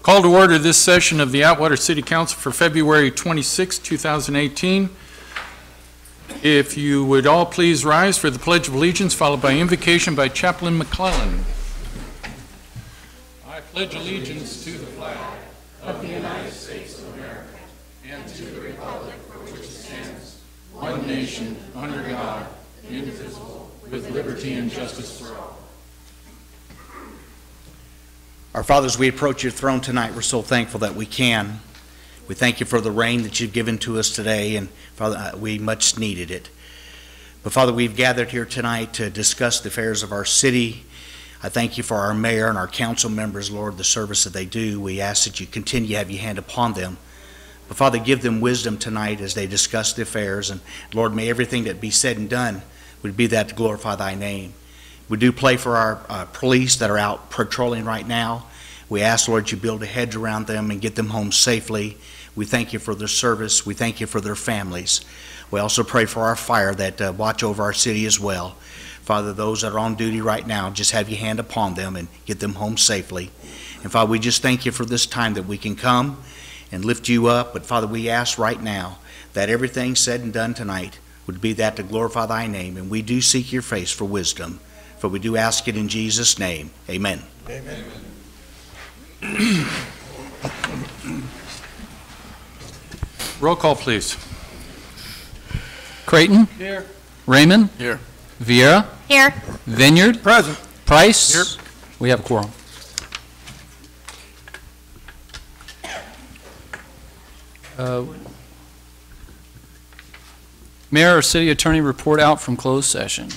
Call to order this session of the Atwater City Council for February 26, 2018. If you would all please rise for the Pledge of Allegiance, followed by invocation by Chaplain McClellan. I pledge allegiance to the flag of the United States of America and to the republic for which it stands, one nation, under God, indivisible, with liberty and justice for all. Our Father, as we approach your throne tonight, we're so thankful that we can. We thank you for the rain that you've given to us today, and Father, we much needed it. But Father, we've gathered here tonight to discuss the affairs of our city. I thank you for our mayor and our council members, Lord, the service that they do. We ask that you continue to have your hand upon them. But Father, give them wisdom tonight as they discuss the affairs. And Lord, may everything that be said and done would be that to glorify thy name. We do pray for our police that are out patrolling right now. We ask, Lord, you build a hedge around them and get them home safely. We thank you for their service. We thank you for their families. We also pray for our fire that watch over our city as well. Father, those that are on duty right now, just have your hand upon them and get them home safely. And Father, we just thank you for this time that we can come and lift you up. But Father, we ask right now that everything said and done tonight would be that to glorify thy name. And we do seek your face for wisdom. For we do ask it in Jesus' name. Amen. Amen. Roll call, please. Creighton? Here. Raymond? Here. Vieira? Here. Vineyard? Present. Price? Here. We have a quorum. Mayor or City Attorney report out from closed session.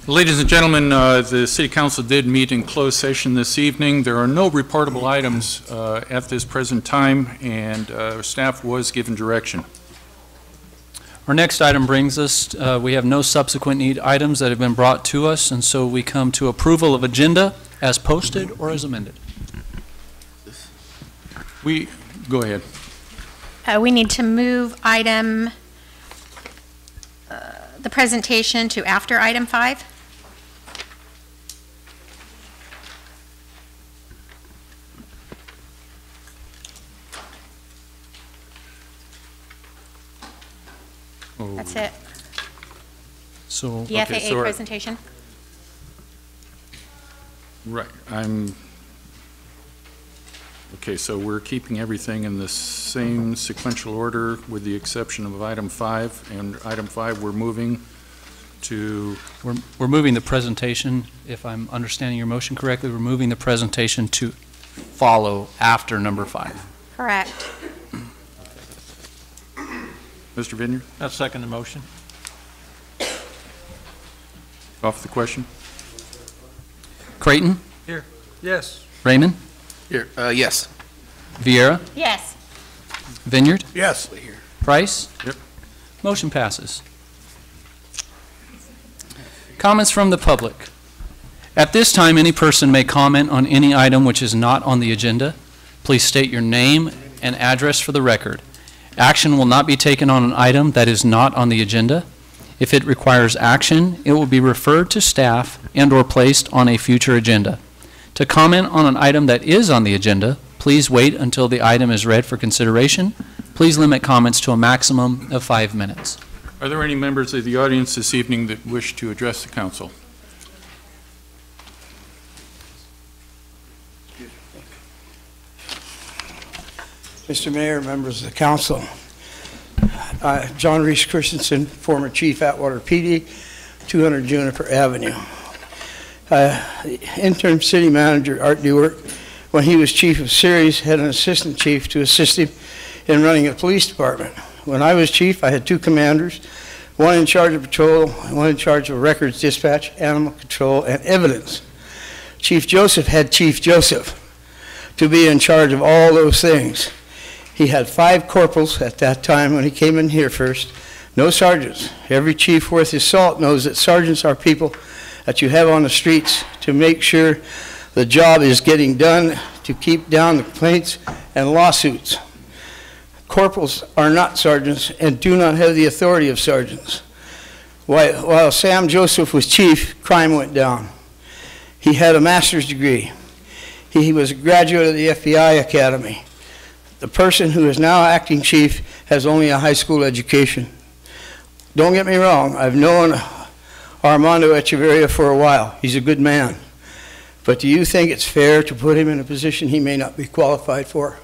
Ladies and gentlemen, the City Council did meet in closed session this evening. There are no reportable items at this present time, and staff was given direction. Our next item brings us, we have no subsequent need items that have been brought to us, and so we come to approval of agenda as posted or as amended. Go ahead. We need to move item, the presentation to after item 5. Oh. That's it. So, The Okay, FAA so presentation. Right. Okay, so we're keeping everything in the same sequential order with the exception of item 5. And item 5, we're moving to... we're moving the presentation, if I'm understanding your motion correctly, we're moving the presentation to follow after number 5. Correct. Mr. Vineyard? I'll second the motion. Off the question? Creighton? Here. Yes. Raymond? Here. Yes. Vieira? Yes. Vineyard? Yes. Price? Yep. Motion passes. Comments from the public. At this time, any person may comment on any item which is not on the agenda. Please state your name and address for the record. Action will not be taken on an item that is not on the agenda. If it requires action, it will be referred to staff and/or placed on a future agenda. To comment on an item that is on the agenda, please wait until the item is read for consideration. Please limit comments to a maximum of 5 minutes. Are there any members of the audience this evening that wish to address the council? Mr. Mayor, members of the council, John Reese Christensen, former Chief Atwater PD, 200 Juniper Avenue. Interim City Manager Art Dewart, when he was Chief of Series, had an assistant chief to assist him in running a police department. When I was chief, I had 2 commanders, one in charge of patrol, and one in charge of records dispatch, animal control, and evidence. Chief Joseph had Chief Joseph to be in charge of all those things. He had 5 corporals at that time when he came in here first, no sergeants. Every chief worth his salt knows that sergeants are people that you have on the streets to make sure the job is getting done, to keep down the complaints and lawsuits. Corporals are not sergeants and do not have the authority of sergeants. While Sam Joseph was chief, crime went down. He had a master's degree. He was a graduate of the FBI Academy. The person who is now acting chief has only a high school education. Don't get me wrong, I've known Armando Echeverria for a while. He's a good man. But do you think it's fair to put him in a position he may not be qualified for?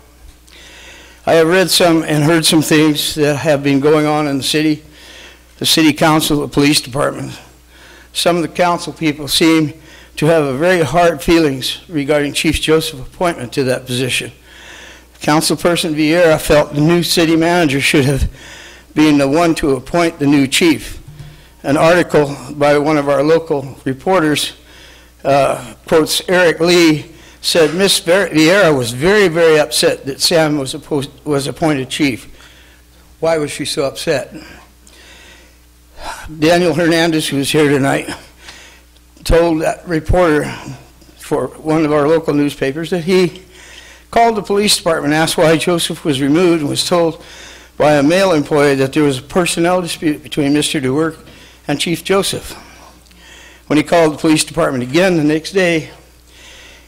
I have read some and heard some things that have been going on in the city council, the police department. Some of the council people seem to have a very hard feelings regarding Chief Joseph's appointment to that position. Councilperson Vieira felt the new city manager should have been the one to appoint the new chief. An article by one of our local reporters quotes Eric Lee, said Ms. Vieira was very, very upset that Sam was appointed chief. Why was she so upset? Daniel Hernandez, who is here tonight, told that reporter for one of our local newspapers that he called the police department, asked why Joseph was removed, and was told by a male employee that there was a personnel dispute between Mr. DeWerck and Chief Joseph. When he called the police department again the next day,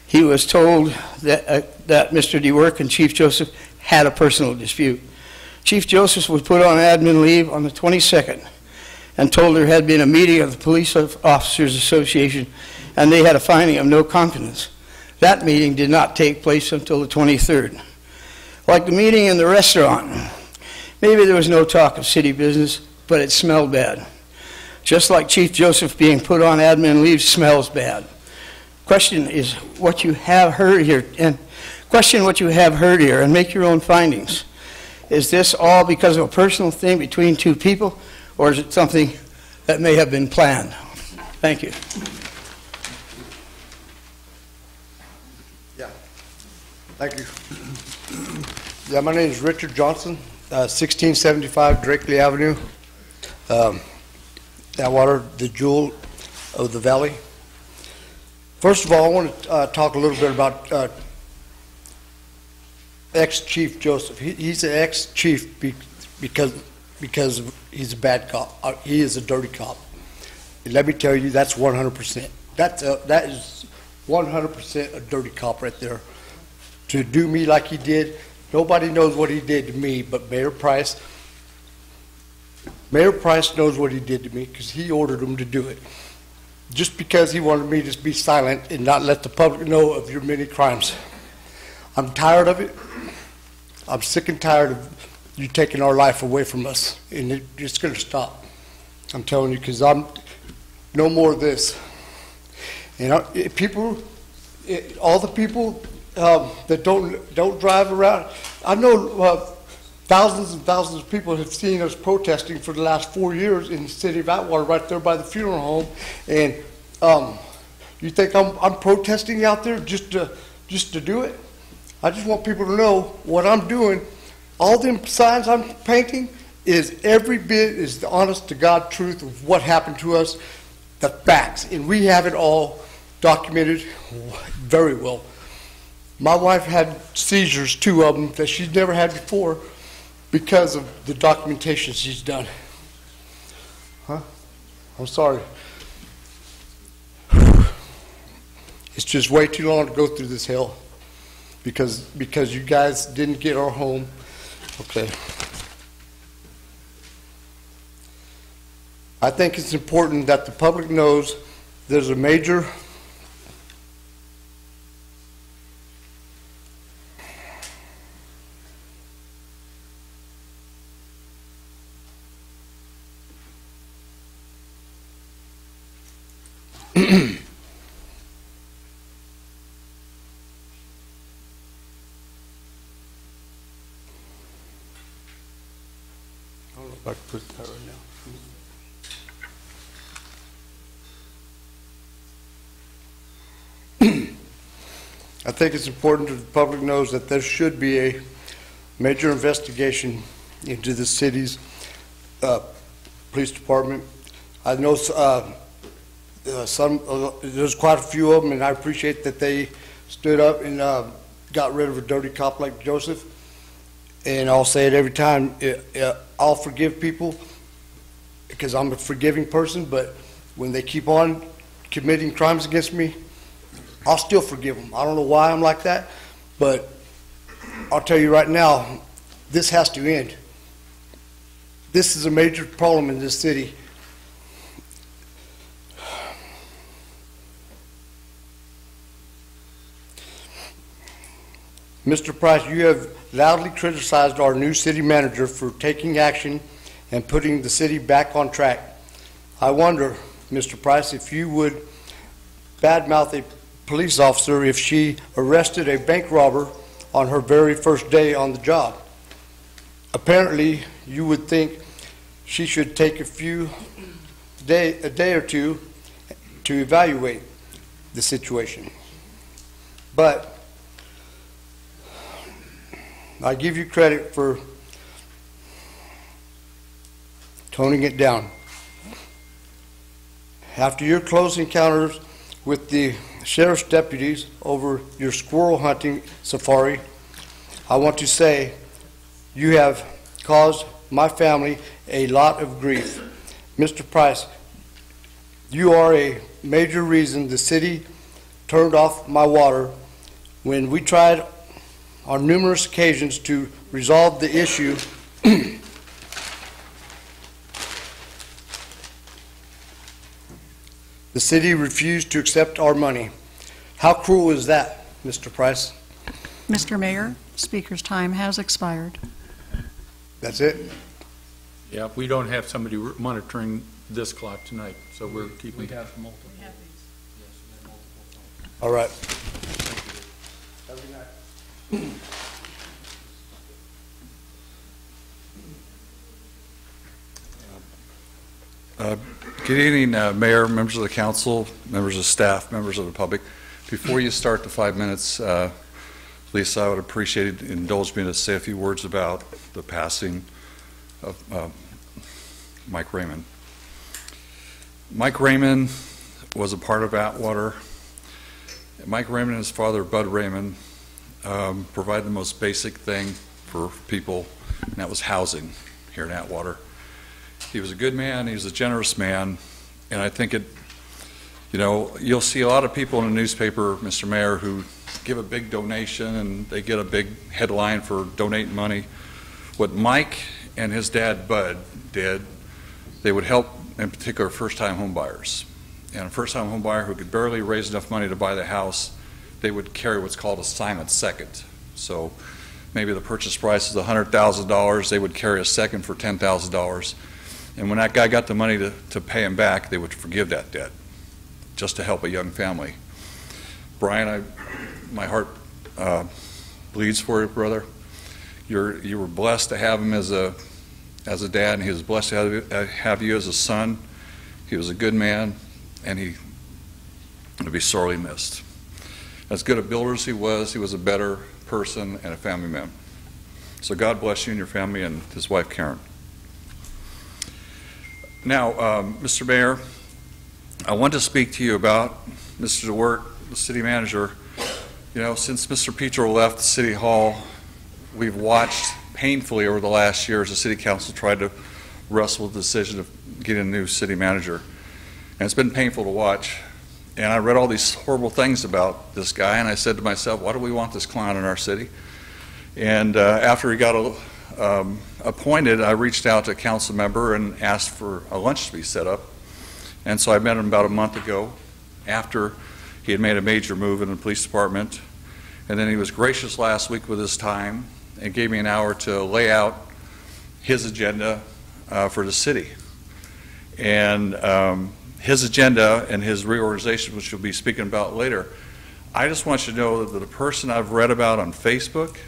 he was told that Mr. DeWerck and Chief Joseph had a personal dispute. Chief Joseph was put on admin leave on the 22nd and told there had been a meeting of the Police Officers Association and they had a finding of no confidence. That meeting did not take place until the 23rd. Like the meeting in the restaurant, maybe there was no talk of city business, but it smelled bad. Just like Chief Joseph being put on admin leave smells bad. Question is what you have heard here, and question what you have heard here and make your own findings. Is this all because of a personal thing between two people, or is it something that may have been planned? Thank you. Yeah, thank you. Yeah, my name is Richard Johnson, 1675 Drakely Avenue, Atwater, the jewel of the valley. First of all, I want to talk a little bit about ex-Chief Joseph. He's an ex-chief because he's a bad cop. He is a dirty cop. And let me tell you, that's 100%. That is 100% a dirty cop right there. To do me like he did, nobody knows what he did to me but Mayor Price. Mayor Price knows what he did to me because he ordered him to do it. Just because he wanted me to be silent and not let the public know of your many crimes. I'm tired of it. I'm sick and tired of you taking our life away from us, and it's going to stop. I'm telling you, because I'm no more of this. And all the people that don't drive around, I know thousands and thousands of people have seen us protesting for the last 4 years in the city of Atwater, right there by the funeral home. And you think I'm protesting out there just to do it? I just want people to know what I'm doing. All them signs I'm painting is every bit is the honest to God truth of what happened to us, the facts, and we have it all documented very well. My wife had seizures, 2 of them, that she's never had before because of the documentation she's done. Huh? I'm sorry. It's just way too long to go through this hell because you guys didn't get our home. Okay. I think it's important that the public knows there's a major I don't know if I can put that right now. I think it's important that the public knows that there should be a major investigation into the city's police department. I know there's quite a few of them, and I appreciate that they stood up and got rid of a dirty cop like Joseph. And I'll say it every time, I'll forgive people because I'm a forgiving person, but when they keep on committing crimes against me, I'll still forgive them. I don't know why I'm like that, but I'll tell you right now, this has to end. This is a major problem in this city. Mr. Price, you have loudly criticized our new city manager for taking action and putting the city back on track. I wonder, Mr. Price, if you would badmouth a police officer if she arrested a bank robber on her very first day on the job. Apparently, you would think she should take a day or two to evaluate the situation. But I give you credit for toning it down. After your close encounters with the sheriff's deputies over your squirrel hunting safari, I want to say you have caused my family a lot of grief. Mr. Price, you are a major reason the city turned off my water when we tried on numerous occasions to resolve the issue. The city refused to accept our money. How cruel is that, Mr. Price? Mr. Mayor, speaker's time has expired. That's it? Yeah, we don't have somebody monitoring this clock tonight, so we're keeping. We have multiple. All right. Good evening, Mayor, members of the council, members of staff, members of the public. Before you start the 5 minutes, Lisa, I would appreciate it, indulge me to say a few words about the passing of Mike Raymond. Mike Raymond was a part of Atwater. Mike Raymond and his father, Bud Raymond, provided the most basic thing for people, and that was housing here in Atwater. He was a good man, he was a generous man, and I think you'll see a lot of people in the newspaper, Mr. Mayor, who give a big donation and they get a big headline for donating money. What Mike and his dad, Bud, did, they would help, in particular, first-time home buyers. And a first-time home buyer who could barely raise enough money to buy the house, they would carry what's called a silent second. So maybe the purchase price is $100,000, they would carry a second for $10,000. And when that guy got the money to pay him back, they would forgive that debt, just to help a young family. Brian, my heart bleeds for you, brother. You were blessed to have him as a dad, and he was blessed to have you as a son. He was a good man, and he would be sorely missed. As good a builder as he was a better person and a family man. So God bless you and your family and his wife, Karen. Now, Mr. Mayor, I want to speak to you about Mr. DeWert, the city manager. You know, since Mr. Petro left the City Hall, we've watched painfully over the last year as the City Council tried to wrestle with the decision of getting a new city manager. And it's been painful to watch. And I read all these horrible things about this guy, and I said to myself, why do we want this clown in our city? And after he got appointed, I reached out to a council member and asked for a lunch to be set up. And so I met him about a month ago after he had made a major move in the police department. And then he was gracious last week with his time and gave me an hour to lay out his agenda for the city. And his agenda and his reorganization, which we'll be speaking about later, I just want you to know that the person I've read about on Facebook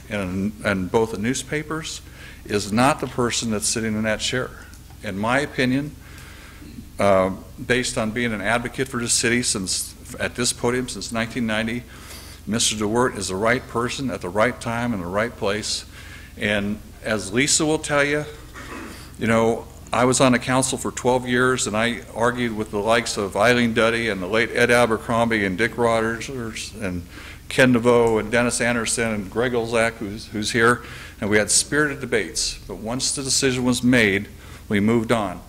and both the newspapers is not the person that's sitting in that chair. In my opinion, based on being an advocate for the city at this podium since 1990, Mr. DeWert is the right person at the right time in the right place. And as Lisa will tell you, I was on the council for 12 years, and I argued with the likes of Eileen Duddy and the late Ed Abercrombie and Dick Rogers and Ken DeVoe and Dennis Anderson and Greg Olzak, who's here, and we had spirited debates. But once the decision was made, we moved on.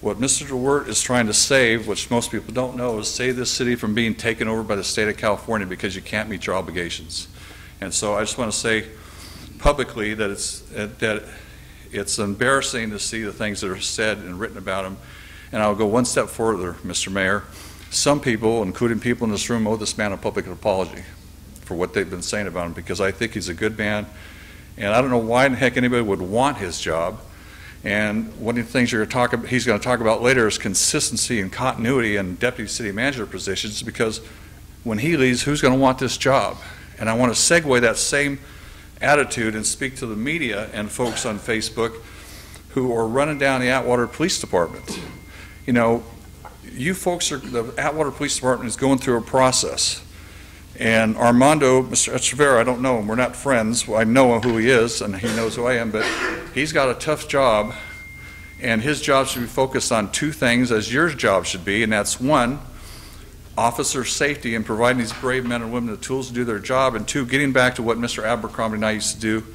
What Mr. DeWert is trying to save, which most people don't know, is save this city from being taken over by the state of California because you can't meet your obligations. And so I just want to say publicly that it's embarrassing to see the things that are said and written about him. And I'll go one step further, Mr. Mayor. Some people, including people in this room, owe this man a public apology for what they've been saying about him, because I think he's a good man. And I don't know why in the heck anybody would want his job. And one of the things he's going to talk about later is consistency and continuity in deputy city manager positions, because when he leaves, who's going to want this job? And I want to segue that same attitude and speak to the media and folks on Facebook who are running down the Atwater Police Department. You know, you folks the Atwater Police Department is going through a process. And Armando, Mr. Echeverria, I don't know him, we're not friends. Well, I know who he is and he knows who I am, but he's got a tough job, and his job should be focused on two things, as your job should be, and that's one, officer safety and providing these brave men and women the tools to do their job, and two, getting back to what Mr. Abercrombie and I used to do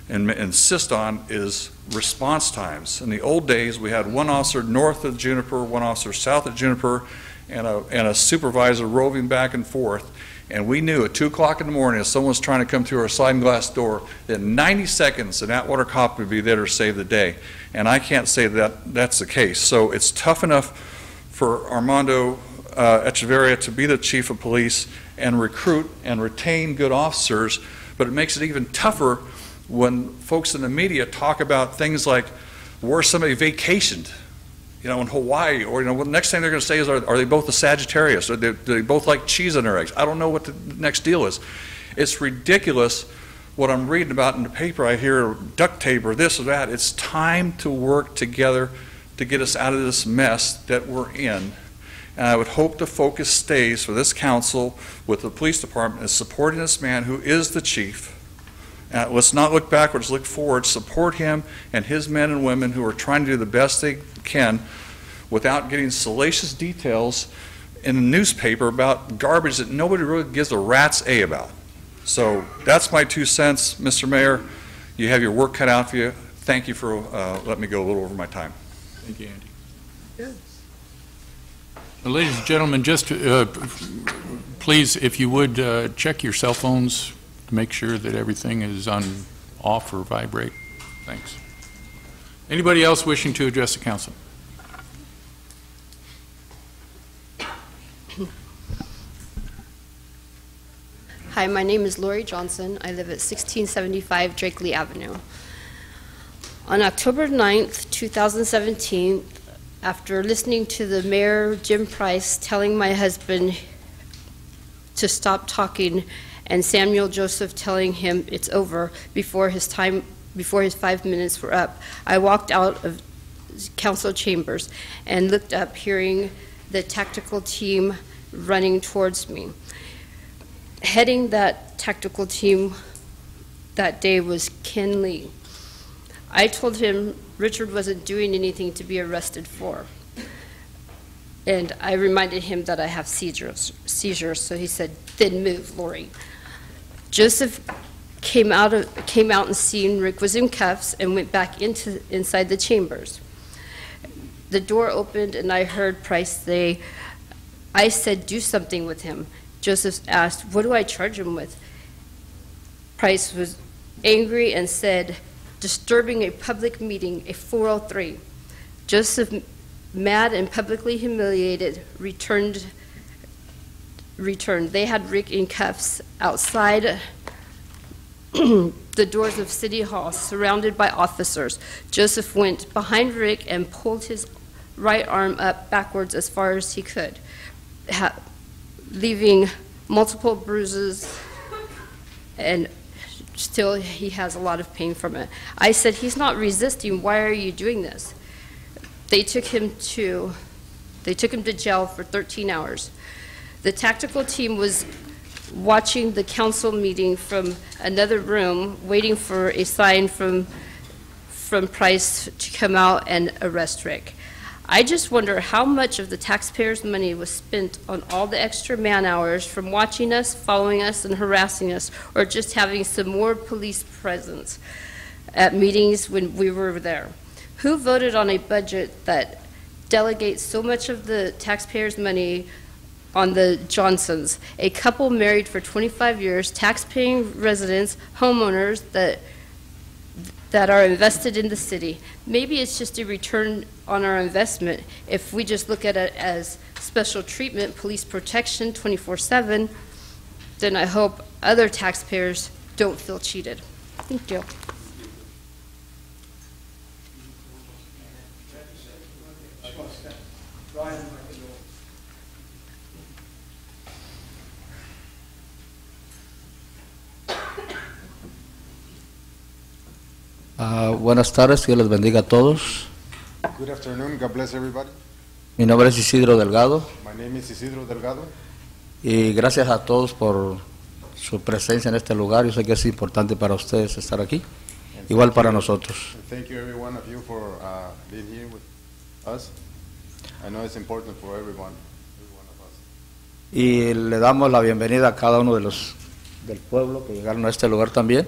and insist on is response times. In the old days, we had one officer north of Juniper, one officer south of Juniper, and a supervisor roving back and forth. And we knew at 2 o'clock in the morning, if someone was trying to come through our sliding glass door, that in 90 seconds an Atwater cop would be there to save the day. And I can't say that that's the case. So it's tough enough for Armando Echeverria to be the chief of police and recruit and retain good officers, but it makes it even tougher when folks in the media talk about things like where somebody vacationed, you know, in Hawaii, or, you know, what the next thing they're going to say is, are they both a Sagittarius? Do they both like cheese on their eggs? I don't know what the next deal is. It's ridiculous what I'm reading about in the paper. I hear duct tape or this or that. It's time to work together to get us out of this mess that we're in. And I would hope the focus stays for this council with the police department is supporting this man who is the chief. Let's not look backwards, look forward, support him and his men and women who are trying to do the best they can without getting salacious details in the newspaper about garbage that nobody really gives a rat's A about. So that's my 2 cents, Mr. Mayor. You have your work cut out for you. Thank you for letting me go a little over my time. Thank you, Andy. Yes. Ladies and gentlemen, just please, if you would, check your cell phones to make sure that everything is on off or vibrate. Thanks. Anybody else wishing to address the council? Hi, my name is Lori Johnson. I live at 1675 Drakeley Avenue. On October 9th, 2017, after listening to the Mayor, Jim Price, telling my husband to stop talking and Samuel Joseph telling him it's over before his 5 minutes were up, I walked out of council chambers and looked up, hearing the tactical team running towards me. Heading that tactical team that day was Ken Lee. I told him Richard wasn't doing anything to be arrested for. And I reminded him that I have seizures, so he said, then move, Lori. Joseph came out and seen Rick was in cuffs and went back inside the chambers. The door opened and I heard Price say, I said, do something with him. Joseph asked, what do I charge him with? Price was angry and said, disturbing a public meeting, a 403. Joseph, mad and publicly humiliated, returned. They had Rick in cuffs outside the doors of City Hall, surrounded by officers. Joseph went behind Rick and pulled his right arm up backwards as far as he could, leaving multiple bruises, and still he has a lot of pain from it. I said, he's not resisting. Why are you doing this? They took him to jail for 13 hours. The tactical team was watching the council meeting from another room, waiting for a sign from Price to come out and arrest Rick. I just wonder how much of the taxpayers' money was spent on all the extra man hours from watching us, following us, and harassing us, or just having some more police presence at meetings when we were there. Who voted on a budget that delegate so much of the taxpayers' money on the Johnsons, a couple married for 25 years, tax-paying residents, homeowners that are invested in the city. Maybe it's just a return on our investment if we just look at it as special treatment, police protection 24/7, then I hope other taxpayers don't feel cheated. Thank you. Buenas tardes, Dios les bendiga a todos. Good afternoon, God bless everybody. Mi nombre es Isidro Delgado My name is Isidro Delgado. y gracias a todos por su presencia en este lugar. Yo sé que es importante para ustedes estar aquí, igual para nosotros. And thank you every one of you for being here with us. I know it's important for every one of us. Y le damos la bienvenida a cada uno de los del pueblo que llegaron a este lugar también.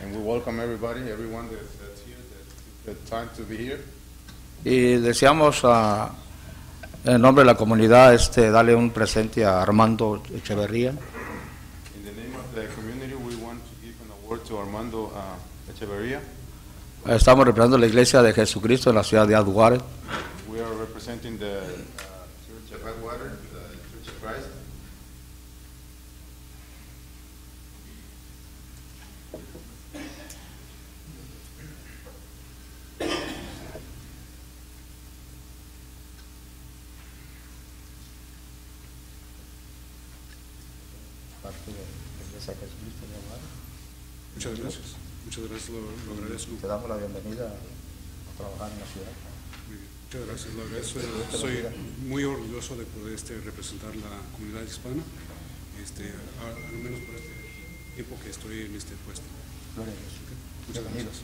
And we welcome everybody, everyone that's here, that took the time to be here. Y deseamos en nombre de la comunidad darle un presente a Armando Echeverría. In the name of the community, we want to give an award to Armando Echeverría. Estamos representando la Iglesia de Jesucristo en la ciudad de Atwater. We are representing the Church of Atwater, the Church of Christ. Muchas gracias. Muchas gracias, lo agradezco. Te damos la bienvenida a trabajar en la ciudad. Muy bien. Muchas gracias, lo agradezco. Soy muy orgulloso de poder representar la comunidad hispana, al menos por este tiempo que estoy en este puesto. Gloria a Dios. Muchas gracias.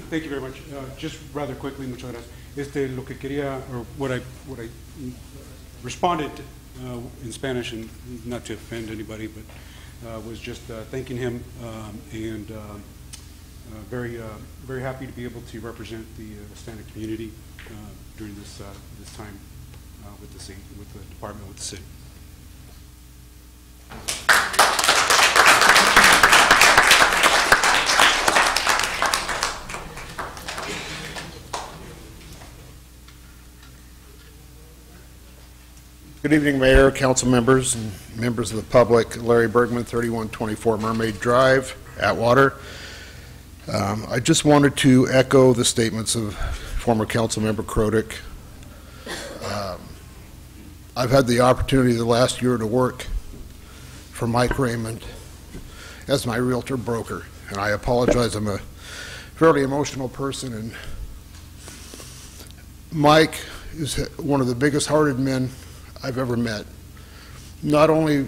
Thank you very much. Just rather quickly, muchas gracias. Lo que quería, or what I responded in Spanish, and not to offend anybody, but was just thanking him and very happy to be able to represent the Hispanic community during this time with the city, with the department, with the city. Good evening, Mayor, council members, and members of the public. Larry Bergman, 3124 Mermaid Drive, Atwater. I just wanted to echo the statements of former council member Krodick. I've had the opportunity the last year to work for Mike Raymond as my realtor broker, and I apologize, I'm a fairly emotional person, and Mike is one of the biggest-hearted men I've ever met. Not only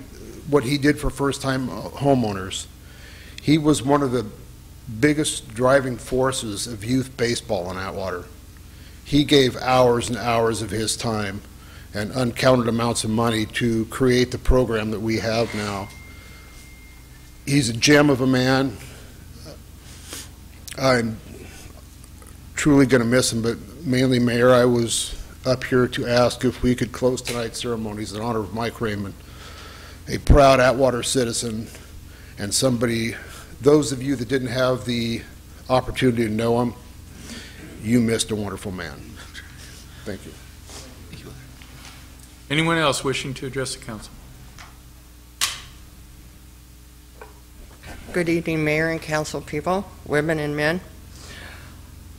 what he did for first-time homeowners, he was one of the biggest driving forces of youth baseball in Atwater. He gave hours and hours of his time and uncounted amounts of money to create the program that we have now. He's a gem of a man. I'm truly going to miss him, but mainly, Mayor, I was up here to ask if we could close tonight's ceremonies in honor of Mike Raymond, a proud Atwater citizen and somebody, those of you that didn't have the opportunity to know him, you missed a wonderful man. Thank you. Anyone else wishing to address the council? Good evening, Mayor and council people, women and men.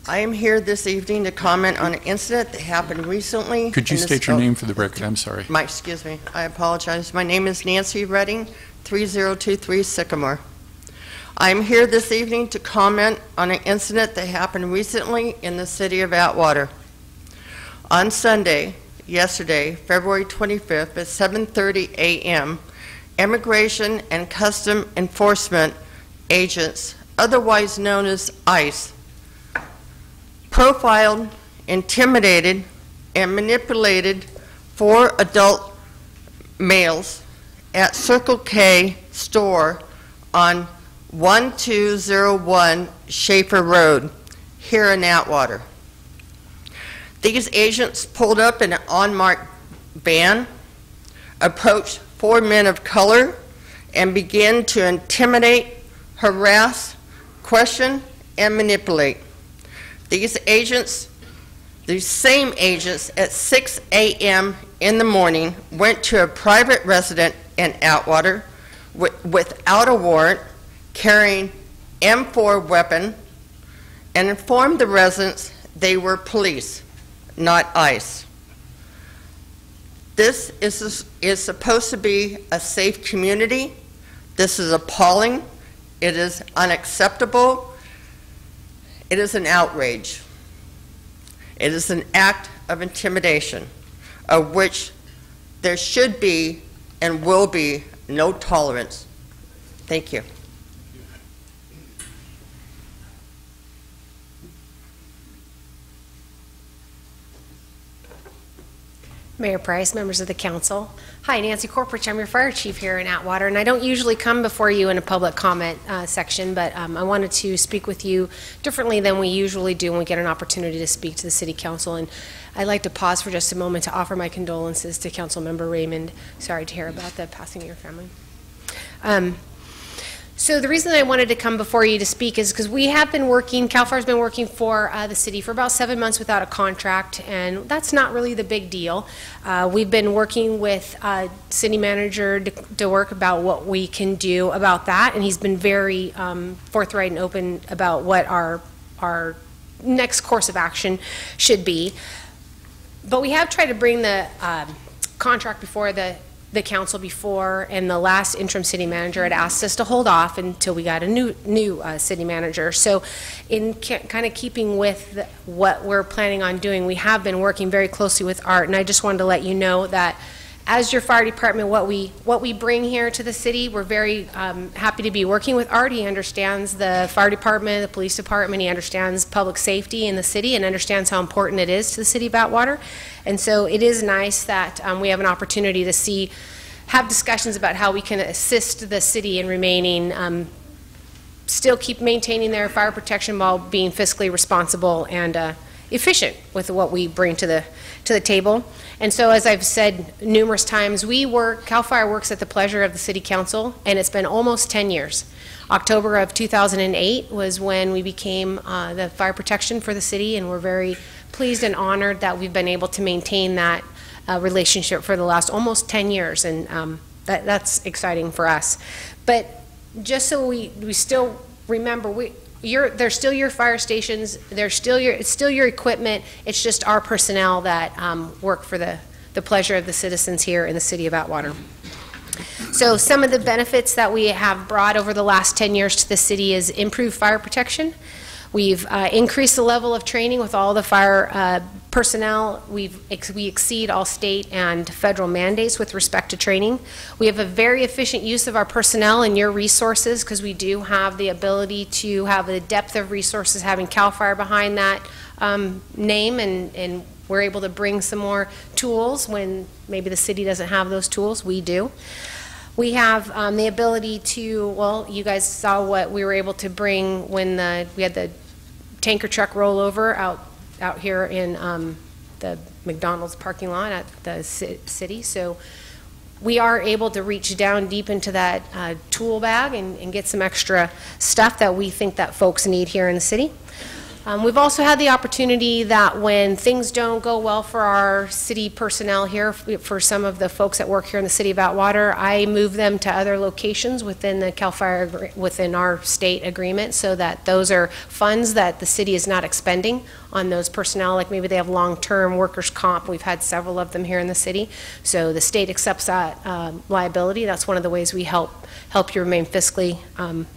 I am here this evening to comment on an incident that happened recently. Could you state your name for the record? I'm sorry. Excuse me. I apologize. My name is Nancy Redding, 3023 Sycamore. I am here this evening to comment on an incident that happened recently in the city of Atwater. On Sunday, yesterday, February 25th at 7:30 a.m., Immigration and Custom Enforcement agents, otherwise known as ICE, profiled, intimidated, and manipulated 4 adult males at Circle K store on 1201 Schaefer Road here in Atwater. These agents pulled up in an unmarked van, approached 4 men of color, and began to intimidate, harass, question, and manipulate. These same agents at 6 a.m. in the morning went to a private residence in Atwater without a warrant, carrying M4 weapon, and informed the residents they were police, not ICE. This is supposed to be a safe community. This is appalling. It is unacceptable. It is an outrage. It is an act of intimidation, of which there should be and will be no tolerance. Thank you. Mayor Price, members of the council. Hi, Nancy Corporich. I'm your fire chief here in Atwater, and I don't usually come before you in a public comment section, but I wanted to speak with you differently than we usually do when we get an opportunity to speak to the city council. And I'd like to pause for just a moment to offer my condolences to Council Member Raymond. Sorry to hear about the passing of your family. So the reason I wanted to come before you to speak is because we have been working, CAL FIRE's been working for the city for about 7 months without a contract, and that's not really the big deal. We've been working with city manager to work about what we can do about that, and he's been very forthright and open about what our next course of action should be. But we have tried to bring the contract before the council before, and the last interim city manager had asked us to hold off until we got a new city manager. So in kind of keeping with what we're planning on doing, we have been working very closely with Art, and I just wanted to let you know that as your fire department, what we bring here to the city, we're very happy to be working with Art. He understands the fire department, the police department, he understands public safety in the city and understands how important it is to the city of Atwater. And so it is nice that we have an opportunity to have discussions about how we can assist the city in remaining, still keep maintaining their fire protection while being fiscally responsible and efficient with what we bring to the table. And so, as I've said numerous times, CAL FIRE works at the pleasure of the City Council, and it's been almost 10 years. October of 2008 was when we became the fire protection for the city, and we're very pleased and honored that we've been able to maintain that relationship for the last almost 10 years, and that's exciting for us. But just so we still remember, they're still your fire stations, it's still your equipment, it's just our personnel that work for the pleasure of the citizens here in the city of Atwater. So some of the benefits that we have brought over the last 10 years to the city is improved fire protection. We've increased the level of training with all the fire personnel. We exceed all state and federal mandates with respect to training. We have a very efficient use of our personnel and your resources, because we do have the ability to have a depth of resources, having CAL FIRE behind that name, and we're able to bring some more tools when maybe the city doesn't have those tools. We do. We have the ability to, well, you guys saw what we were able to bring when we had the tanker truck rollover out here in the McDonald's parking lot at the city. So we are able to reach down deep into that tool bag and get some extra stuff that we think that folks need here in the city. We've also had the opportunity that when things don't go well for our city personnel here, for some of the folks that work here in the city of Atwater, I move them to other locations within the CAL FIRE, within our state agreement, so that those are funds that the city is not expending on those personnel. Like maybe they have long-term workers' comp. We've had several of them here in the city. So the state accepts that liability. That's one of the ways we help you remain fiscally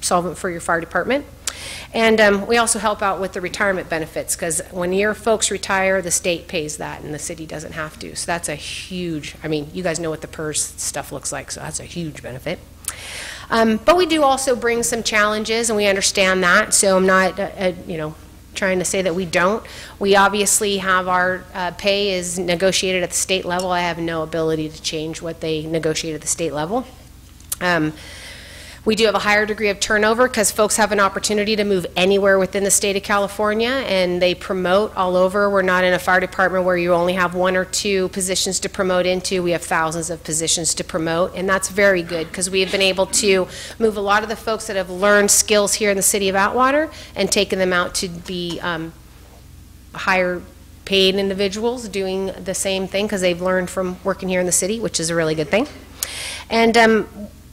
solvent for your fire department. And we also help out with the retirement benefits, because when your folks retire, the state pays that and the city doesn't have to. So that's a huge, I mean, you guys know what the PERS stuff looks like, so that's a huge benefit. But we do also bring some challenges, and we understand that, so I'm not, trying to say that we don't. We obviously have our pay is negotiated at the state level. I have no ability to change what they negotiate at the state level. We do have a higher degree of turnover because folks have an opportunity to move anywhere within the state of California, and they promote all over. We're not in a fire department where you only have 1 or 2 positions to promote into. We have thousands of positions to promote, and that's very good because we have been able to move a lot of the folks that have learned skills here in the city of Atwater and taken them out to be higher paid individuals doing the same thing because they've learned from working here in the city, which is a really good thing. And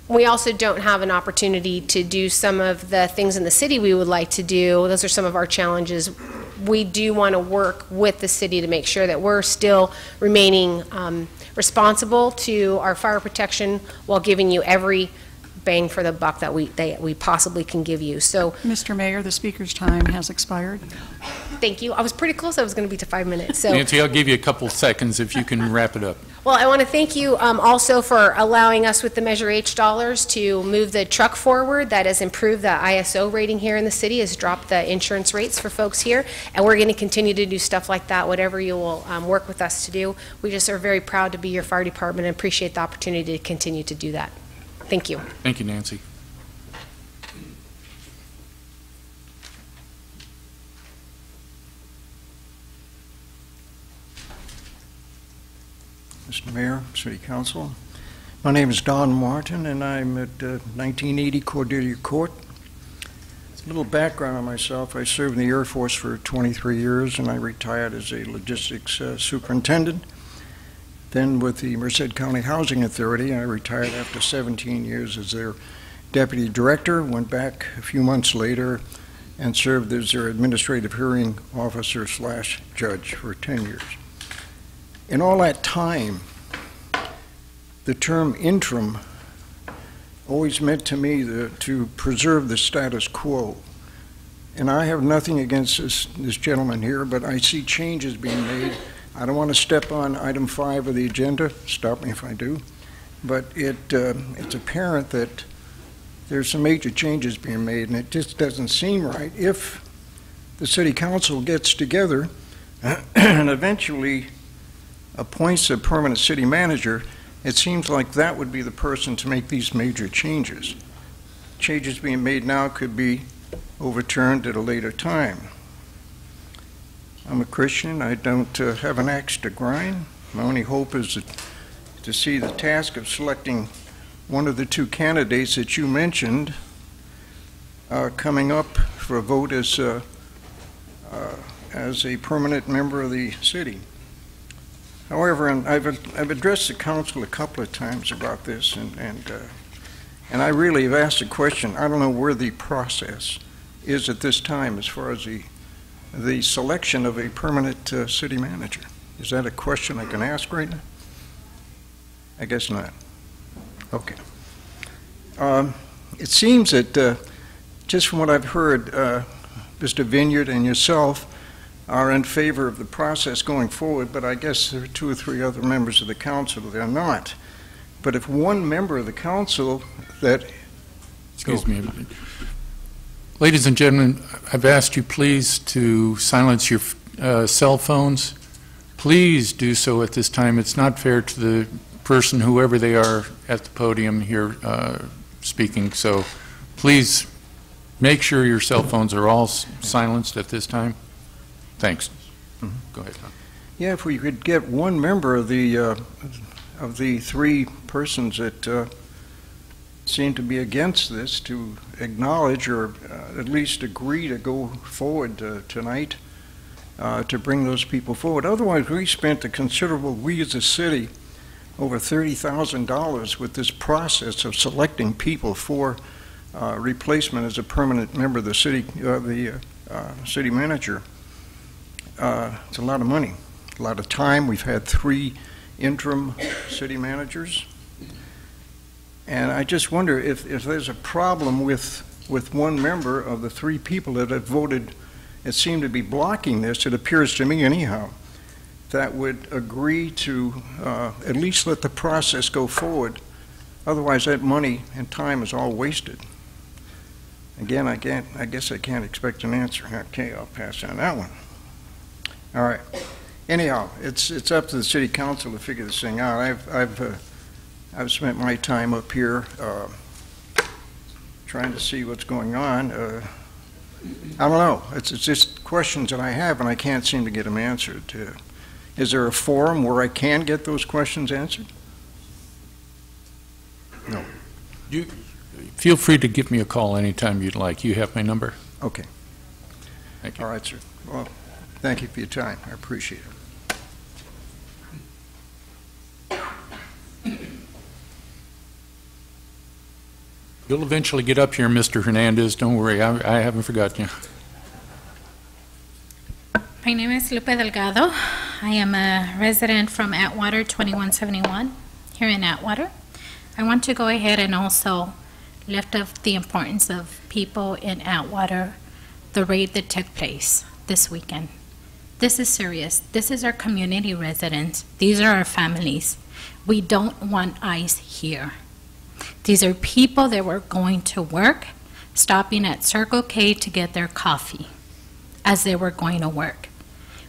we also don't have an opportunity to do some of the things in the city we would like to do. Those are some of our challenges. We do want to work with the city to make sure that we're still remaining responsible to our fire protection while giving you every bang for the buck that we possibly can give you. So, Mr. Mayor, the speaker's time has expired. thank you. I was pretty close. I was going to be to 5 minutes. So, Nancy, I'll give you a couple seconds if you can wrap it up. well, I want to thank you also for allowing us with the Measure H dollars to move the truck forward. That has improved the ISO rating here in the city, has dropped the insurance rates for folks here, and we're going to continue to do stuff like that, whatever you will work with us to do. We just are very proud to be your fire department and appreciate the opportunity to continue to do that. Thank you. Thank you, Nancy. Mr. Mayor, City Council. My name is Don Martin, and I'm at 1980 Cordelia Court. A little background on myself. I served in the Air Force for 23 years, and I retired as a logistics superintendent. Then with the Merced County Housing Authority, I retired after 17 years as their deputy director, went back a few months later and served as their administrative hearing officer / judge for 10 years. In all that time, the term interim always meant to me to preserve the status quo. And I have nothing against this gentleman here, but I see changes being made. I don't want to step on item 5 of the agenda. Stop me if I do. But it's apparent that there's some major changes being made, and it just doesn't seem right. If the City Council gets together and eventually appoints a permanent city manager, it seems like that would be the person to make these major changes. Changes being made now could be overturned at a later time. I'm a Christian. I don't have an axe to grind. My only hope is to see the task of selecting one of the 2 candidates that you mentioned coming up for a vote as a permanent member of the city. However, and I've addressed the council a couple of times about this, and I really have asked a question. I don't know where the process is at this time as far as the selection of a permanent city manager. Is that a question I can ask right now? I guess not. Okay. It seems that just from what I've heard, Mr. Vineyard and yourself are in favor of the process going forward, but I guess there are 2 or 3 other members of the council that are not. But if one member of the council that... Excuse me. Ladies and gentlemen, I've asked you please to silence your cell phones. Please do so at this time. It's not fair to the person, whoever they are, at the podium here speaking. So please make sure your cell phones are all silenced at this time. Thanks. Mm-hmm. Go ahead, Tom. Yeah, if we could get one member of the 3 persons that seem to be against this to acknowledge or at least agree to go forward tonight to bring those people forward. Otherwise, we spent we as a city, over $30,000 with this process of selecting people for replacement as a permanent member of the city, city manager. It's a lot of money, a lot of time. We've had 3 interim city managers. And I just wonder if there's a problem with one member of the 3 people that have voted, it seemed to be blocking this, it appears to me anyhow, that would agree to at least let the process go forward. Otherwise, that money and time is all wasted. Again, I guess I can't expect an answer. Okay, I'll pass on that one. All right. Anyhow, it's up to the City Council to figure this thing out. I've spent my time up here trying to see what's going on. I don't know. It's just questions that I have, and I can't seem to get them answered. Is there a forum where I can get those questions answered? No. You feel free to give me a call anytime you'd like. You have my number. Okay. Thank you. All right, sir. Well, thank you for your time. I appreciate it. You'll eventually get up here, Mr. Hernandez. Don't worry. I haven't forgotten you. My name is Lupe Delgado. I am a resident from Atwater 2171 here in Atwater. I want to go ahead and also lift up the importance of people in Atwater, the raid that took place this weekend. This is serious. This is our community residents. These are our families. We don't want ICE here. These are people that were going to work, stopping at Circle K to get their coffee as they were going to work.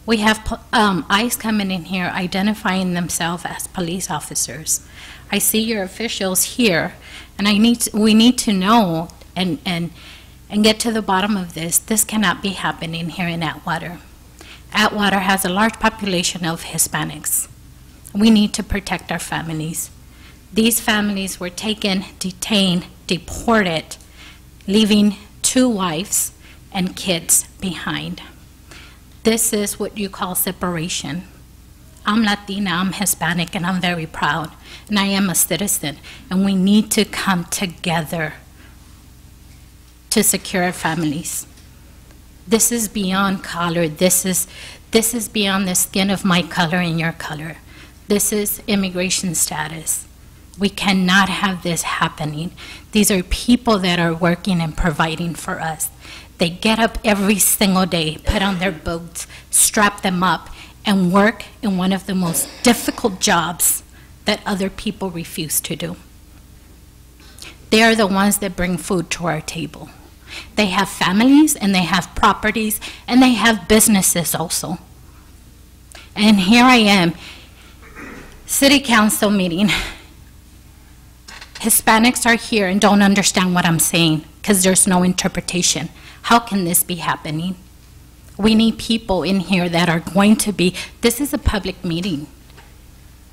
We have ICE coming in here identifying themselves as police officers. I see your officials here, and we need to know and get to the bottom of this. This cannot be happening here in Atwater. Atwater has a large population of Hispanics. We need to protect our families. These families were taken, detained, deported, leaving 2 wives and kids behind. This is what you call separation. I'm Latina, I'm Hispanic, and I'm very proud, and I am a citizen, and we need to come together to secure our families. This is beyond color. This is beyond the skin of my color and your color. This is immigration status. We cannot have this happening. These are people that are working and providing for us. They get up every single day, put on their boots, strap them up, and work in one of the most difficult jobs that other people refuse to do. They are the ones that bring food to our table. They have families, and they have properties, and they have businesses also. And here I am, city council meeting. Hispanics are here and don't understand what I'm saying because there's no interpretation. How can this be happening? We need people in here that are going to be, this is a public meeting.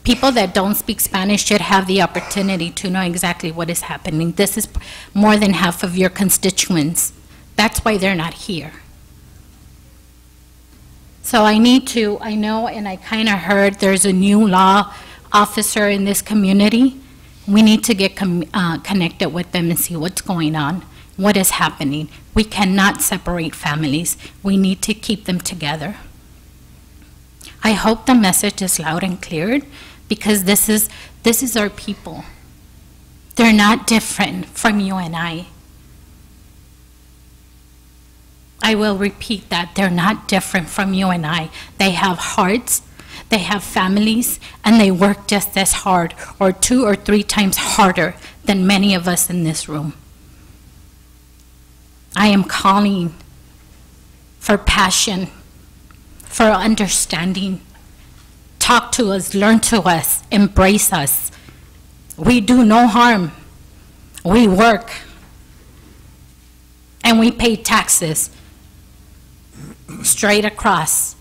People that don't speak Spanish should have the opportunity to know exactly what is happening. This is more than half of your constituents. That's why they're not here. So I know, and I kind of heard there's a new law officer in this community. We need to get connected with them and see what's going on, what is happening. We cannot separate families. We need to keep them together. I hope the message is loud and clear because this is our people. They're not different from you and I. I will repeat that. They're not different from you and I. They have hearts. They have families, and they work just as hard or 2 or 3 times harder than many of us in this room. I am calling for passion, for understanding. Talk to us, learn to us, embrace us. We do no harm. We work, and we pay taxes straight across.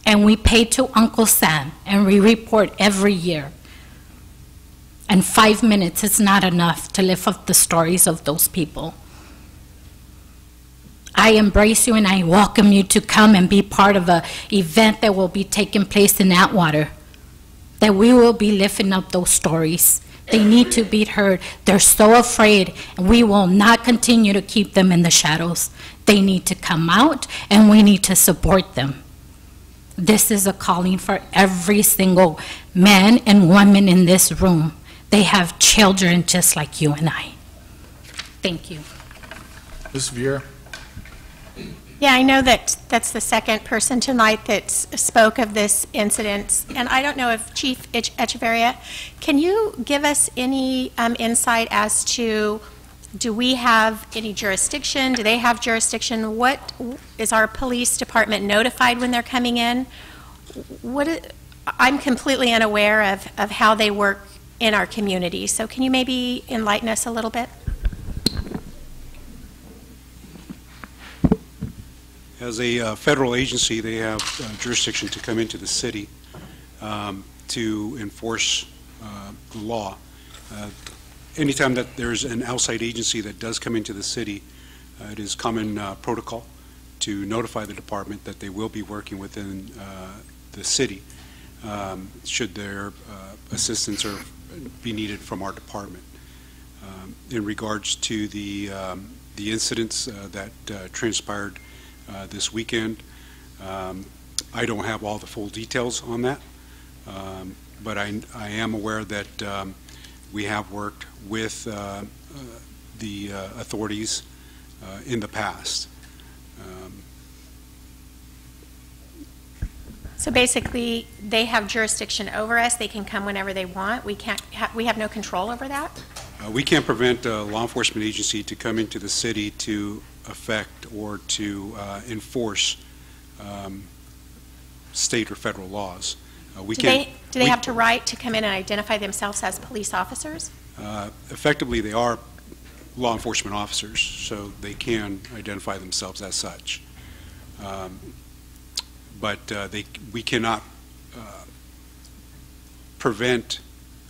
And we pay to Uncle Sam, and we report every year. And 5 minutes is not enough to lift up the stories of those people. I embrace you and I welcome you to come and be part of an event that will be taking place in Atwater, that we will be lifting up those stories. They need to be heard. They're so afraid, and we will not continue to keep them in the shadows. They need to come out, and we need to support them. This is a calling for every single man and woman in this room. They have children just like you and I. Thank you. Ms. Vieira? Yeah, I know that that's the second person tonight that spoke of this incident, and I don't know if Chief Echeverria, can you give us any insight as to, do we have any jurisdiction? Do they have jurisdiction? What is our police department notified when they're coming in? I'm completely unaware of how they work in our community, so can you maybe enlighten us a little bit? As a federal agency, they have jurisdiction to come into the city to enforce the law. Anytime that there's an outside agency that does come into the city, it is common protocol to notify the department that they will be working within the city should their assistance or be needed from our department. In regards to the incidents that transpired this weekend, I don't have all the full details on that, but I am aware that we have worked with the authorities in the past. So basically, they have jurisdiction over us. They can come whenever they want. We can't. We have no control over that. We can't prevent a law enforcement agency to come into the city to affect or to enforce state or federal laws. Do they have to right to come in and identify themselves as police officers? Effectively, they are law enforcement officers, so they can identify themselves as such. But we cannot prevent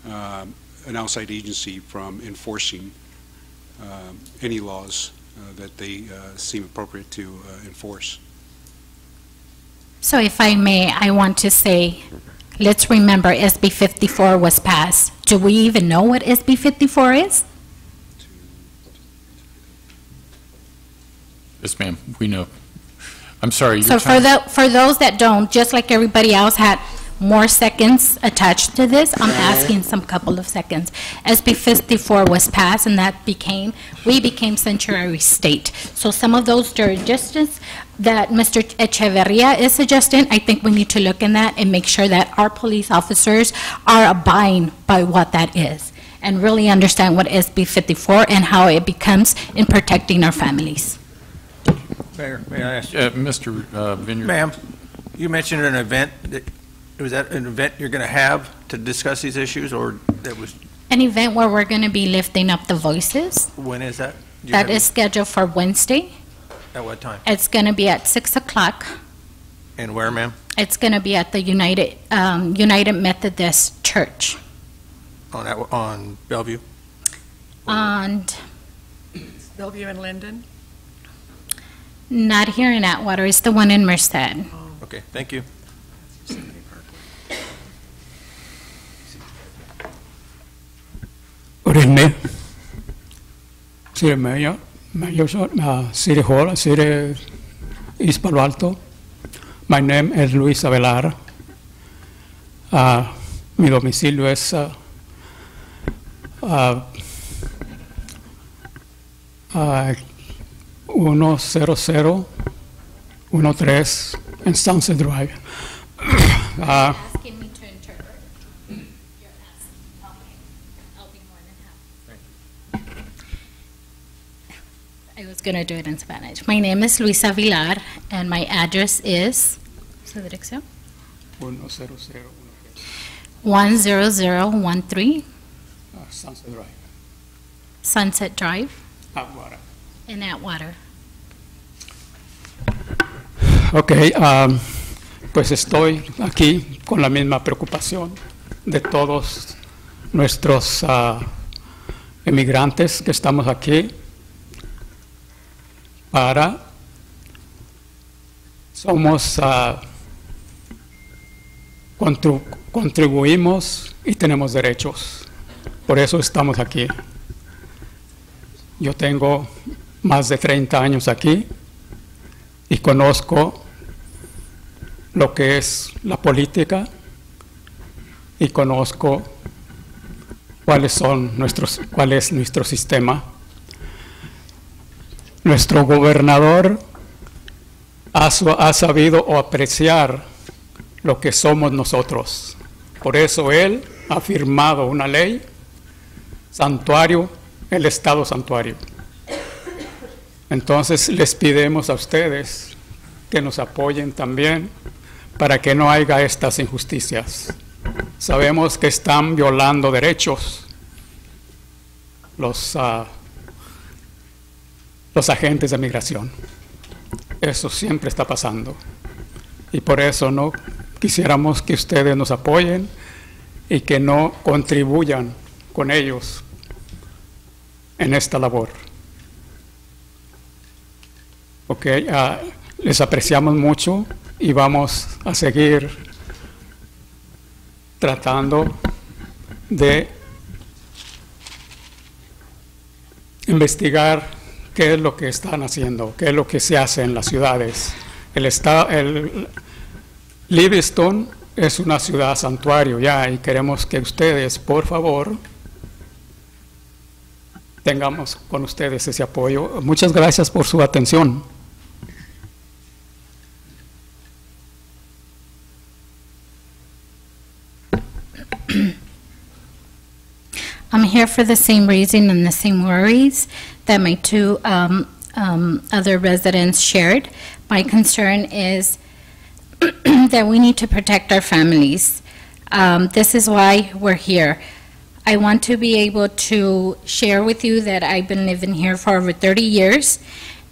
an outside agency from enforcing any laws that they seem appropriate to enforce. So if I may, I want to say, let's remember SB 54 was passed. Do we even know what SB 54 is? Yes, ma'am, we know. I'm sorry. So for those that don't, just like everybody else had more seconds attached to this, I'm asking some couple of seconds. SB 54 was passed, and we became sanctuary state. So some of those jurisdictions that Mr. Echeverria is suggesting, I think we need to look in that and make sure that our police officers are abiding by what that is and really understand what SB 54 and how it becomes in protecting our families. Mayor, may I ask? Mr. Vineyard. Ma'am, you mentioned an event. Was that an event you're going to have to discuss these issues, or that was? An event where we're going to be lifting up the voices. When is that? That is scheduled for Wednesday. At what time? It's going to be at 6 o'clock. And where, ma'am? It's going to be at the United Methodist Church. On Bellevue? On Bellevue and Linden? Not here in Atwater. It's the one in Merced. Okay, thank you. Good evening, City Mayor, City Hall, City East Palo Alto. My name is Luis Avelar. Mi domicilio es 10013 en Sunset Drive. Asking me to interpret. You're asking. Okay. I'll be more than happy. I was going to do it in Spanish. My name is Luisa Vilar, and my address is, ¿su dirección? 10013 Sunset Drive. Sunset Drive Atwater. in Atwater. Ok, pues estoy aquí con la misma preocupación de todos nuestros emigrantes que estamos aquí somos contribuimos y tenemos derechos, por eso estamos aquí. Yo tengo más de 30 años aquí y conozco lo que es la política y conozco cuál es nuestro sistema. Nuestro gobernador ha sabido apreciar lo que somos nosotros. Por eso él ha firmado una ley, santuario, el Estado santuario. Entonces les pedimos a ustedes que nos apoyen también para que no haya estas injusticias. Sabemos que están violando derechos los agentes de migración. eso siempre está pasando. Y por eso no quisiéramos que ustedes nos apoyen y que no contribuyan con ellos en esta labor. Ok, les apreciamos mucho y vamos a seguir tratando de investigar qué es lo que están haciendo, qué es lo que se hace en las ciudades. Livingston es una ciudad santuario ya, y queremos que ustedes, por favor, tengamos con ustedes ese apoyo. Muchas gracias por su atención. I'm here for the same reason and the same worries that my two other residents shared. My concern is that we need to protect our families. This is why we're here. I want to be able to share with you that I've been living here for over 30 years,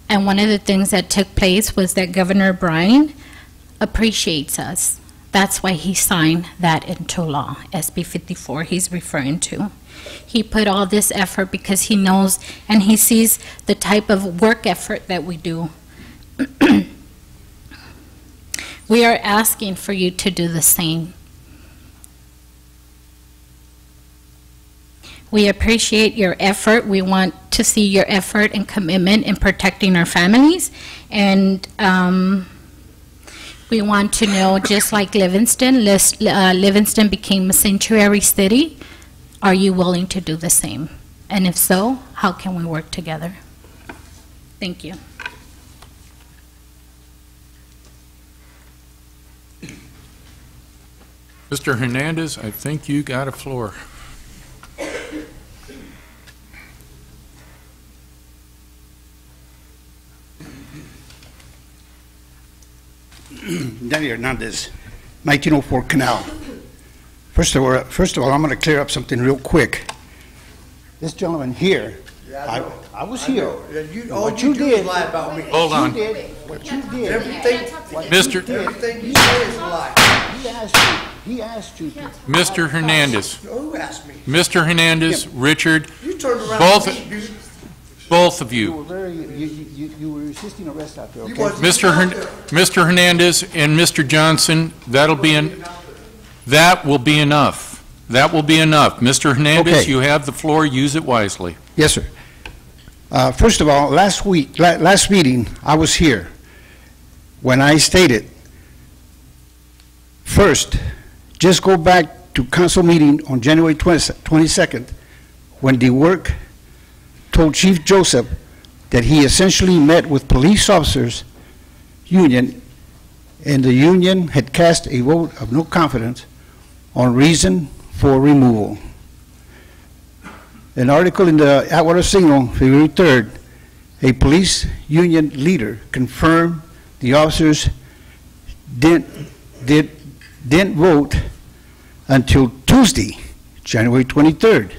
and one of the things that took place was that Governor Bryan appreciates us. That's why he signed that into law, SB 54 he's referring to. He put all this effort because he knows and he sees the type of work effort that we do. We are asking for you to do the same. We appreciate your effort. We want to see your effort and commitment in protecting our families. And we want to know, just like Livingston, Livingston became a sanctuary city, are you willing to do the same? And if so, how can we work together? Thank you. Mr. Hernandez, I think you got a floor. Danny Hernandez, 1904 Canal. First of all, I'm going to clear up something real quick. This gentleman here, I was here. What you did, lie about me. Hold on. What you did, Everything you say is a lie. he asked you to. Mr. Hernandez. Who asked me? Mr. Hernandez, Richard, You turned around and me, dude. both of You you. were you were resisting arrest out there, okay? Mr. Hernandez and Mr. Johnson, that will be enough. That will be enough. Mr. Hernandez, Okay. you have the floor. Use it wisely. Yes, sir. First of all, last meeting, I was here when I stated, first, just go back to council meeting on January 22nd, when DeWork told Chief Joseph that he essentially met with police officers union, and the union had cast a vote of no confidence on reason for removal. An article in the Atwater Signal, February 3rd, a police union leader confirmed the officers didn't vote until Tuesday, January 23rd.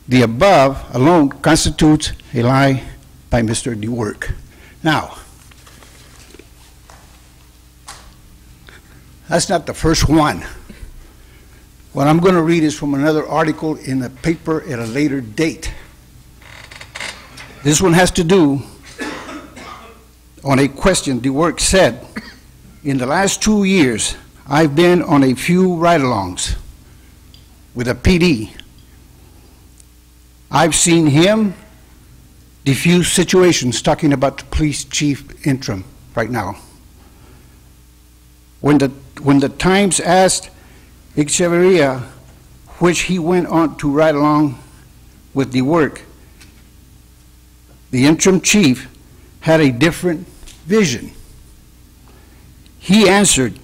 The above alone constitutes a lie by Mr. DeWork. Now, that's not the first one. What I'm going to read is from another article in the paper at a later date. This one has to do on a question DeWork said, in the last 2 years, I've been on a few ride-alongs with a PD. I've seen him defuse situations, talking about the police chief interim right now. When the Times asked Echeverria, which he went on to ride along with DeWork, the interim chief had a different vision. He answered,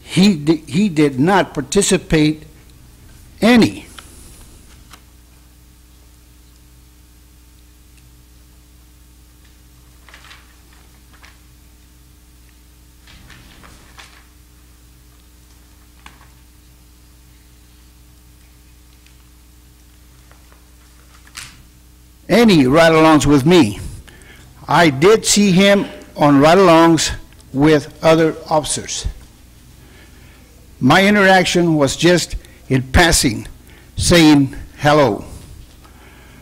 he did not participate any. Any ride-alongs with me. I did see him on ride-alongs with other officers. My interaction was just in passing, saying hello.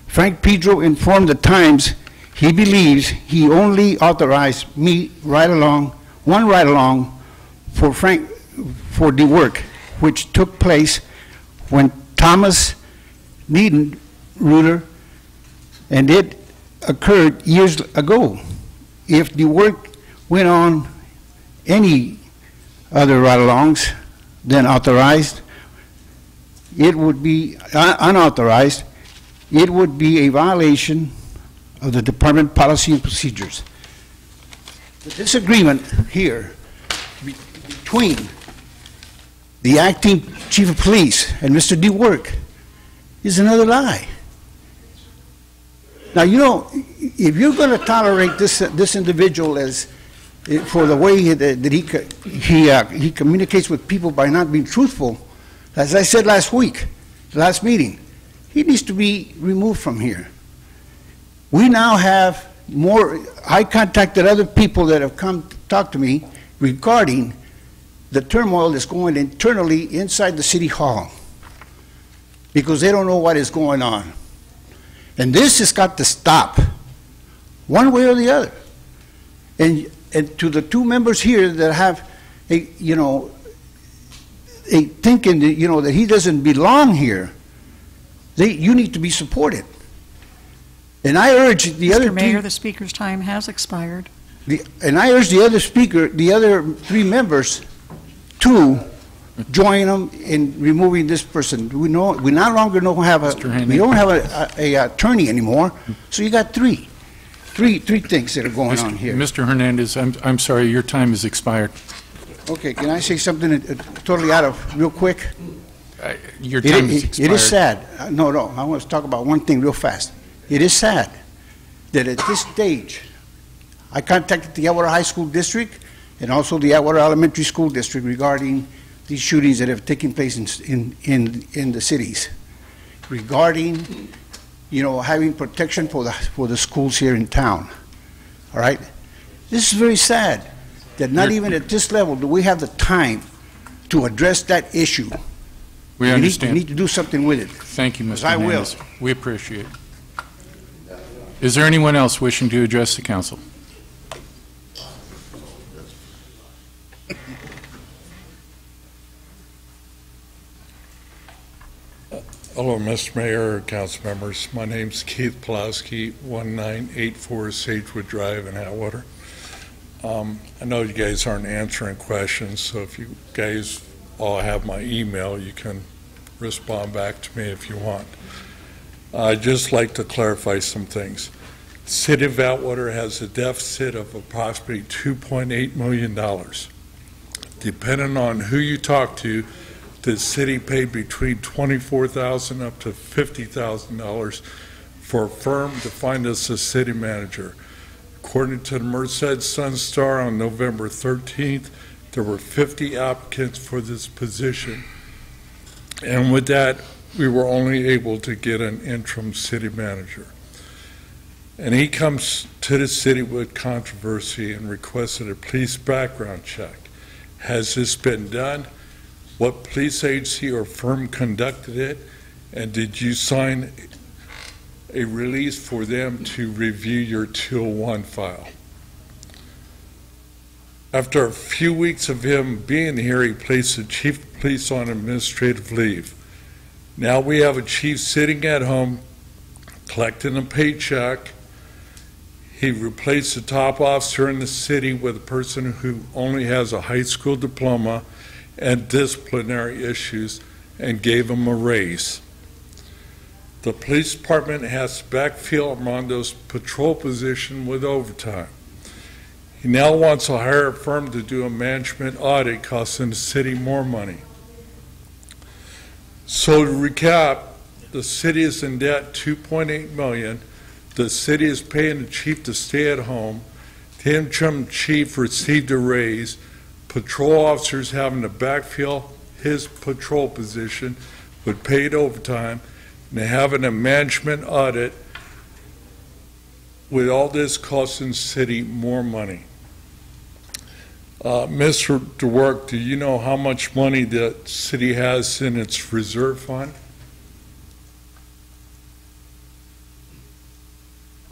Frank Pedro informed the Times he believes he only authorized me one ride-along for the work, which took place when Thomas Niedenruder, and it occurred years ago. If the work went on any other ride-alongs than authorized, it would be unauthorized, it would be a violation of the department policy and procedures. The disagreement here between the acting chief of police and Mr. DeWork is another lie. Now, you know, if you're going to tolerate this individual as for the way that he communicates with people by not being truthful, as I said last meeting, he needs to be removed from here. We now have more. I contacted other people that have come to talk to me regarding the turmoil that's going internally inside the city hall, because they don't know what is going on. And this has got to stop, one way or the other. And to the two members here that have a thinking that, that he doesn't belong here, you need to be supported. And I urge the Mr. other Mr. Mayor, the speaker's time has expired. And I urge the other three members to join them in removing this person. We no longer we don't have a attorney anymore, so you got three things that are going on here. Mr. Hernandez, I'm sorry, your time has expired. Okay, can I say something totally real quick? Your time has expired. It is sad. No, I want to talk about one thing real fast. It is sad that at this stage, I contacted the Atwater High School District and also the Atwater Elementary School District regarding these shootings that have taken place in the cities, regarding having protection for the schools here in town. All right, this is very sad that not even at this level do we have the time to address that issue. We understand. We need to do something with it. Thank you, Mr. Hernandez. I will. We appreciate it. Is there anyone else wishing to address the council? Hello, Mr. Mayor, council members. My name's Keith Pulaski, 1984 Sagewood Drive in Atwater. I know you guys aren't answering questions, so if you guys all have my email, you can respond back to me if you want. I'd just like to clarify some things. The City of Atwater has a deficit of approximately $2.8 million. Depending on who you talk to, the city paid between $24,000 up to $50,000 for a firm to find us a city manager. According to the Merced Sun-Star on November 13th, there were 50 applicants for this position. And with that, we were only able to get an interim city manager. And he comes to the city with controversy and requested a police background check. Has this been done? What police agency or firm conducted it? And did you sign a release for them to review your 201 file? After a few weeks of him being here, he placed the chief of police on administrative leave. Now we have a chief sitting at home collecting a paycheck. He replaced the top officer in the city with a person who only has a high school diploma and disciplinary issues, and gave him a raise. The police department has to backfill Armando's patrol position with overtime. He now wants to hire a firm to do a management audit, costing the city more money. So to recap, the city is in debt $2.8 million. The city is paying the chief to stay at home. The interim chief received a raise. Patrol officers having to backfill his patrol position with paid overtime, and having a management audit with all this costing the city more money. Mr. DeWork, do you know how much money the city has in its reserve fund?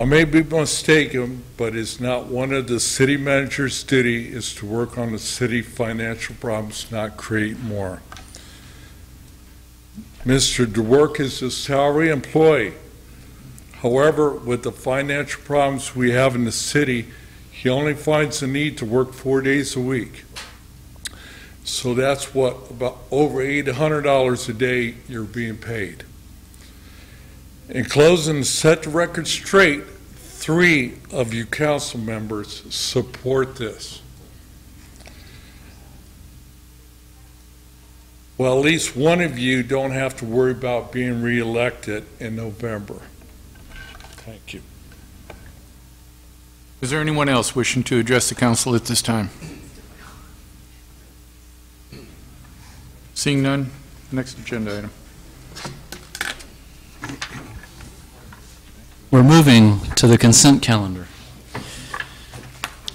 I may be mistaken, but it's not one of the city manager's duty is to work on the city financial problems, not create more. Mr. DeWork is a salary employee. However, with the financial problems we have in the city, he only finds the need to work 4 days a week. So that's what, about over $800 a day you're being paid. In closing, to set the record straight, 3 of you council members support this. Well, at least one of you don't have to worry about being reelected in November. Thank you. Is there anyone else wishing to address the council at this time? Seeing none, next agenda item. We're moving to the consent calendar.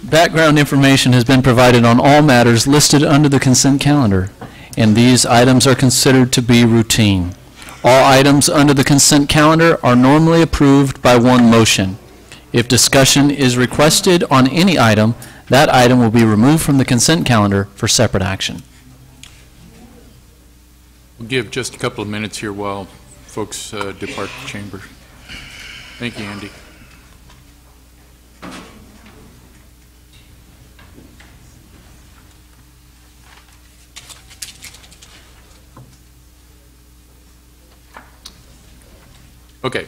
Background information has been provided on all matters listed under the consent calendar, and these items are considered to be routine. All items under the consent calendar are normally approved by one motion. If discussion is requested on any item, that item will be removed from the consent calendar for separate action. We'll give just a couple of minutes here while folks depart the chamber. Thank you, Andy. Okay.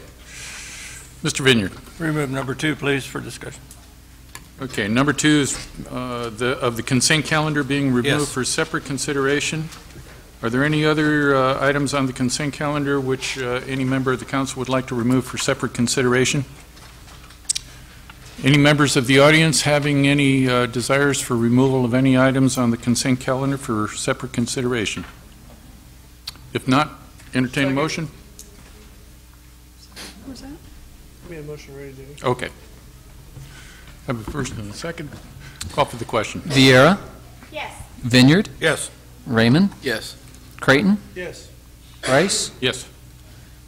Mr. Vineyard. Remove number 2, please, for discussion. Okay, number 2 is of the consent calendar being removed Yes. for separate consideration. Are there any other items on the consent calendar which any member of the council would like to remove for separate consideration? Any members of the audience having any desires for removal of any items on the consent calendar for separate consideration? If not, entertain a motion. What was that? We have a motion ready to do. Okay. Have a first and a second. Call for the question. Vieira? Yes. Vineyard? Yes. Raymond? Yes. Creighton? Yes. Rice? Yes.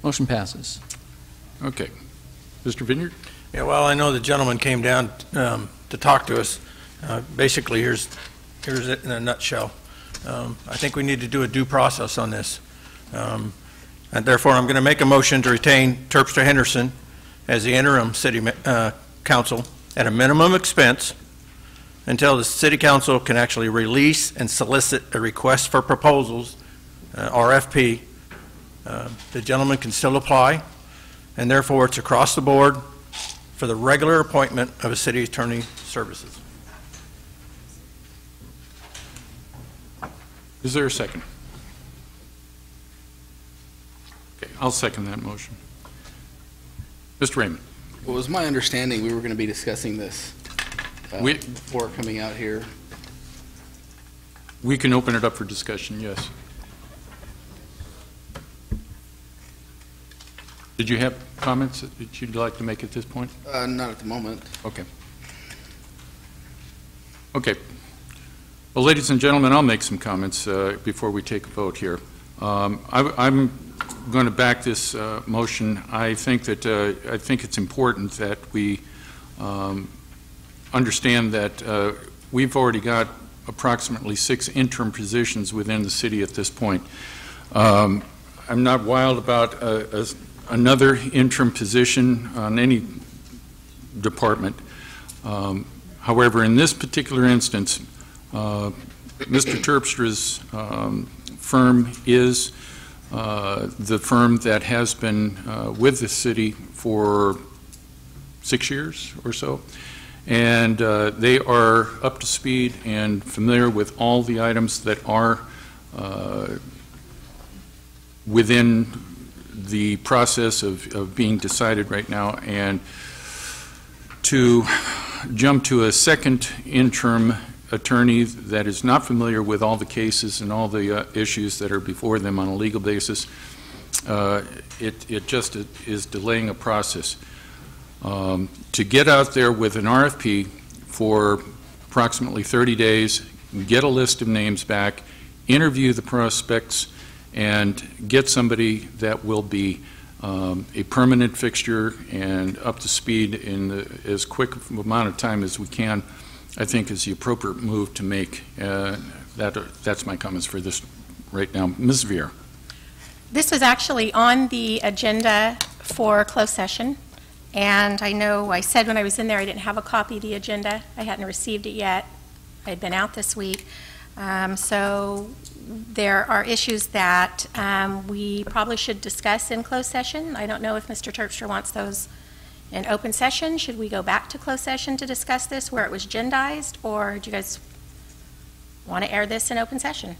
Motion passes. Okay. Mr. Vineyard? Yeah, well, I know the gentleman came down to talk to us. Basically, here's it in a nutshell. I think we need to do a due process on this. And therefore, I'm going to make a motion to retain Terpstra Henderson as the interim city council at a minimum expense until the city council can actually release and solicit a request for proposals, RFP. The gentleman can still apply, and therefore it's across the board for the regular appointment of a city attorney services. Is there a second? Okay, I'll second that motion. Mr. Raymond? Well, it was my understanding we were going to be discussing this before coming out here. We can open it up for discussion, yes. Did you have comments that you'd like to make at this point? Not at the moment. Okay. Okay. Well, ladies and gentlemen, I'll make some comments before we take a vote here. I'm going to back this motion. I think it's important that we understand that we've already got approximately 6 interim positions within the city at this point. I'm not wild about another interim position on any department. However, in this particular instance, Mr. Terpstra's firm is the firm that has been with the city for 6 years or so, and they are up to speed and familiar with all the items that are within the process of being decided right now, and to jump to a second interim attorney that is not familiar with all the cases and all the issues that are before them on a legal basis, it just is delaying a process. to get out there with an RFP for approximately 30 days, get a list of names back, interview the prospects, and get somebody that will be a permanent fixture and up to speed in as quick amount of time as we can, I think is the appropriate move to make. That's my comments for this right now. Ms. Veer. This was actually on the agenda for closed session, and I know I said when I was in there I didn't have a copy of the agenda. I hadn't received it yet. I had been out this week. So there are issues that we probably should discuss in closed session. I don't know if Mr. Terpstra wants those in open session. Should we go back to closed session to discuss this where it was agendized, or do you guys want to air this in open session?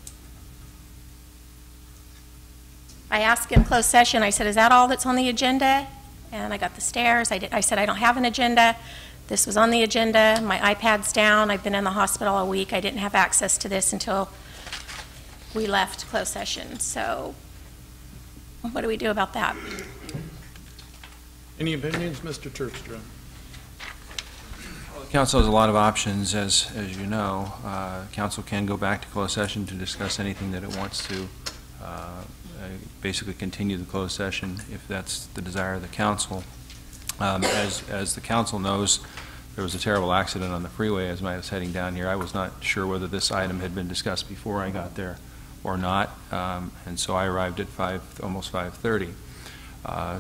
I asked in closed session, I said, is that all that's on the agenda? And I got the stares. I said, I don't have an agenda. This was on the agenda. My iPad's down. I've been in the hospital all week. I didn't have access to this until we left closed session. So what do we do about that? Any opinions, Mr. Terpstra? Well, the council has a lot of options, as you know. Council can go back to closed session to discuss anything that it wants to. Basically continue the closed session if that's the desire of the council. As the council knows, there was a terrible accident on the freeway as I was heading down here. I was not sure whether this item had been discussed before I got there or not, and so I arrived at almost 5:30.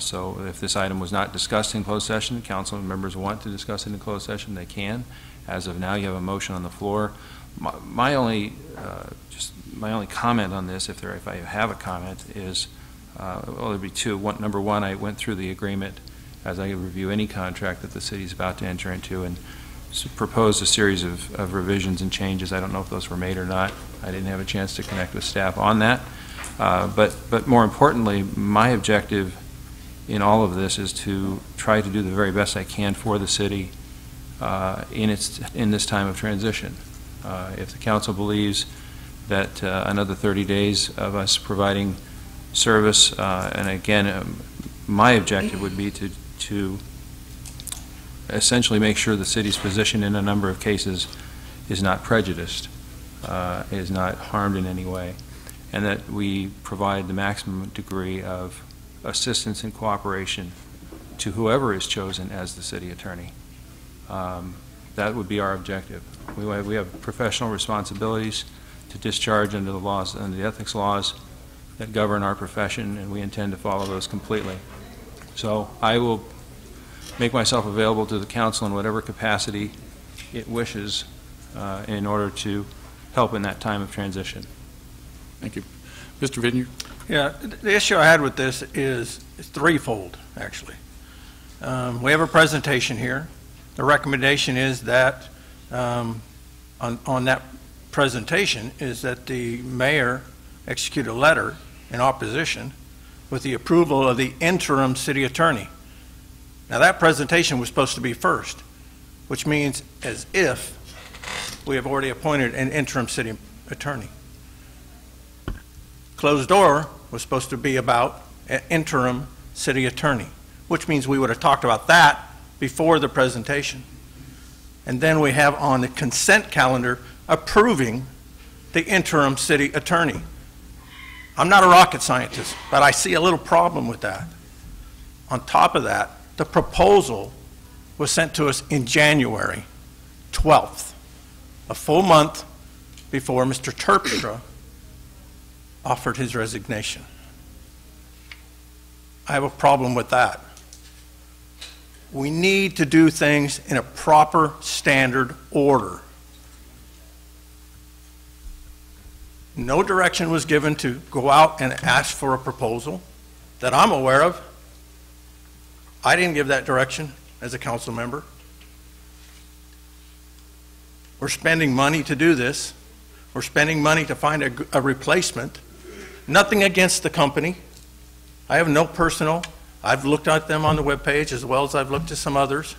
So if this item was not discussed in closed session, council members want to discuss it in closed session, they can. As of now, you have a motion on the floor. My only comment on this, if I have a comment, is well, there'd be two. Number one, I went through the agreement as I review any contract that the city's about to enter into and proposed a series of revisions and changes. I don't know if those were made or not. I didn't have a chance to connect with staff on that. But more importantly, my objective in all of this is to try to do the very best I can for the city in this time of transition. If the council believes that another 30 days of us providing service, and again, my objective would be to essentially make sure the city's position in a number of cases is not prejudiced, is not harmed in any way, and that we provide the maximum degree of assistance and cooperation to whoever is chosen as the city attorney. That would be our objective. We have professional responsibilities to discharge under the laws, under the ethics laws that govern our profession, and we intend to follow those completely. So I will make myself available to the council in whatever capacity it wishes in order to help in that time of transition. Thank you. Mr. Vineyard? Yeah, the issue I had with this is threefold, actually. We have a presentation here. The recommendation is that on that presentation is that the mayor execute a letter in opposition with the approval of the interim city attorney. Now that presentation was supposed to be first, which means as if we have already appointed an interim city attorney. Closed door was supposed to be about an interim city attorney, which means we would have talked about that before the presentation. And then we have on the consent calendar approving the interim city attorney. I'm not a rocket scientist, but I see a little problem with that. On top of that, the proposal was sent to us in January 12th, a full month before Mr. Terpstra offered his resignation. I have a problem with that. We need to do things in a proper standard order. No direction was given to go out and ask for a proposal that I'm aware of. I didn't give that direction as a council member. We're spending money to do this. We're spending money to find a replacement. Nothing against the company. I have no personal. I've looked at them on the webpage as well as I've looked at some others.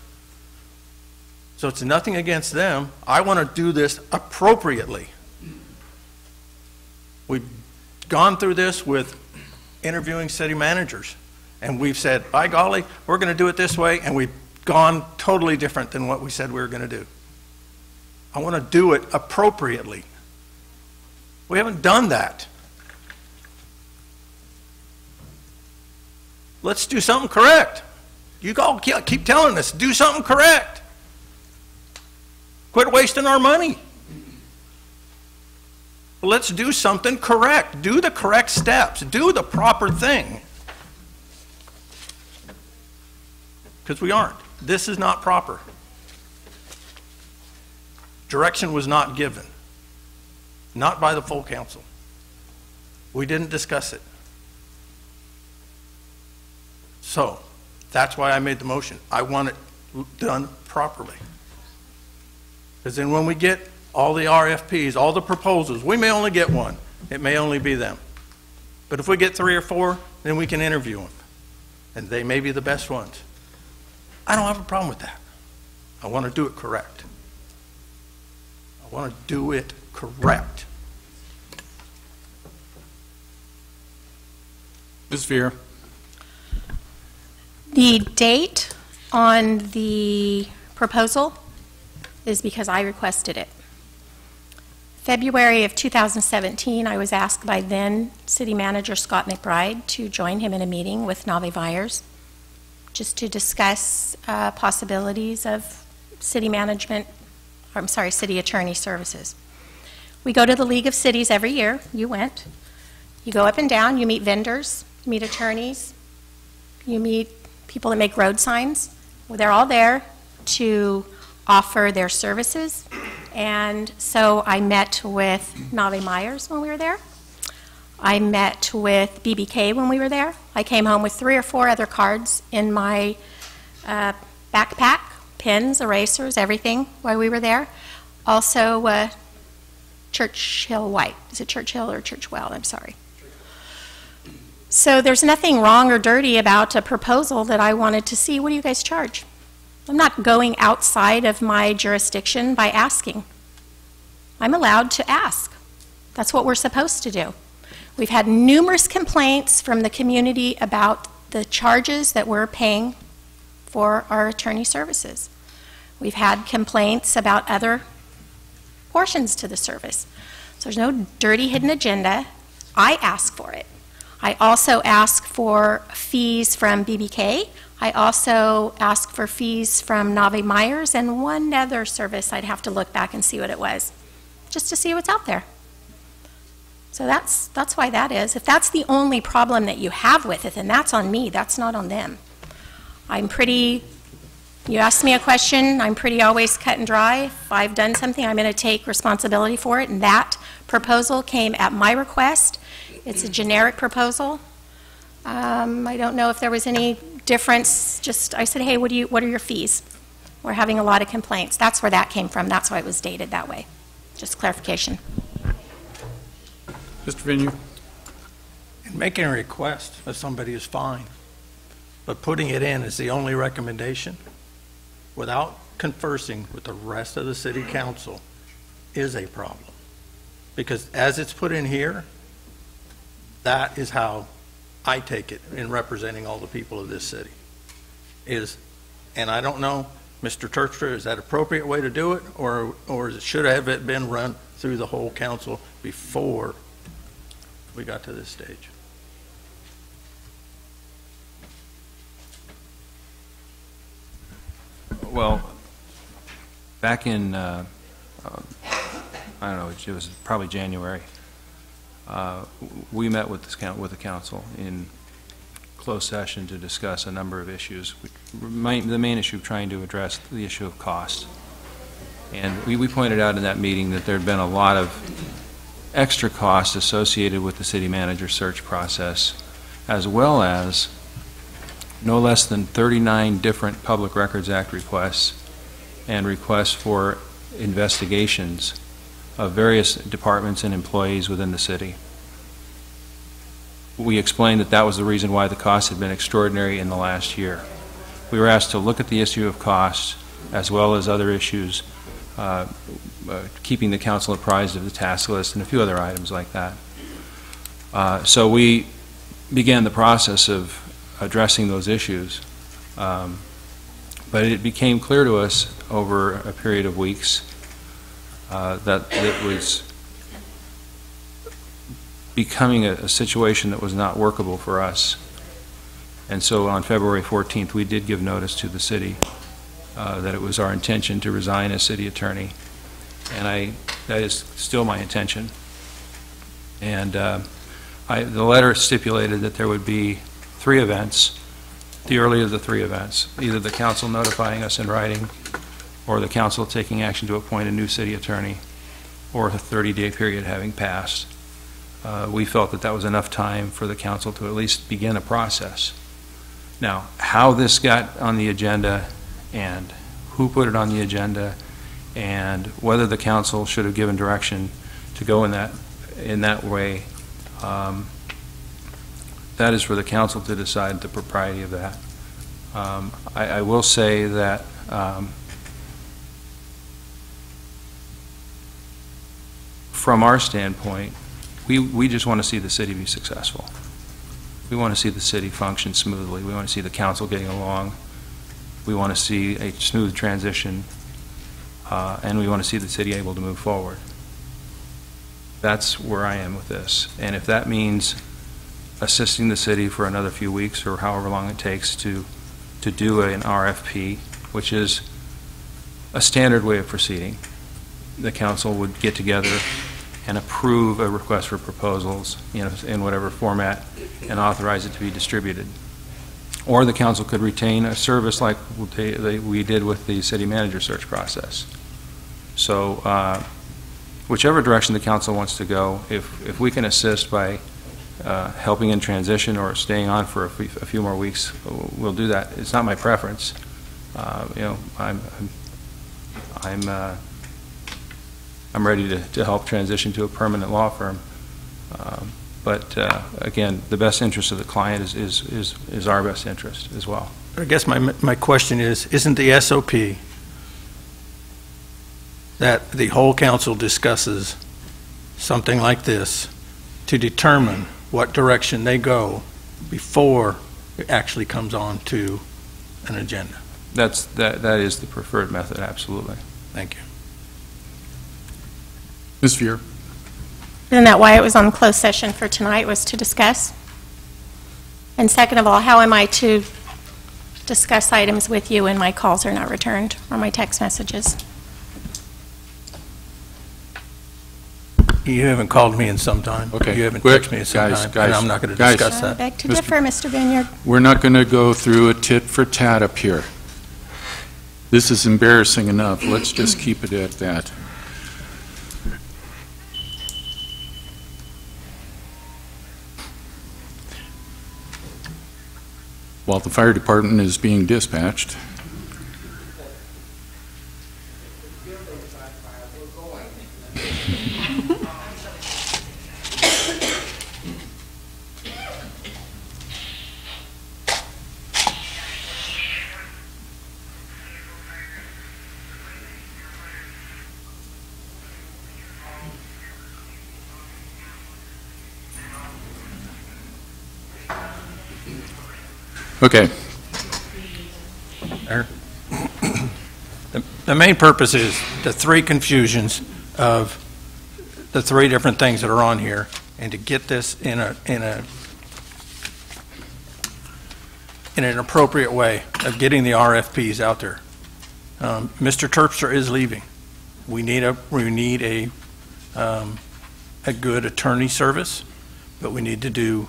So it's nothing against them. I want to do this appropriately. We've gone through this with interviewing city managers, and we've said, by golly, we're going to do it this way, and we gone totally different than what we said we were going to do. I want to do it appropriately. We haven't done that. Let's do something correct. You all keep telling us, do something correct. Quit wasting our money. Let's do something correct. Do the correct steps. Do the proper thing. Because we aren't. This is not proper. Direction was not given. Not by the full council. We didn't discuss it. So, that's why I made the motion. I want it done properly. Because then when we get all the RFPs, all the proposals, we may only get one. It may only be them. But if we get 3 or 4, then we can interview them. And they may be the best ones. I don't have a problem with that. I want to do it correct. I want to do it correct. Ms. Vera. The date on the proposal is because I requested it. February of 2017, I was asked by then City Manager Scott McBride to join him in a meeting with Nave Myers just to discuss possibilities of city management, city attorney services. We go to the League of Cities every year. You went. You go up and down, you meet vendors, you meet attorneys, you meet people that make road signs. Well, they're all there to offer their services. And so I met with Nave Myers when we were there. I met with BBK when we were there. I came home with 3 or 4 other cards in my backpack, pens, erasers, everything while we were there. Also, Churchill White. Is it Churchill or Churchwell? I'm sorry. So there's nothing wrong or dirty about a proposal that I wanted to see. What do you guys charge? I'm not going outside of my jurisdiction by asking. I'm allowed to ask. That's what we're supposed to do. We've had numerous complaints from the community about the charges that we're paying for our attorney services. We've had complaints about other portions to the service. So there's no dirty hidden agenda. I ask for it. I also ask for fees from BBK. I also ask for fees from Nave Myers and one other service. I'd have to look back and see what it was, just to see what's out there. So that's why that is. If that's the only problem that you have with it, then that's on me. That's not on them. You ask me a question, I'm pretty always cut and dry. If I've done something, I'm going to take responsibility for it. And that proposal came at my request. It's a generic proposal. I don't know if there was any difference. Just I said, hey, what are your fees? We're having a lot of complaints. That's where that came from. That's why it was dated that way. Just clarification. Mr. Vigneault. And making a request of somebody is fine, but putting it in as the only recommendation without conversing with the rest of the city council is a problem. Because as it's put in here, that is how I take it in representing all the people of this city. And I don't know, Mr. Terpstra, is that appropriate way to do it, or should have it been run through the whole council before we got to this stage? Well, back in, I don't know, it was probably January, we met with the council in closed session to discuss a number of issues. The main issue trying to address the issue of cost. And we pointed out in that meeting that there had been a lot of extra costs associated with the city manager search process, as well as no less than 39 different Public Records Act requests and requests for investigations of various departments and employees within the city. We explained that that was the reason why the costs had been extraordinary in the last year. We were asked to look at the issue of costs as well as other issues, keeping the council apprised of the task list and a few other items like that. So we began the process of addressing those issues. But it became clear to us over a period of weeks that it was becoming a situation that was not workable for us. And so on February 14th, we did give notice to the city that it was our intention to resign as city attorney. And that is still my intention. And the letter stipulated that there would be 3 events, the earlier of the 3 events, either the council notifying us in writing, or the council taking action to appoint a new city attorney, or a 30-day period having passed. We felt that that was enough time for the council to at least begin a process. Now, how this got on the agenda and who put it on the agenda and whether the council should have given direction to go in that way, that is for the council to decide the propriety of that. I will say that from our standpoint, we just want to see the city be successful. We want to see the city function smoothly. We want to see the council getting along. We want to see a smooth transition, and we want to see the city able to move forward. That's where I am with this. And if that means assisting the city for another few weeks or however long it takes to do an RFP, which is a standard way of proceeding, the council would get together and approve a request for proposals, in whatever format, and authorize it to be distributed. Or the council could retain a service like we did with the city manager search process. So whichever direction the council wants to go, if we can assist by helping in transition or staying on for a few more weeks, we'll do that. It's not my preference. I'm ready to help transition to a permanent law firm. But again, the best interest of the client is our best interest as well. I guess my question is, isn't the SOP that the whole council discusses something like this to determine what direction they go before it actually comes on to an agenda? That is the preferred method, absolutely. Thank you. Ms. Vier. Isn't that why it was on closed session for tonight, was to discuss? And second of all, how am I to discuss items with you when my calls are not returned or my text messages? You haven't called me in some time. Okay. You haven't texted me in some time, and I'm not going to discuss that. I beg to differ, Mr. Vineyard. We're not going to go through a tit for tat up here. This is embarrassing enough. Let's just keep it at that. While the fire department is being dispatched. Okay. The main purpose is the 3 confusions of the 3 different things that are on here, and to get this in an appropriate way of getting the RFPs out there. Mr. Terpstra is leaving. We need a good attorney service, but we need to do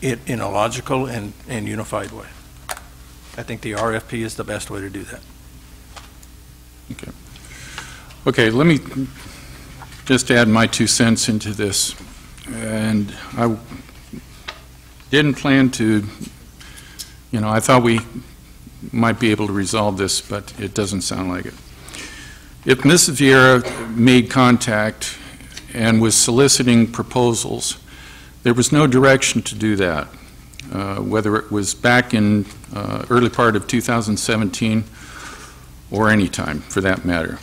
it in a logical and unified way. I think the RFP is the best way to do that. Okay, let me just add my 2 cents into this. And I didn't plan to, I thought we might be able to resolve this, but it doesn't sound like it. If Mrs. Vieira made contact and was soliciting proposals, there was no direction to do that, whether it was back in early part of 2017 or any time for that matter.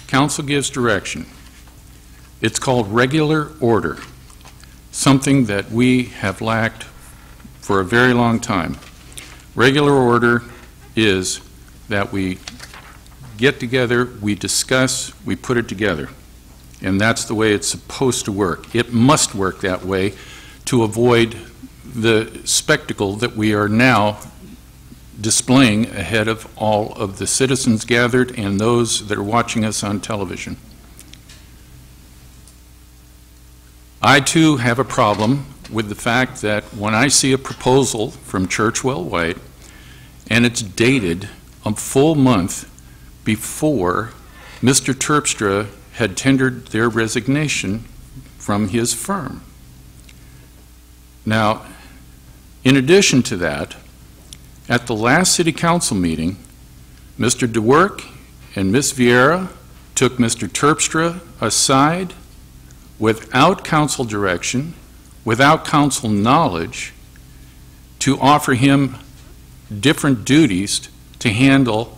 Council gives direction. It's called regular order, something that we have lacked for a very long time. Regular order is that we get together, we discuss, we put it together. And that's the way it's supposed to work. It must work that way to avoid the spectacle that we are now displaying ahead of all of the citizens gathered and those that are watching us on television. I, too, have a problem with the fact that when I see a proposal from Churchwell White and it's dated a full month before Mr. Terpstra had tendered their resignation from his firm. Now, in addition to that, at the last City Council meeting, Mr. DeWerck and Ms. Vieira took Mr. Terpstra aside without council direction, without council knowledge, to offer him different duties to handle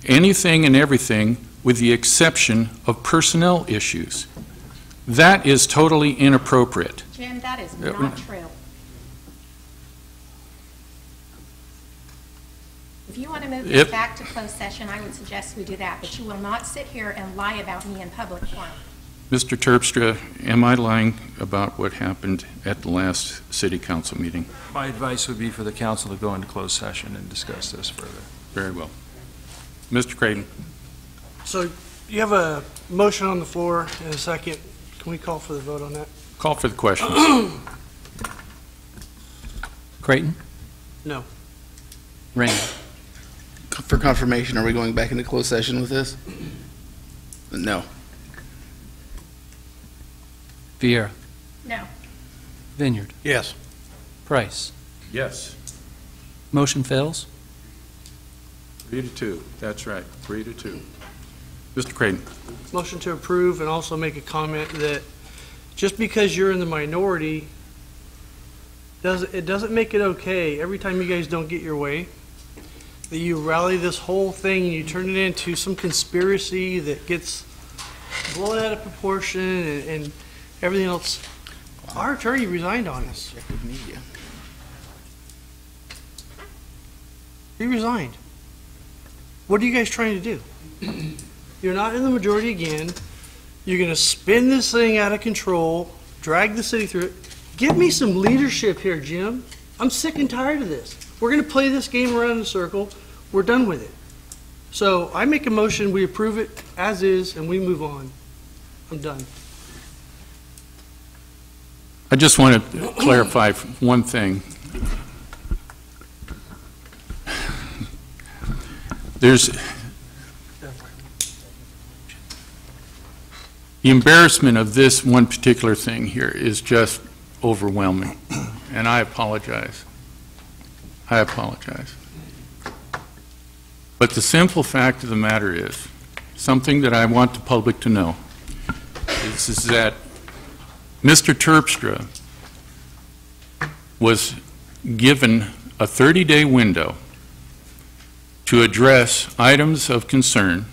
anything and everything with the exception of personnel issues. That is totally inappropriate. Jim, that is not true. If you want to move this back to closed session, I would suggest we do that, but you will not sit here and lie about me in public forum. Mr. Terpstra, am I lying about what happened at the last City Council meeting? My advice would be for the council to go into closed session and discuss this further. Very well. Mr. Creighton. So you have a motion on the floor and a second. Can we call for the vote on that? Call for the questions. Creighton? No. Rain? For confirmation, are we going back into closed session with this? No. Vieira? No. Vineyard? Yes. Price? Yes. Motion fails? 3-2. That's right. 3-2. Mr. Creighton. Motion to approve, and also make a comment that just because you're in the minority, it doesn't make it okay every time you guys don't get your way, that you rally this whole thing and you turn it into some conspiracy that gets blown out of proportion and everything else. Our attorney resigned on us. He resigned. What are you guys trying to do? You're not in the majority again. You're going to spin this thing out of control, drag the city through it. Give me some leadership here, Jim. I'm sick and tired of this. We're going to play this game around in a circle. We're done with it. So I make a motion, we approve it as is, and we move on. I'm done. I just want to clarify one thing. There's the embarrassment of this one particular thing here is just overwhelming, and I apologize. I apologize. But the simple fact of the matter is, something that I want the public to know, is that Mr. Terpstra was given a 30-day window to address items of concern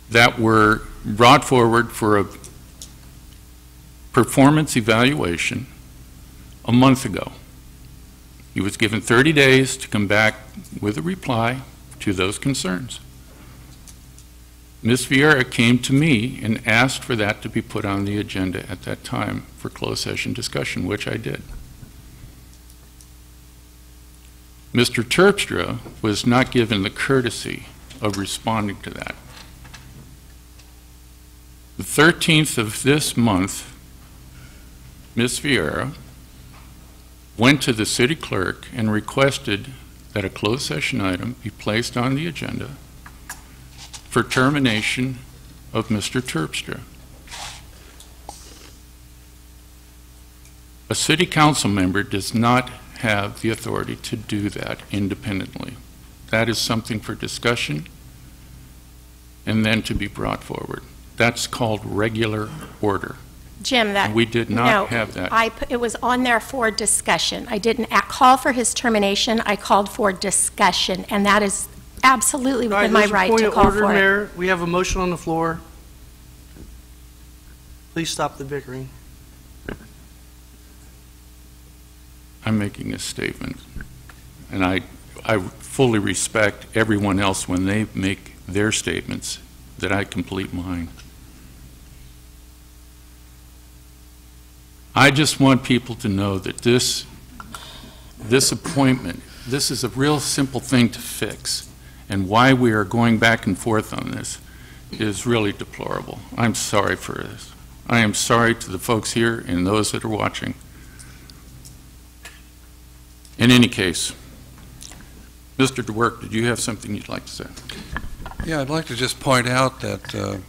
that were brought forward for a performance evaluation a month ago. He was given 30 days to come back with a reply to those concerns. Ms. Vieira came to me and asked for that to be put on the agenda at that time for closed session discussion, which I did. Mr. Terpstra was not given the courtesy of responding to that. The 13th of this month, Ms. Vieira went to the city clerk and requested that a closed session item be placed on the agenda for termination of Mr. Terpstra. A city council member does not have the authority to do that independently. That is something for discussion and then to be brought forward. That's called regular order. Jim, that... And we did not have that. It was on there for discussion. I didn't call for his termination. I called for discussion, and that is absolutely within my right to call for it. Mayor, we have a motion on the floor. Please stop the bickering. I'm making a statement, and I I fully respect everyone else when they make their statements, that I complete mine. I just want people to know that this appointment, this is a real simple thing to fix, and why we are going back and forth on this is really deplorable. I'm sorry for this. I am sorry to the folks here and those that are watching. In any case, Mr. DeWerk, did you have something you'd like to say? Yeah, I'd like to just point out that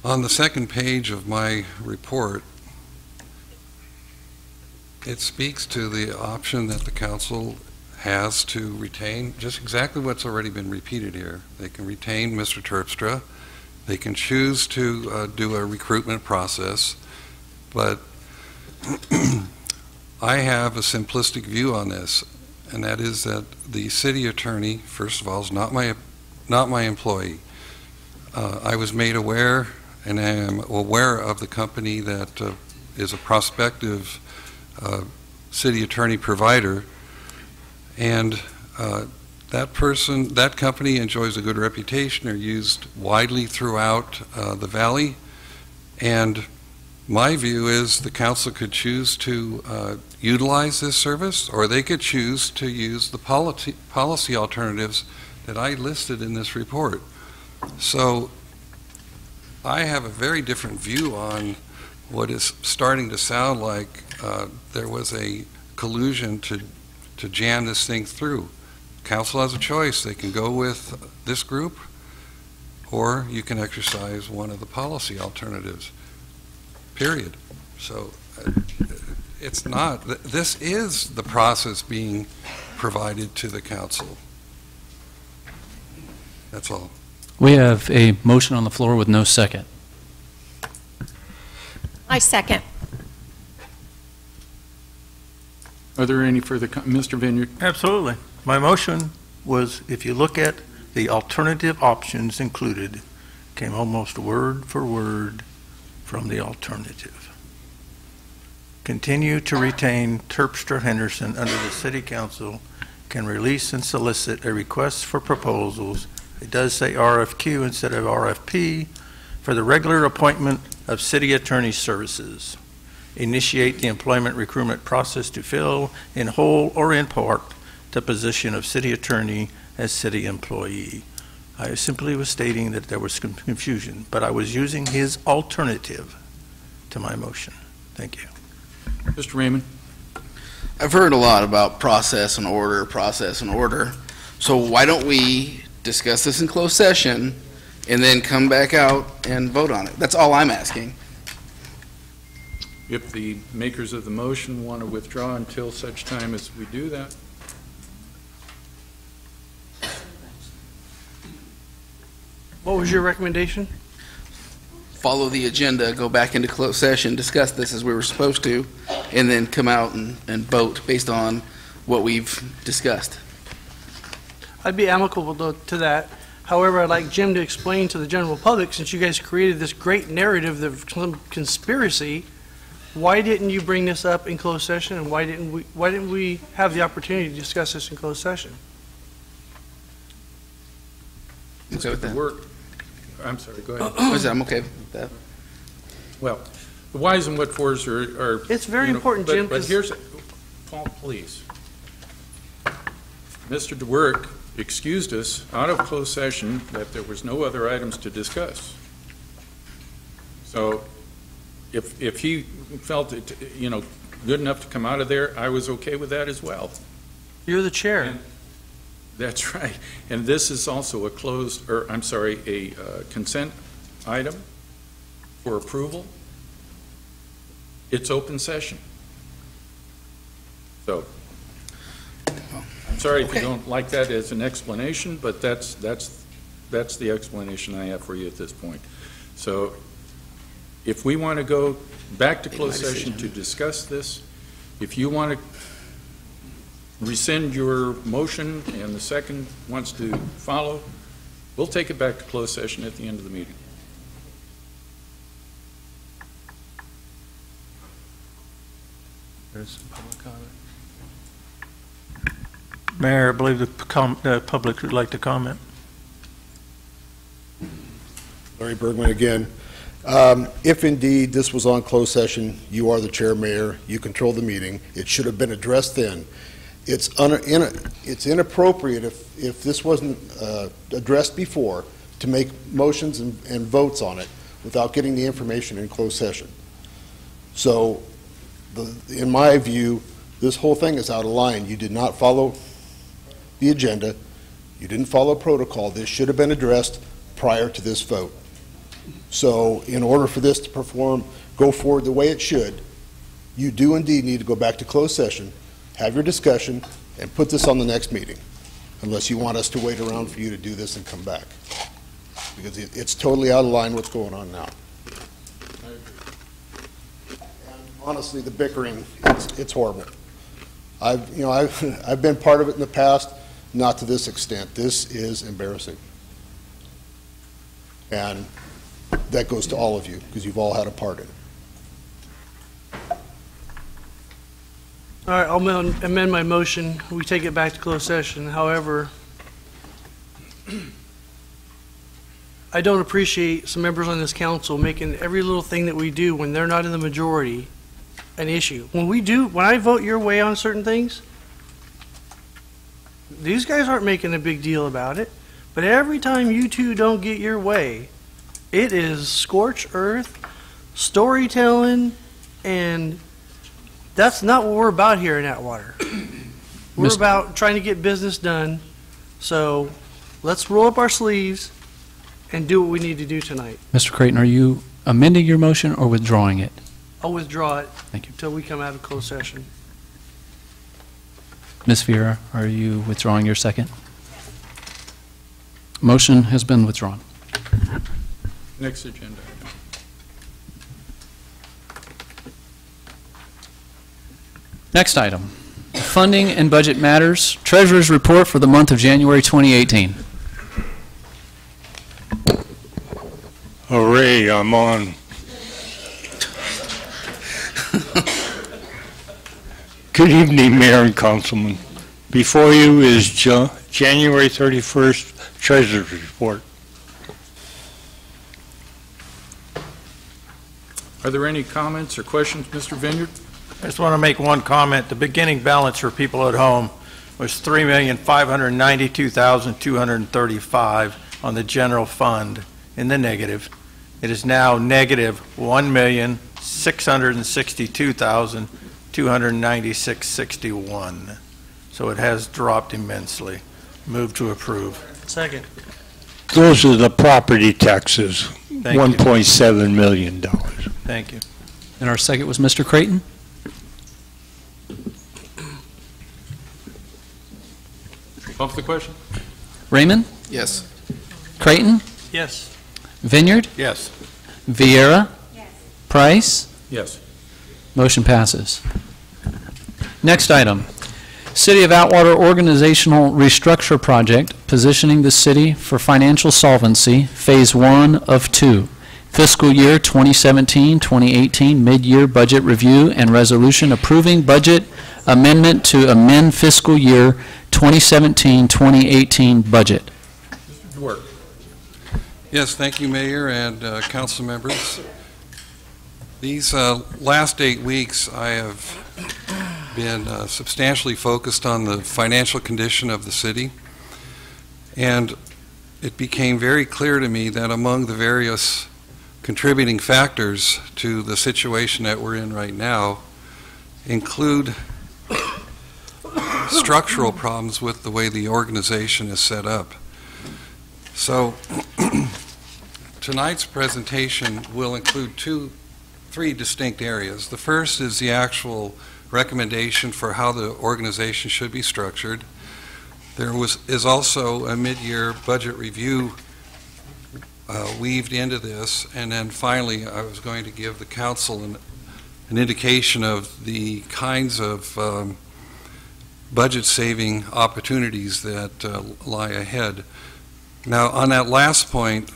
on the second page of my report, it speaks to the option that the council has to retain just exactly what's already been repeated here. They can retain Mr. Terpstra. They can choose to do a recruitment process, but I have a simplistic view on this, and that is that the city attorney, first of all, is not my employee. I was made aware, and I am aware of the company that is a prospective city attorney provider, and that company enjoys a good reputation. They're used widely throughout the valley, and my view is the council could choose to utilize this service, or they could choose to use the policy alternatives that I listed in this report. So I have a very different view on what is starting to sound like there was a collusion to jam this thing through. Council has a choice. They can go with this group, or you can exercise one of the policy alternatives, period. So it's not, this is the process being provided to the council. That's all. We have a motion on the floor with no second. I second. Are there any further, Mr. Vineyard? Absolutely. My motion was, if you look at the alternative options included, came almost word for word from the alternative. Continue to retain Terpstra Henderson under the City Council, can release and solicit a request for proposals. It does say RFQ instead of RFP for the regular appointment of city attorney services. Initiate the employment recruitment process to fill, in whole or in part, the position of city attorney as city employee. I simply was stating that there was confusion, but I was using his alternative to my motion. Thank you. Mr. Raymond? I've heard a lot about process and order. So why don't we discuss this in closed session and then come back out and vote on it? That's all I'm asking. If the makers of the motion want to withdraw until such time as we do that. What was your recommendation? Follow the agenda, go back into closed session, discuss this as we were supposed to, and then come out and vote based on what we've discussed. I'd be amicable to that. However, I'd like Jim to explain to the general public, since you guys created this great narrative of some conspiracy, why didn't you bring this up in closed session, and why didn't we have the opportunity to discuss this in closed session? Okay with that. I'm sorry, go ahead. I'm okay with that. Well, the whys and what fors are It's very important, Jim. But here's, Paul, please. Mr. DeWerk excused us out of closed session that there was no other items to discuss. So if he felt it, good enough to come out of there, I was okay with that as well. You're the chair. That's right. And this is also a consent item for approval. It's open session. So, I'm sorry if you don't like that as an explanation, but that's the explanation I have for you at this point. So, if we want to go back to closed session to discuss this, if you want to rescind your motion and the second wants to follow, we'll take it back to closed session at the end of the meeting. There's some public comment. Mayor, I believe the public would like to comment. Larry Bergman again. If indeed this was on closed session, you are the chair, Mayor, you control the meeting, it should have been addressed then. It's inappropriate if this wasn't addressed before to make motions and votes on it without getting the information in closed session. So, in my view, this whole thing is out of line. You did not follow the agenda. You didn't follow protocol. This should have been addressed prior to this vote. So, in order for this to go forward the way it should, you do indeed need to go back to closed session, have your discussion, and put this on the next meeting, unless you want us to wait around for you to do this and come back. Because it's totally out of line what's going on now. And honestly, the bickering, it's horrible. I've been part of it in the past, not to this extent. This is embarrassing. And that goes to all of you, because you've all had a part in it. All right, I'll amend my motion. We take it back to closed session. However, I don't appreciate some members on this council making every little thing that we do when they're not in the majority an issue. When I vote your way on certain things, these guys aren't making a big deal about it. But every time you two don't get your way, it is scorched earth, storytelling, and that's not what we're about here in Atwater. We're about trying to get business done. So let's roll up our sleeves and do what we need to do tonight. Mr. Creighton, are you amending your motion or withdrawing it? I'll withdraw it. Thank you. Until we come out of closed session. Ms. Vieira, are you withdrawing your second? Motion has been withdrawn. Next agenda. Next item, funding and budget matters. Treasurer's report for the month of January 2018. Hooray, I'm on. Good evening, Mayor and Councilman. Before you is January 31st Treasurer's report. Are there any comments or questions, Mr. Vineyard? I just want to make one comment. The beginning balance for people at home was $3,592,235 on the general fund in the negative. It is now negative $1,662,296.61. So it has dropped immensely. Move to approve. Second. Those are the property taxes, Thank you. $1.7 million. Thank you. And our second was Mr. Creighton. Call for the question. Raymond? Yes. Creighton? Yes. Vineyard? Yes. Vieira? Yes. Price? Yes. Motion passes. Next item, City of Atwater Organizational Restructure Project, positioning the city for financial solvency, Phase 1 of 2. Fiscal year 2017-2018 mid-year budget review and resolution approving budget amendment to amend fiscal year 2017-2018 budget. Mr. Dwork. Yes, thank you, Mayor and council members. These last 8 weeks, I have been substantially focused on the financial condition of the city, and it became very clear to me that among the various contributing factors to the situation that we're in right now include structural problems with the way the organization is set up. So tonight's presentation will include three distinct areas. The first is the actual recommendation for how the organization should be structured. There is also a mid-year budget review weaved into this, and then finally I was going to give the council an indication of the kinds of budget-saving opportunities that lie ahead. Now, on that last point,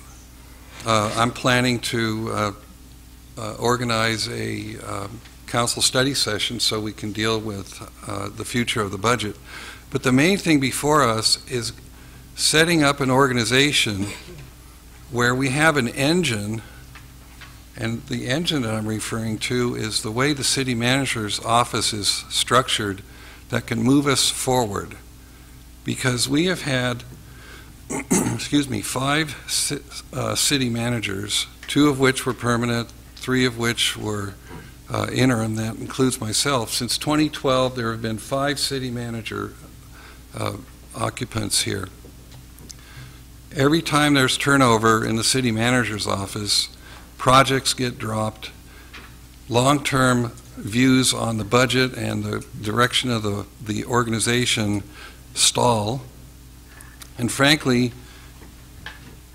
I'm planning to organize a council study session so we can deal with the future of the budget. But the main thing before us is setting up an organization where we have an engine, and the engine that I'm referring to is the way the city manager's office is structured that can move us forward. Because we have had, excuse me, 5 city managers, 2 of which were permanent, 3 of which were interim. That includes myself. Since 2012, there have been 5 city manager occupants here. Every time there's turnover in the city manager's office, projects get dropped, long-term views on the budget and the direction of the organization stall, and frankly,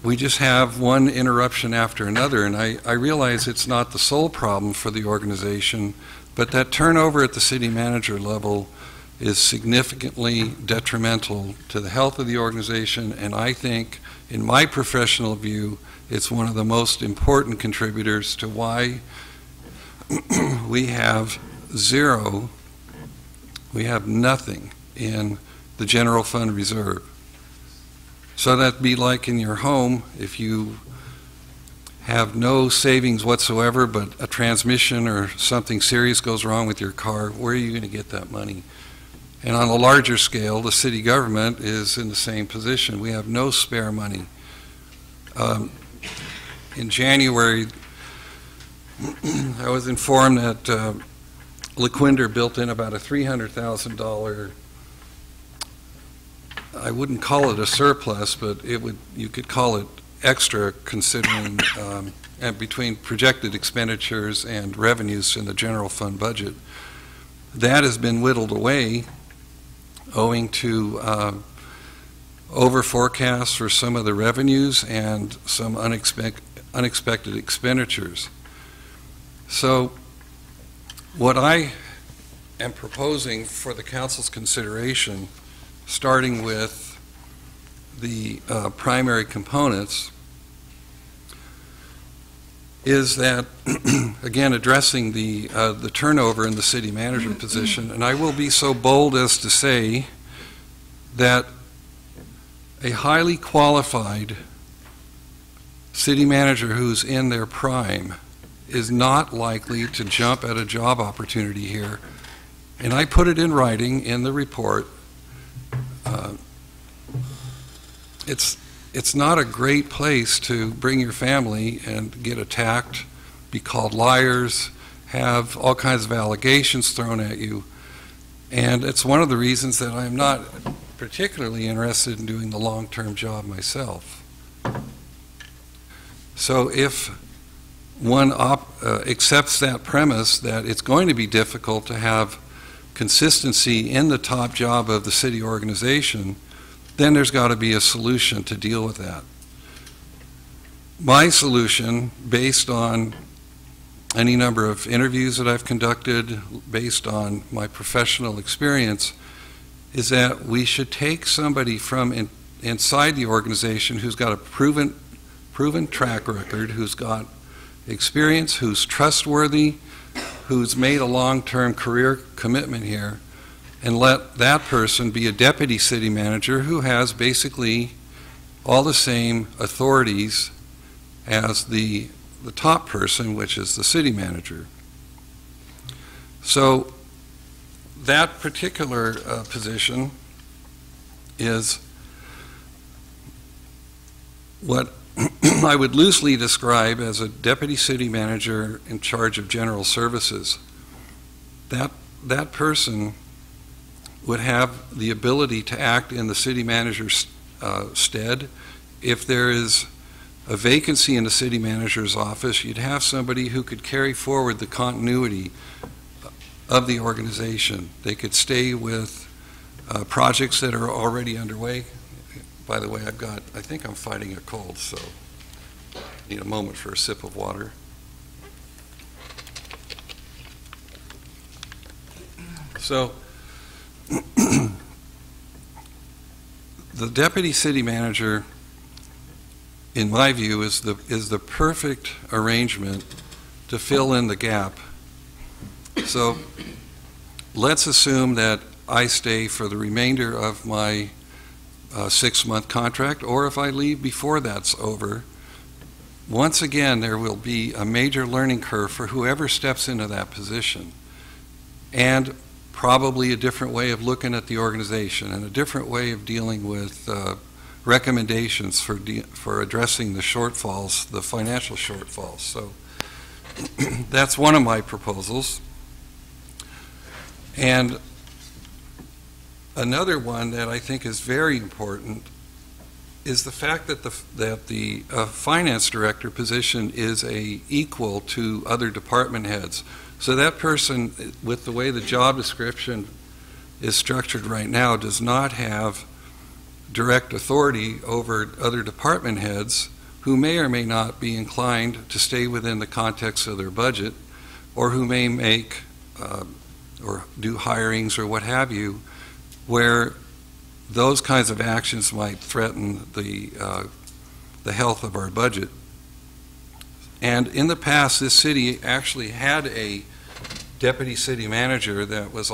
we just have one interruption after another. And I realize it's not the sole problem for the organization, but that turnover at the city manager level is significantly detrimental to the health of the organization, and I think, in my professional view, it's one of the most important contributors to why we have nothing in the general fund reserve. So that'd be like in your home, if you have no savings whatsoever, but a transmission or something serious goes wrong with your car, where are you going to get that money? And on a larger scale, the city government is in the same position. We have no spare money. In January, I was informed that LaQuinder built in about a $300,000, I wouldn't call it a surplus, but you could call it extra, considering and between projected expenditures and revenues in the general fund budget. That has been whittled away owing to over forecasts for some of the revenues and some unexpected expenditures. So what I am proposing for the council's consideration, starting with the primary components, is that, again, addressing the turnover in the city manager position, and I will be so bold as to say that a highly qualified city manager who's in their prime is not likely to jump at a job opportunity here. And I put it in writing in the report. It's not a great place to bring your family and get attacked, be called liars, have all kinds of allegations thrown at you. And it's one of the reasons that I'm not particularly interested in doing the long-term job myself. So if one accepts that premise that it's going to be difficult to have consistency in the top job of the city organization, then there's got to be a solution to deal with that. My solution, based on any number of interviews that I've conducted, based on my professional experience, is that we should take somebody from inside the organization who's got a proven track record, who's got experience, who's trustworthy, who's made a long-term career commitment here, and let that person be a deputy city manager who has basically all the same authorities as the top person, which is the city manager. So that particular position is what I would loosely describe as a deputy city manager in charge of general services. That person would have the ability to act in the city manager's stead. If there is a vacancy in the city manager's office, you'd have somebody who could carry forward the continuity of the organization. They could stay with projects that are already underway. By the way, I think I'm fighting a cold, so I need a moment for a sip of water. So the deputy city manager, in my view, is the perfect arrangement to fill in the gap So let's assume that I stay for the remainder of my 6-month contract, or if I leave before that's over. Once again, there will be a major learning curve for whoever steps into that position, and probably a different way of looking at the organization and a different way of dealing with recommendations for addressing the shortfalls, the financial shortfalls. So that's one of my proposals. And another one that I think is very important is the fact that the finance director position is equal to other department heads. So that person, with the way the job description is structured right now, does not have direct authority over other department heads who may or may not be inclined to stay within the context of their budget, or who may make or do hirings or what have you, where those kinds of actions might threaten the health of our budget. And in the past, this city actually had a deputy city manager that was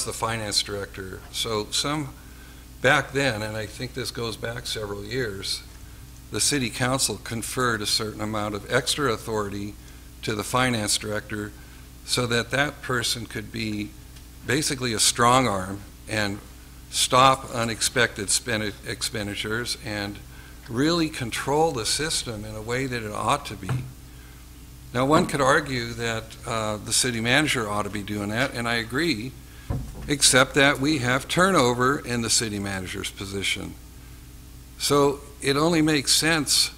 the finance director. So back then, and I think this goes back several years, the city council conferred a certain amount of extra authority to the finance director so that that person could be basically a strong arm and stop unexpected expenditures and really control the system in a way that it ought to be. Now, one could argue that the city manager ought to be doing that, and I agree, except that we have turnover in the city manager's position. So it only makes sense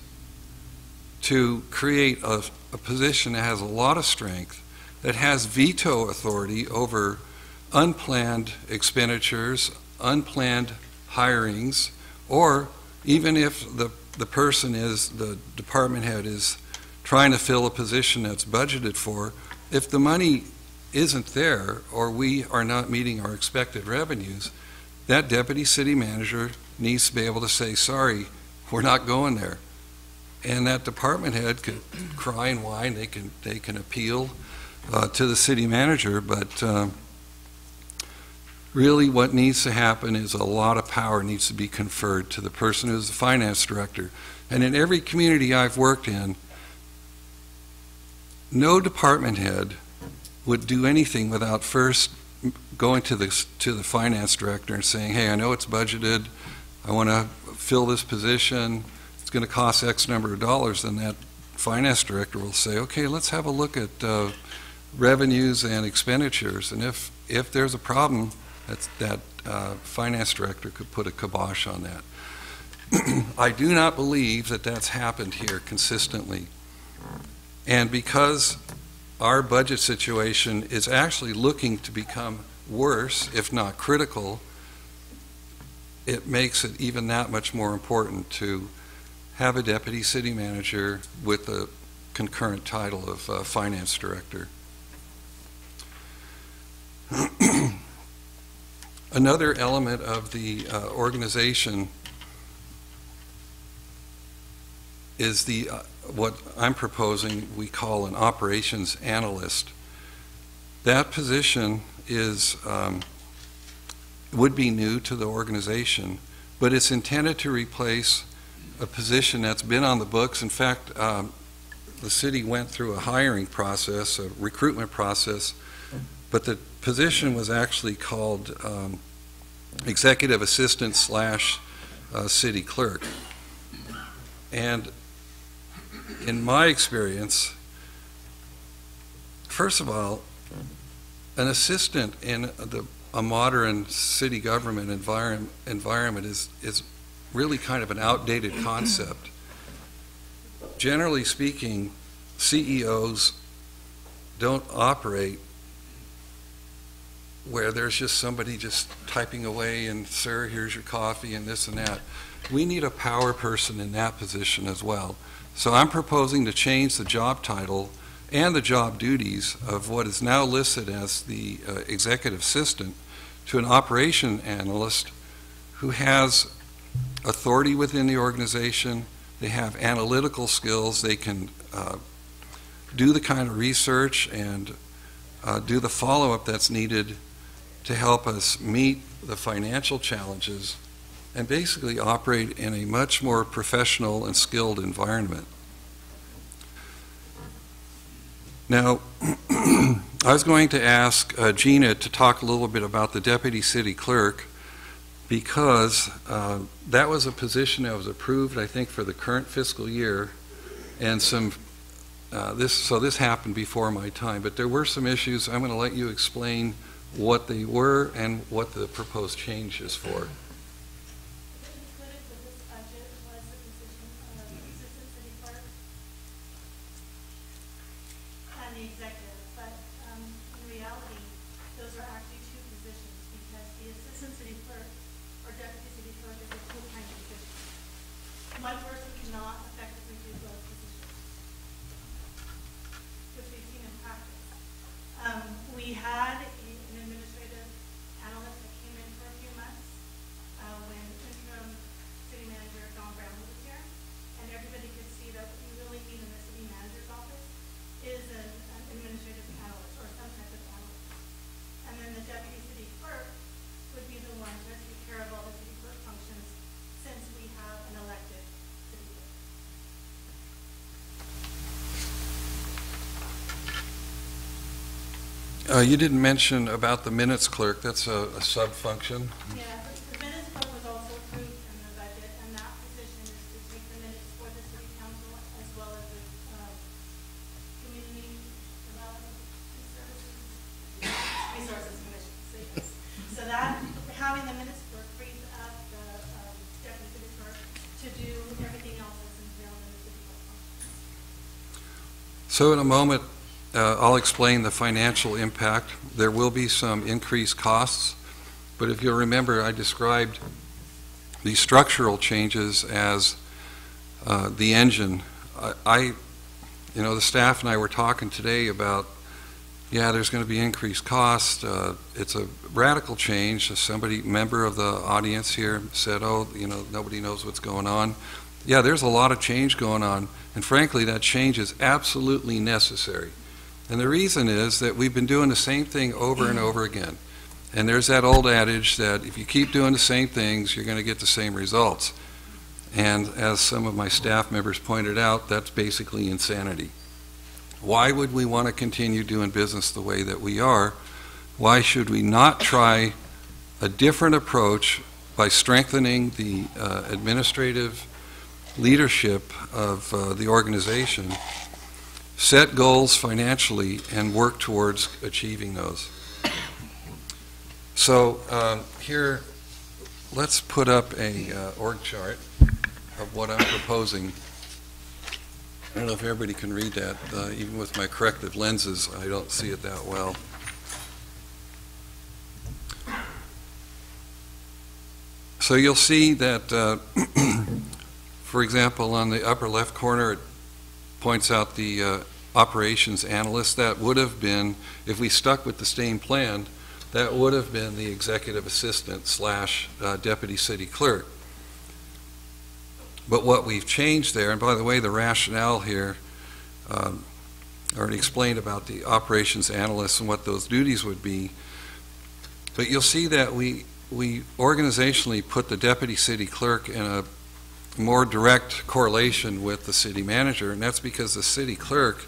to create a position that has a lot of strength, that has veto authority over unplanned expenditures, unplanned hirings, or even if the person is, the department head is trying to fill a position that's budgeted for, if the money isn't there or we are not meeting our expected revenues, that deputy city manager needs to be able to say, sorry, we're not going there. And that department head could cry and whine, they can appeal to the city manager, but really what needs to happen is a lot of power needs to be conferred to the person who's the finance director. And in every community I've worked in, no department head would do anything without first going to the finance director and saying, hey, I know it's budgeted, I want to fill this position, it's going to cost X number of dollars. Then that finance director will say, okay, let's have a look at revenues and expenditures, and if there's a problem, that finance director could put a kibosh on that. I do not believe that that's happened here consistently. And because our budget situation is actually looking to become worse, if not critical, it makes it even that much more important to have a deputy city manager with the concurrent title of finance director. Another element of the organization is what I'm proposing we call an operations analyst. That position would be new to the organization, but it's intended to replace a position that's been on the books. In fact, the city went through a hiring process, a recruitment process, but the position was actually called executive assistant / city clerk. And in my experience, first of all, an assistant in a modern city government environment is really kind of an outdated concept. Generally speaking, CEOs don't operate where there's just somebody just typing away and, sir, here's your coffee and this and that. We need a power person in that position as well. So I'm proposing to change the job title and the job duties of what is now listed as the executive assistant to an operation analyst who has authority within the organization. They have analytical skills. They can do the kind of research and do the follow-up that's needed to help us meet the financial challenges and basically operate in a much more professional and skilled environment. Now, I was going to ask Gina to talk a little bit about the deputy city clerk, because that was a position that was approved, I think, for the current fiscal year, and this happened before my time, but there were some issues. I'm going to let you explain what they were and what the proposed change is for. We had an administrative analyst that came in for a few months when interim city manager Don Brown was here, and everybody could see that what you really need in the city manager's office is an administrative analyst or some type of analyst. And then the deputy city clerk would be the one to take care of all the city clerk functions, since we have an elected city clerk. You didn't mention about the minutes clerk. That's a sub-function. Yeah, the minutes clerk was also approved in the budget, and that position is to take the minutes for the city council as well as the community development resources commission. So that, having the minutes clerk frees up the deputy city clerk to do everything else that's entailed in the city clerk function. So in a moment, I'll explain the financial impact. There will be some increased costs, but if you'll remember, I described the structural changes as the engine. The staff and I were talking today about, yeah, there's going to be increased costs. It's a radical change. Member of the audience here said, nobody knows what's going on. Yeah, there's a lot of change going on, and frankly, that change is absolutely necessary. And the reason is that we've been doing the same thing over and over again. And there's that old adage that if you keep doing the same things, you're going to get the same results. And as some of my staff members pointed out, that's basically insanity. Why would we want to continue doing business the way that we are? Why should we not try a different approach by strengthening the administrative leadership of the organization, set goals financially, and work towards achieving those? So here, let's put up a org chart of what I'm proposing. I don't know if everybody can read that. Even with my corrective lenses, I don't see it that well. So you'll see that, for example, on the upper left corner, it points out the operations analyst. That would have been, if we stuck with the same plan, that would have been the executive assistant / deputy city clerk. But what we've changed there, and by the way, the rationale here, already explained about the operations analyst and what those duties would be, but you'll see that we organizationally put the deputy city clerk in a more direct correlation with the city manager, and that's because the city clerk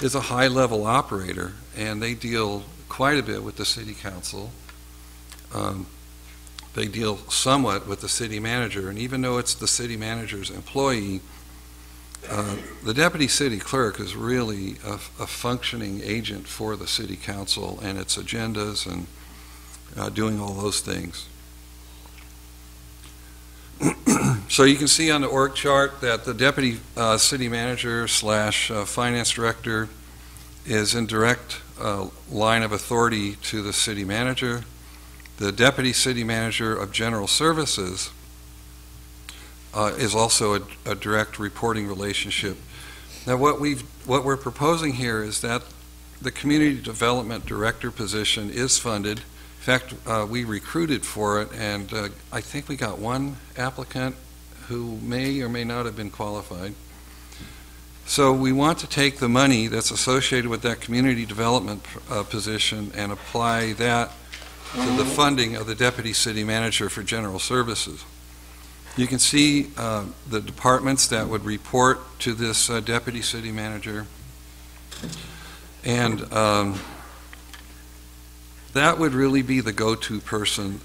is a high-level operator, and they deal quite a bit with the city council. They deal somewhat with the city manager, and even though it's the city manager's employee, the deputy city clerk is really a functioning agent for the city council and its agendas and doing all those things. So you can see on the org chart that the deputy city manager / finance director is in direct line of authority to the city manager. The deputy city manager of general services is also a direct reporting relationship. Now what we're proposing here is that the community development director position is funded. In fact, we recruited for it, and I think we got one applicant who may or may not have been qualified. So we want to take the money that's associated with that community development position and apply that to the funding of the deputy city manager for general services. You can see the departments that would report to this deputy city manager, and that would really be the go-to person.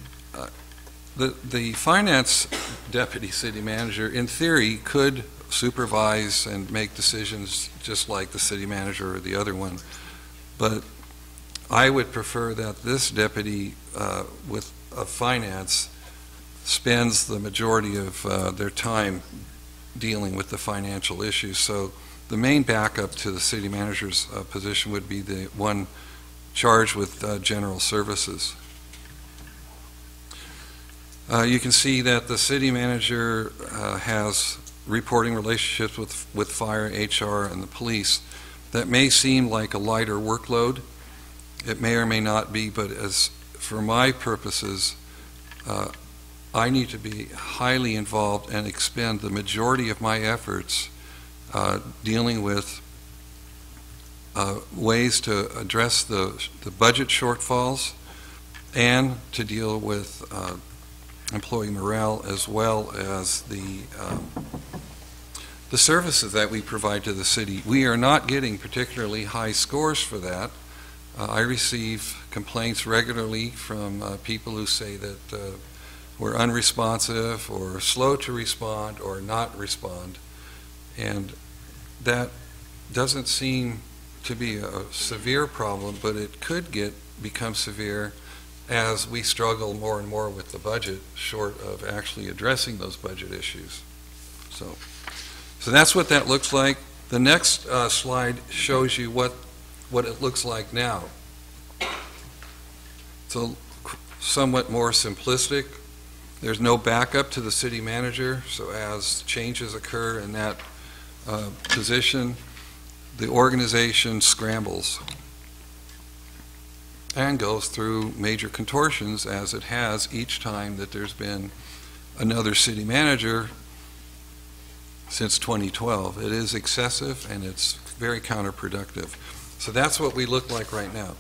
The finance deputy city manager, in theory, could supervise and make decisions just like the city manager or the other one, but I would prefer that this deputy of finance spends the majority of their time dealing with the financial issues. So the main backup to the city manager's position would be the one charged with general services. You can see that the city manager has reporting relationships with fire, HR, and the police. That may seem like a lighter workload. It may or may not be, but as for my purposes, I need to be highly involved and expend the majority of my efforts dealing with ways to address the budget shortfalls and to deal with employee morale, as well as the services that we provide to the city. We are not getting particularly high scores for that. I receive complaints regularly from people who say that we're unresponsive or slow to respond or not respond, and that doesn't seem to be a severe problem, but it could become severe as we struggle more and more with the budget, short of actually addressing those budget issues. So that's what that looks like. The next slide shows you what it looks like now. So somewhat more simplistic. There's no backup to the city manager, so as changes occur in that position, the organization scrambles and goes through major contortions, as it has each time that there's been another city manager since 2012. It is excessive and it's very counterproductive. So that's what we look like right now.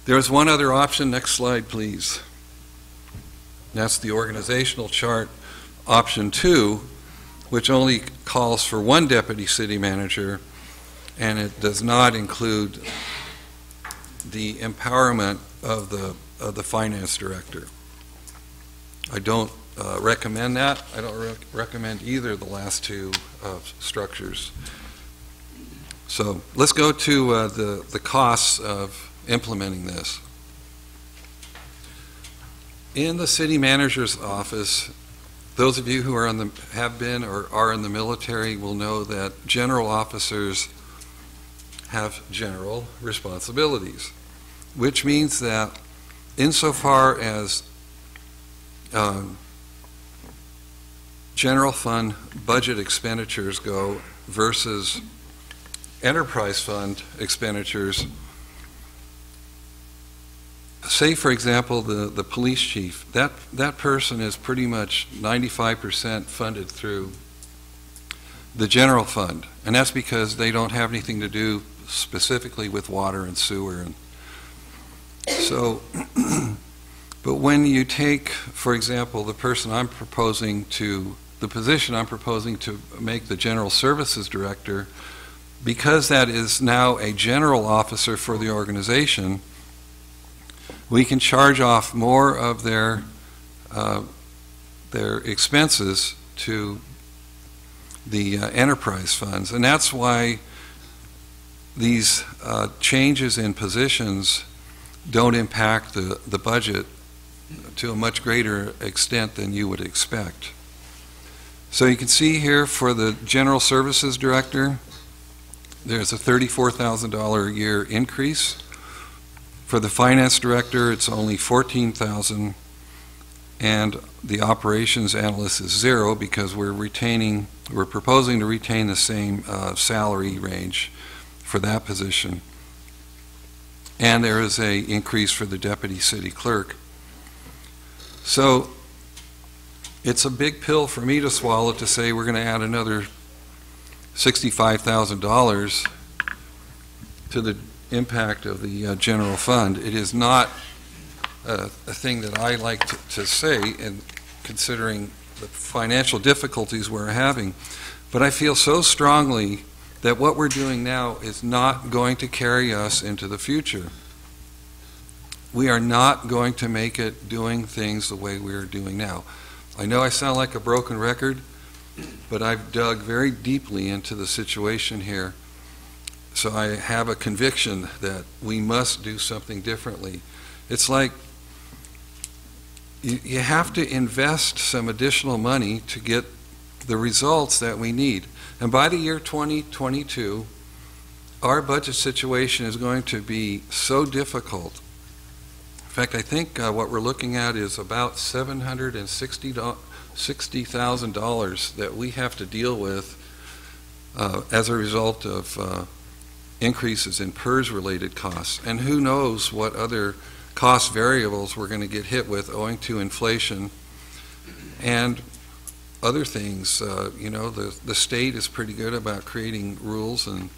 There's one other option. Next slide, please. That's the organizational chart, option 2, which only calls for one deputy city manager, and it does not include the empowerment of the finance director. I don't recommend that. I don't recommend either of the last two structures. So let's go to the costs of implementing this. In the city manager's office, those of you who are have been or are in the military will know that general officers have general responsibilities, which means that insofar as general fund budget expenditures go versus enterprise fund expenditures, say for example the police chief, that person is pretty much 95% funded through the general fund, and that's because they don't have anything to do specifically with water and sewer. And so but when you take, for example, the position I'm proposing to make the general services director, because that is now a general officer for the organization, we can charge off more of their expenses to the enterprise funds. And that's why these changes in positions don't impact the budget to a much greater extent than you would expect. So you can see here for the general services director, there's a $34,000 a year increase. For the finance director, it's only $14,000, and the operations analyst is $0 because we're proposing to retain the same salary range for that position. And there is an increase for the deputy city clerk. So it's a big pill for me to swallow to say we're going to add another $65,000 to the impact of the general fund. It is not a thing that I like to say, and considering the financial difficulties we're having, but I feel so strongly that what we're doing now is not going to carry us into the future. We are not going to make it doing things the way we're doing now. I know I sound like a broken record, but I've dug very deeply into the situation here. So I have a conviction that we must do something differently. It's like you have to invest some additional money to get the results that we need. And by the year 2022, our budget situation is going to be so difficult. In fact, I think what we're looking at is about $760,000 that we have to deal with as a result of increases in PERS-related costs. And who knows what other cost variables we're going to get hit with owing to inflation and other things. You know, the state is pretty good about creating rules and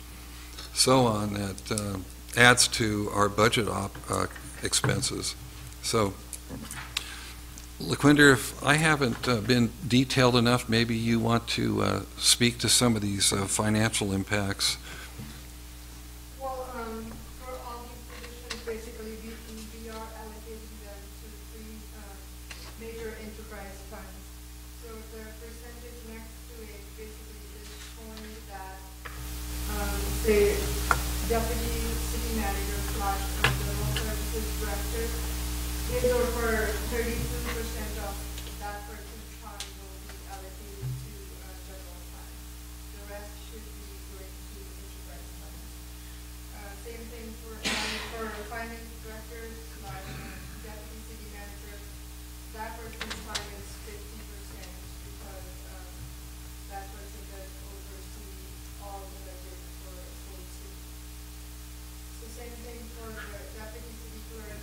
so on that adds to our budget expenses. So, LaQuinder, if I haven't been detailed enough, maybe you want to speak to some of these financial impacts. Well, for all these positions, basically, we are allocating them to three major enterprise funds. So the percentage next to it basically is showing that the deputy city manager / general services director, his or her 32% of that person's fund will be allocated to general fund. The rest should be going to enterprise funds. Same thing for finance directors / deputy city manager. That person's fund is 50% because that person does oversee all the budget for a full city. So same thing for the deputy city clerk.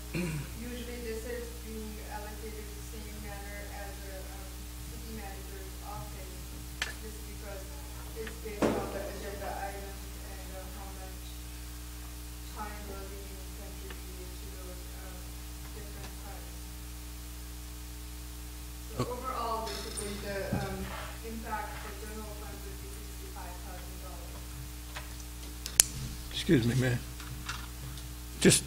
Usually this is being allocated the same manner as the city manager's office, just because it's based on the agenda items and how much time will be contributed to those different funds. So overall, basically the impact for general fund would be $65,000. Excuse me, Mayor. Just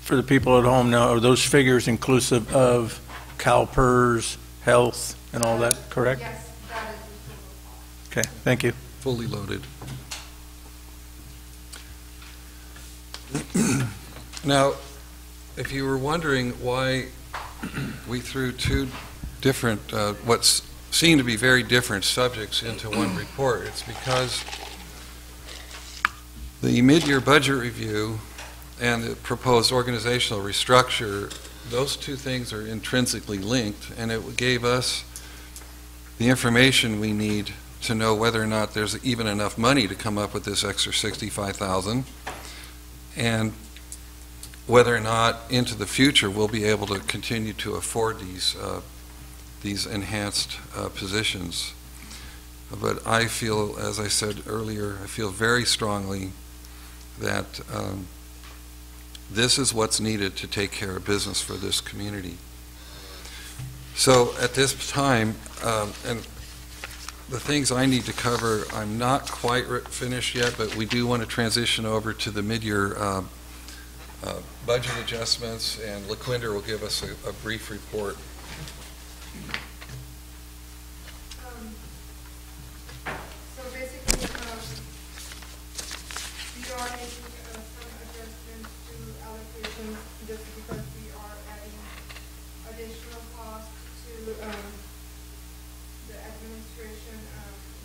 for the people at home now, are those figures inclusive of CalPERS, health, and all that, correct? Yes, that is the total cost. Okay, thank you. Fully loaded. Now, if you were wondering why we threw two different, what seem to be very different subjects into one report, it's because the mid-year budget review and the proposed organizational restructure, those two things are intrinsically linked, and it gave us the information we need to know whether or not there's even enough money to come up with this extra $65,000, and whether or not into the future we'll be able to continue to afford these enhanced positions. But I feel, as I said earlier, I feel very strongly that this is what's needed to take care of business for this community. So at this time, and the things I need to cover, I'm not quite finished yet, but we do want to transition over to the mid-year budget adjustments, and LaQuinder will give us a brief report. So basically, we are making some adjustments to allocations just because we are adding additional costs to the administration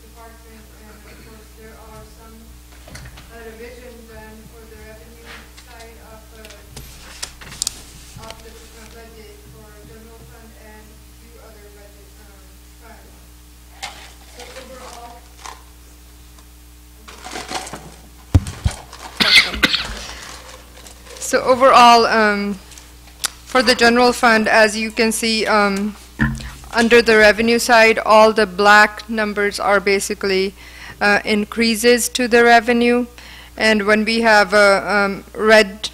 department, and of course there are some revisions then for the revenue side of the budget for general fund and few other budget funds. So overall, for the general fund, as you can see, under the revenue side, all the black numbers are basically increases to the revenue. And when we have a red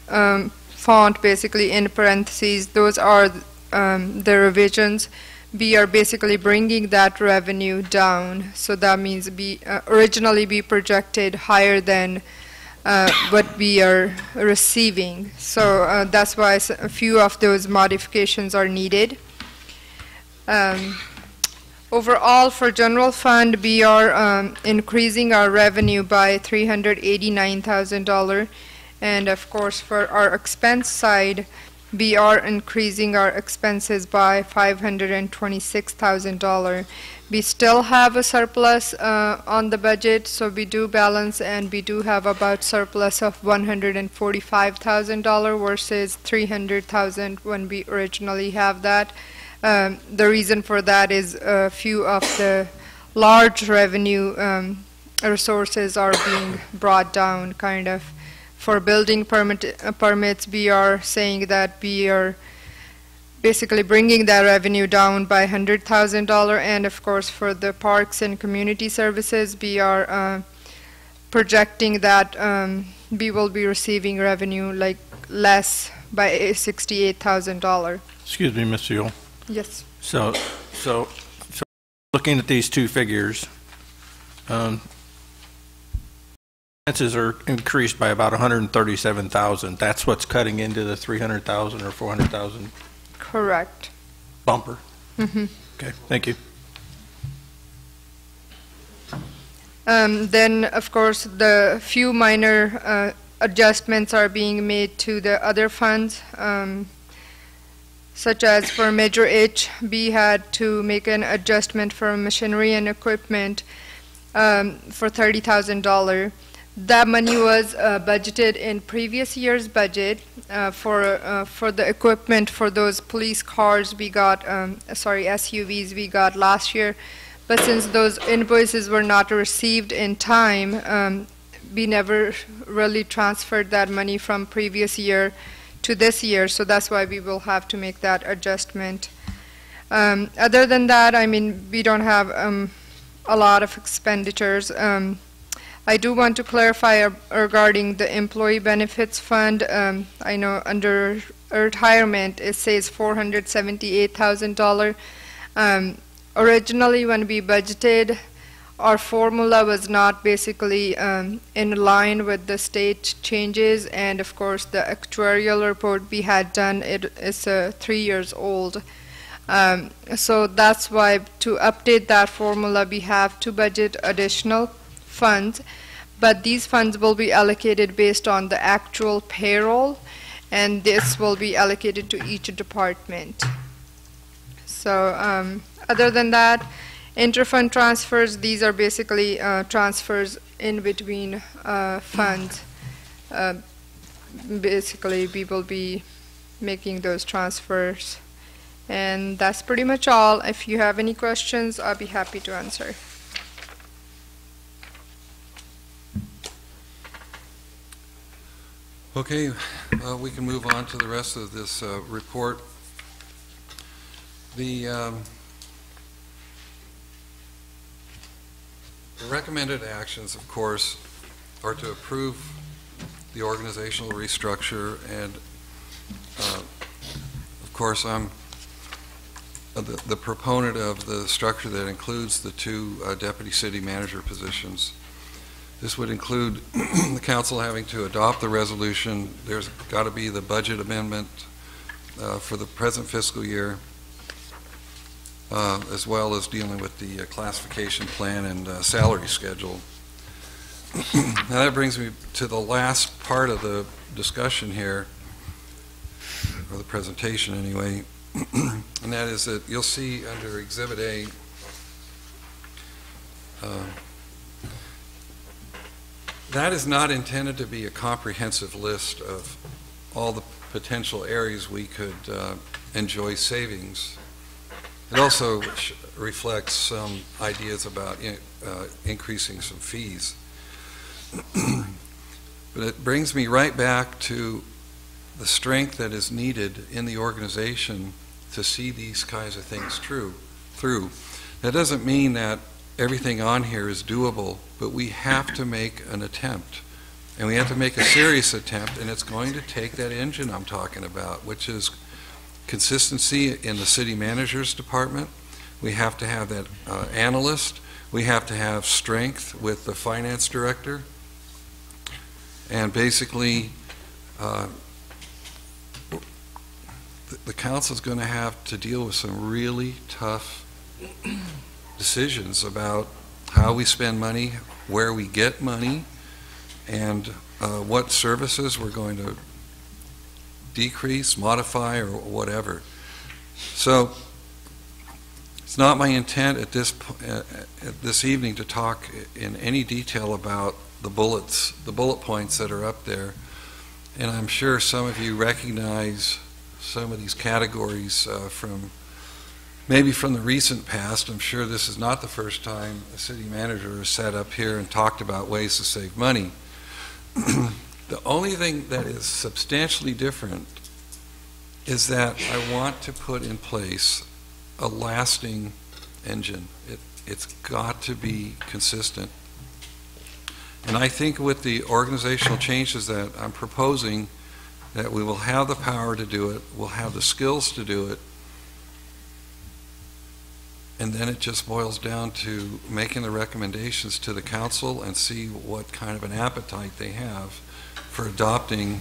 font basically in parentheses, those are the revisions. We are basically bringing that revenue down. So that means originally we projected higher than what we are receiving. So that's why a few of those modifications are needed. Overall, for general fund, we are increasing our revenue by $389,000. And of course, for our expense side, we are increasing our expenses by $526,000. We still have a surplus on the budget, so we do balance, and we do have about surplus of $145,000 versus $300,000 when we originally have that. The reason for that is a few of the large revenue resources are being brought down, kind of. For building permits, we are saying that we are basically bringing that revenue down by $100,000, and of course for the parks and community services, we are projecting that we will be receiving revenue like less by $68,000. Excuse me, Ms. Yule. Yes. So looking at these two figures, expenses are increased by about $137,000. That's what's cutting into the $300,000 or $400,000 Correct. bumper. Mm-hmm. Okay, thank you. Then, of course, the few minor adjustments are being made to the other funds, such as for Major H, we had to make an adjustment for machinery and equipment for $30,000. That money was budgeted in previous year's budget for the equipment for those police cars we got, SUVs we got last year. But since those invoices were not received in time, we never really transferred that money from previous year to this year, so that's why we will have to make that adjustment. Other than that, I mean, we don't have a lot of expenditures. I do want to clarify regarding the employee benefits fund. I know under retirement it says $478,000. Originally when we budgeted, our formula was not basically in line with the state changes, and of course the actuarial report we had done, it is 3 years old. So that's why to update that formula we have to budget additional funds, but these funds will be allocated based on the actual payroll, and this will be allocated to each department. So other than that, interfund transfers, these are basically transfers in between funds. Basically, we will be making those transfers. And that's pretty much all. If you have any questions, I'll be happy to answer. Okay, we can move on to the rest of this report. The recommended actions, of course, are to approve the organizational restructure, and of course I'm the proponent of the structure that includes the two deputy city manager positions. This would include the council having to adopt the resolution. There's got to be the budget amendment for the present fiscal year, as well as dealing with the classification plan and salary schedule. Now that brings me to the last part of the discussion here, or the presentation anyway, and that is that you'll see under Exhibit A, that is not intended to be a comprehensive list of all the potential areas we could enjoy savings. It also reflects some ideas about increasing some fees. But it brings me right back to the strength that is needed in the organization to see these kinds of things through. That doesn't mean that everything on here is doable, but we have to make an attempt. And we have to make a serious attempt, and it's going to take that engine I'm talking about, which is consistency in the city manager's department. We have to have that analyst. We have to have strength with the finance director. And basically, the council's going to have to deal with some really tough decisions about how we spend money, where we get money, and what services we're going to decrease, modify, or whatever. So it's not my intent at this evening to talk in any detail about the bullet points that are up there. And I'm sure some of you recognize some of these categories maybe from the recent past. I'm sure this is not the first time a city manager has sat up here and talked about ways to save money. The only thing that is substantially different is that I want to put in place a lasting engine. It's got to be consistent. And I think with the organizational changes that I'm proposing, that we will have the power to do it, we'll have the skills to do it, and then it just boils down to making the recommendations to the council and see what kind of an appetite they have for adopting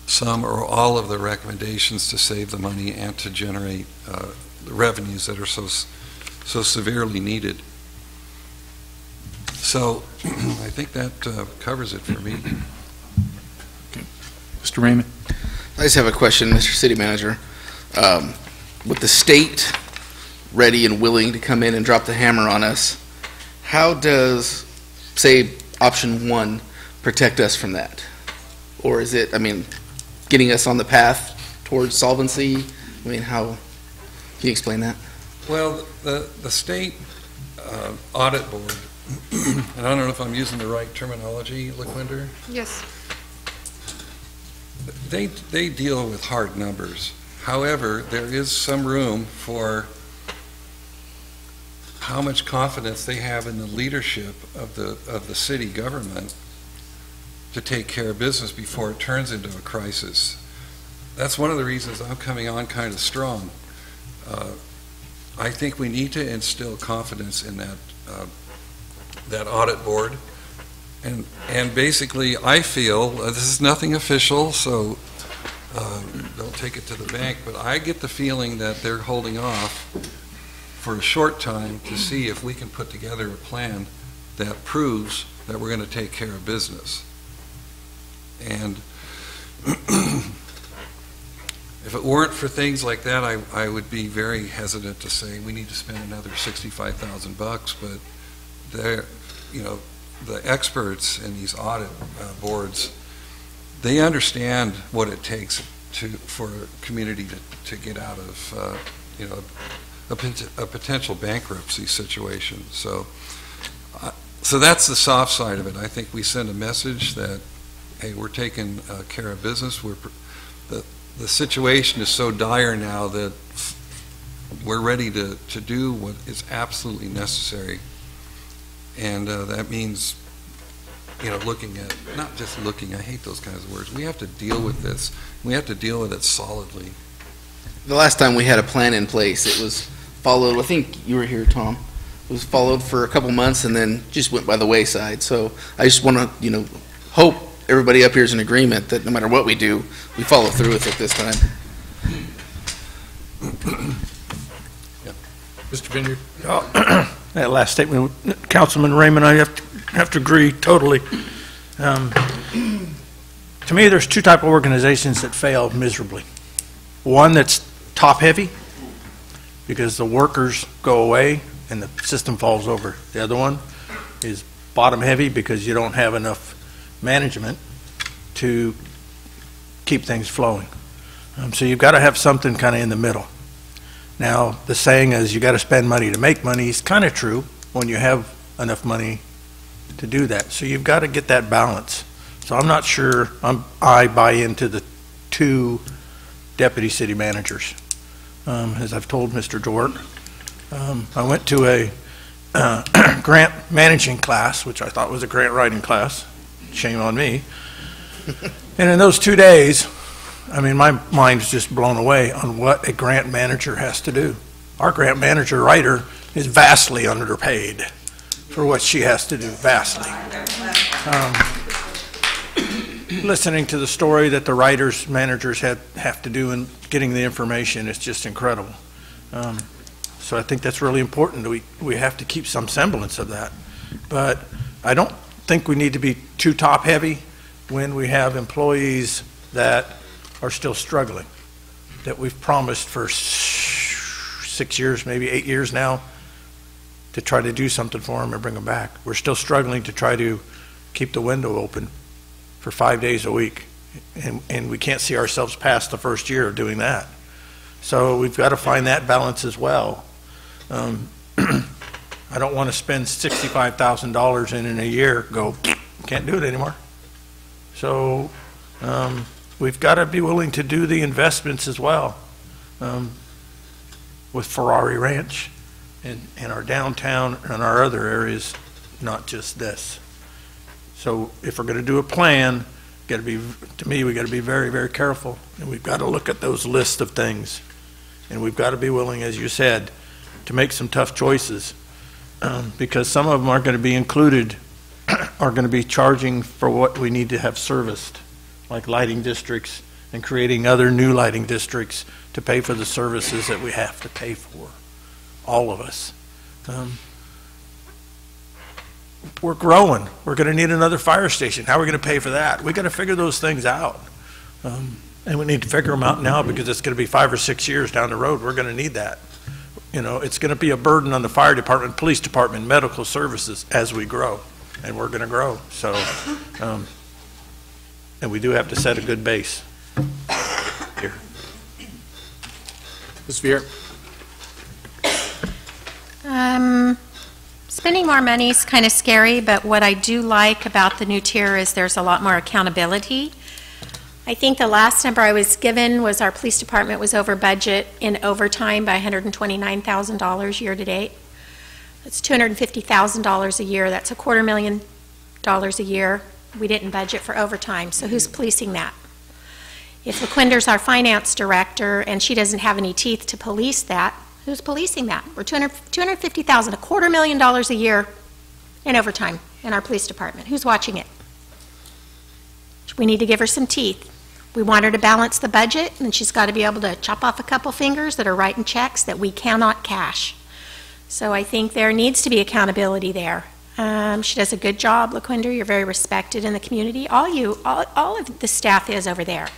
some or all of the recommendations to save the money and to generate the revenues that are so severely needed. So I think that covers it for me. Okay. Mr. Raymond? I just have a question, Mr. City Manager. With the state ready and willing to come in and drop the hammer on us, how does, say, option 1 protect us from that? Or is it, I mean, getting us on the path towards solvency? I mean, how, can you explain that? Well, the state audit board, and I don't know if I'm using the right terminology, LaQuinder? Yes. They deal with hard numbers. However, there is some room for how much confidence they have in the leadership of the city government to take care of business before it turns into a crisis. That's one of the reasons I'm coming on kind of strong. I think we need to instill confidence in that audit board. And basically, I feel, this is nothing official, so don't take it to the bank, but I get the feeling that they're holding off for a short time to see if we can put together a plan that proves that we're going to take care of business. And if it weren't for things like that, I would be very hesitant to say we need to spend another $65,000, but they're, you know, the experts in these audit boards, they understand what it takes for a community to get out of, you know, a potential bankruptcy situation. So that's the soft side of it. I think we send a message that, hey, we're taking care of business. The situation is so dire now that we're ready to do what is absolutely necessary. And that means, you know, looking at, not just looking, I hate those kinds of words. We have to deal with this. We have to deal with it solidly. The last time we had a plan in place, it was followed, I think you were here, Tom, it was followed for a couple months and then just went by the wayside. So I just want to, you know, hope everybody up here is in agreement that no matter what we do, we follow through with it this time. Yeah. Mr. Vineyard? That last statement, Councilman Raymond, I have to agree totally. To me, there's two type of organizations that fail miserably. One that's top-heavy, because the workers go away and the system falls over. The other one is bottom-heavy, because you don't have enough management to keep things flowing. So you've got to have something kind of in the middle. Now, the saying is you got to spend money to make money is kind of true when you have enough money to do that. So you've got to get that balance. So I'm not sure I buy into the two deputy city managers. As I've told Mr. Dort, I went to a grant managing class, which I thought was a grant writing class. Shame on me. And in those 2 days, I mean, my mind's just blown away on what a grant manager has to do. Our grant manager writer is vastly underpaid for what she has to do, vastly. Listening to the story that the writers, managers have to do in getting the information is just incredible. So I think that's really important. We have to keep some semblance of that. But I don't think we need to be too top-heavy when we have employees that are still struggling, that we've promised for 6 years, maybe 8 years now, to try to do something for them and bring them back. We're still struggling to try to keep the window open for 5 days a week, and we can't see ourselves past the first year of doing that. So we've got to find that balance as well. I don't want to spend $65,000 in a year, go, can't do it anymore. So we've got to be willing to do the investments as well with Ferrari Ranch and our downtown and our other areas, not just this. So if we're going to do a plan, got to be, to me, we got to be very, very careful, and we've got to look at those lists of things, and we've got to be willing, as you said, to make some tough choices, because some of them are going to be included, are going to be charging for what we need to have serviced, like lighting districts and creating other new lighting districts to pay for the services that we have to pay for, all of us. We're growing. We're going to need another fire station. How are we going to pay for that? We got to figure those things out. And we need to figure them out now, because it's going to be 5 or 6 years down the road. We're going to need that. You know, it's going to be a burden on the fire department, police department, medical services as we grow, and we're going to grow. So, and we do have to set a good base here. Ms. Vier. Spending more money is kind of scary, but what I do like about the new tier is there's a lot more accountability. I think the last number I was given was our police department was over budget in overtime by $129,000 year to date. That's $250,000 a year. That's $250,000 a year. We didn't budget for overtime, so who's policing that? If LaQuinder's our finance director and she doesn't have any teeth to police that, who's policing that? We're $250,000, $250,000 a year in overtime in our police department. Who's watching it? We need to give her some teeth. We want her to balance the budget, and she's got to be able to chop off a couple fingers that are writing checks that we cannot cash. So I think there needs to be accountability there. She does a good job, LaQuinder. You're very respected in the community. All of the staff is over there.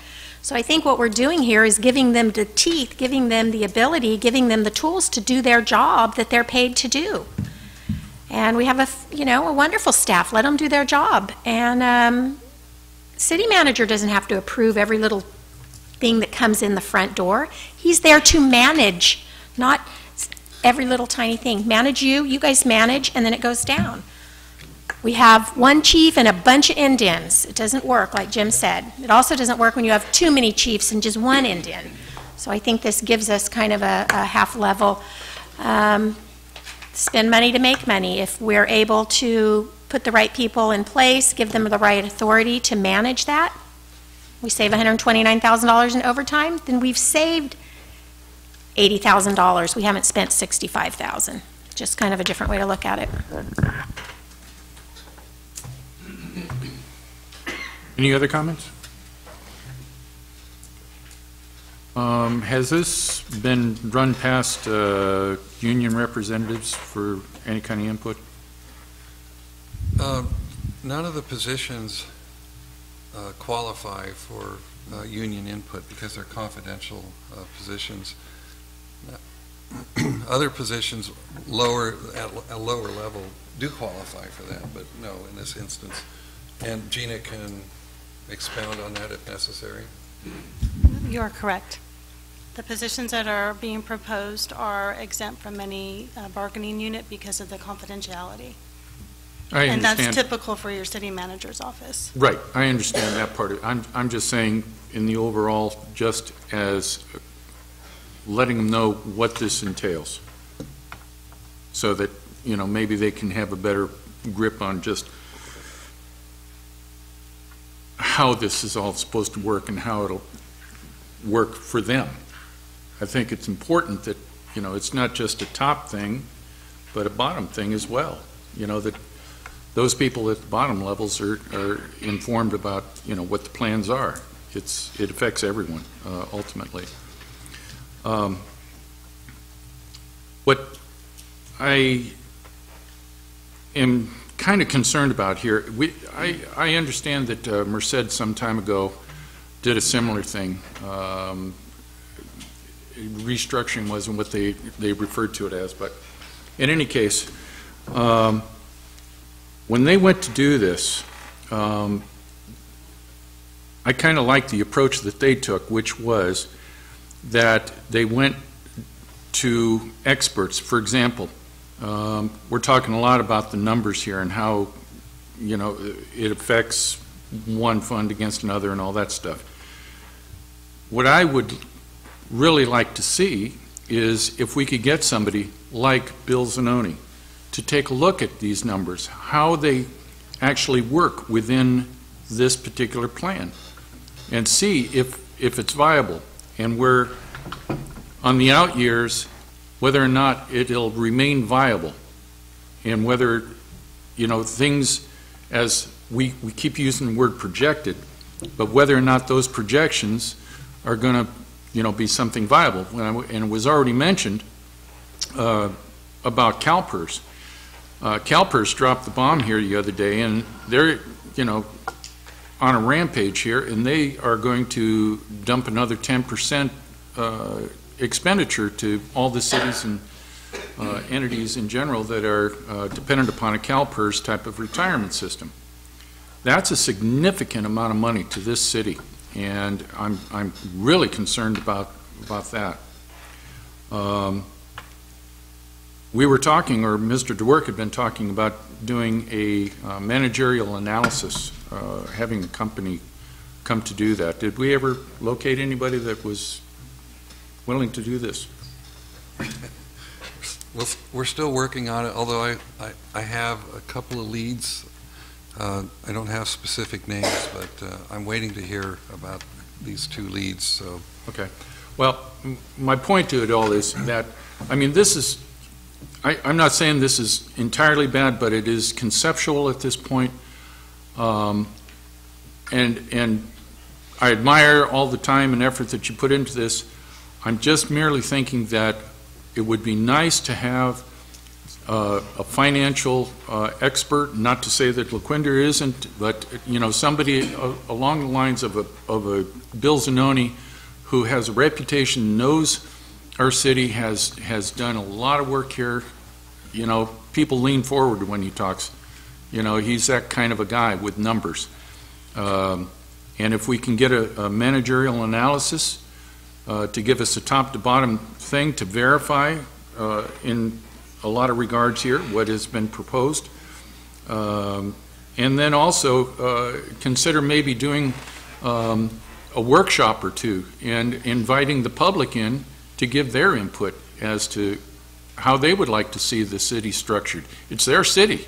So I think what we're doing here is giving them the teeth, giving them the ability, giving them the tools to do their job that they're paid to do. And we have a wonderful staff. Let them do their job. And city manager doesn't have to approve every little thing that comes in the front door. He's there to manage, not every little tiny thing. Manage you guys manage, and then it goes down. We have one chief and a bunch of Indians. It doesn't work, like Jim said. It also doesn't work when you have too many chiefs and just one Indian. So I think this gives us kind of a half level. Spend money to make money. If we're able to put the right people in place, give them the right authority to manage that, we save $129,000 in overtime, then we've saved $80,000. We haven't spent $65,000. Just kind of a different way to look at it. Any other comments? Has this been run past union representatives for any kind of input? None of the positions qualify for union input because they're confidential positions. Other positions at a lower level do qualify for that, but no, in this instance. And Gina can expound on that if necessary. You are correct. The positions that are being proposed are exempt from any bargaining unit because of the confidentiality. I understand. And that's typical for your city manager's office. Right, I understand that part of it. I'm just saying in the overall, just as letting them know what this entails. So that, maybe they can have a better grip on just how this is all supposed to work and how it'll work for them. I think it's important that, it's not just a top thing, but a bottom thing as well. That those people at the bottom levels are informed about, what the plans are. It affects everyone, ultimately. What I am kind of concerned about here, I understand that Merced some time ago did a similar thing. Restructuring wasn't what they referred to it as, but in any case, when they went to do this, I kind of liked the approach that they took, which was that they went to experts. For example, we're talking a lot about the numbers here and how, it affects one fund against another and all that stuff. What I would really like to see is if we could get somebody like Bill Zanoni to take a look at these numbers, how they actually work within this particular plan, and see if it's viable, and where on the out years, whether or not it'll remain viable, and whether, things, as we keep using the word projected, but whether or not those projections are going to, be something viable. And it was already mentioned about CalPERS. CalPERS dropped the bomb here the other day, and they're, on a rampage here, and they are going to dump another 10% expenditure to all the cities and entities in general that are dependent upon a CalPERS type of retirement system. That's a significant amount of money to this city, and I'm really concerned about that. We were talking, or Mr. DeWerk had been talking about doing a managerial analysis, having a company come to do that. Did we ever locate anybody that was willing to do this? Well, we're still working on it, although I have a couple of leads. I don't have specific names, but I'm waiting to hear about these two leads. So. Okay. Well, my point to it all is that, this is, I'm not saying this is entirely bad, but it is conceptual at this point. And I admire all the time and effort that you put into this. I'm just merely thinking that it would be nice to have a financial expert, not to say that LaQuinder isn't, but somebody along the lines of a Bill Zanoni who has a reputation, knows our city, has done a lot of work here. People lean forward when he talks. He's that kind of a guy with numbers. And if we can get a managerial analysis to give us a top to bottom thing to verify in a lot of regards here what has been proposed, and then also consider maybe doing a workshop or two and inviting the public in to give their input as to how they would like to see the city structured. It's their city,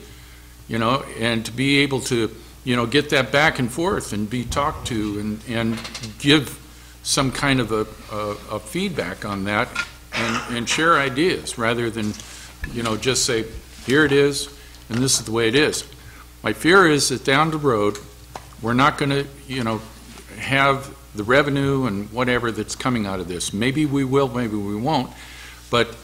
and to be able to get that back and forth and be talked to and give some kind of a feedback on that and share ideas rather than just say, here it is, and this is the way it is. My fear is that down the road, we're not going to, have the revenue and whatever that's coming out of this. Maybe we will, maybe we won't. But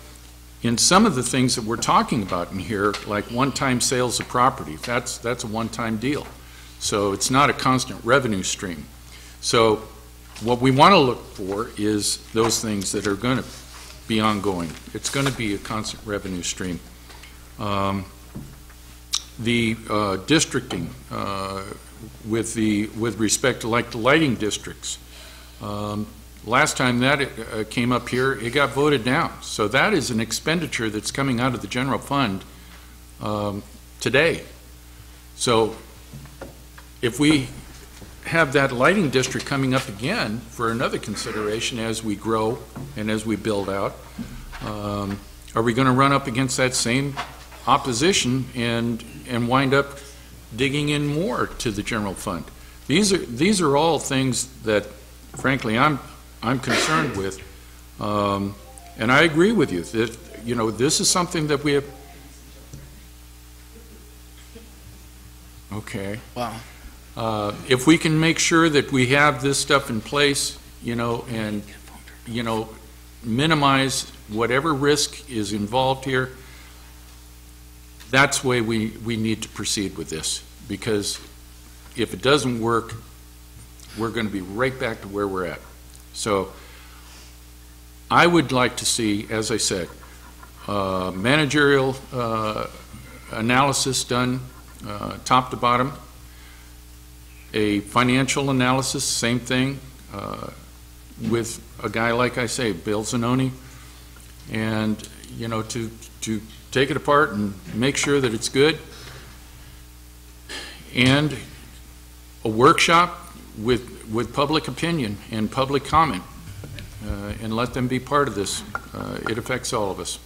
in some of the things that we're talking about in here, like one-time sales of property, that's a one-time deal. So it's not a constant revenue stream. So what we want to look for is those things that are going to be ongoing. It's going to be a constant revenue stream. The districting with respect to like the lighting districts. Last time that came up here, it got voted down. So that is an expenditure that's coming out of the general fund today. So if we have that lighting district coming up again for another consideration as we grow and as we build out, are we going to run up against that same opposition and wind up digging in more to the general fund. These are all things that, frankly, I'm concerned with, and I agree with you that this is something that we have. Okay. Wow. If we can make sure that we have this stuff in place, and minimize whatever risk is involved here, that's the way we need to proceed with this, because if it doesn't work, we're going to be right back to where we're at. So I would like to see, as I said, managerial analysis done top to bottom, a financial analysis, same thing, with a guy like I say, Bill Zanoni, and to take it apart and make sure that it's good, and a workshop with public opinion and public comment, and let them be part of this. It affects all of us.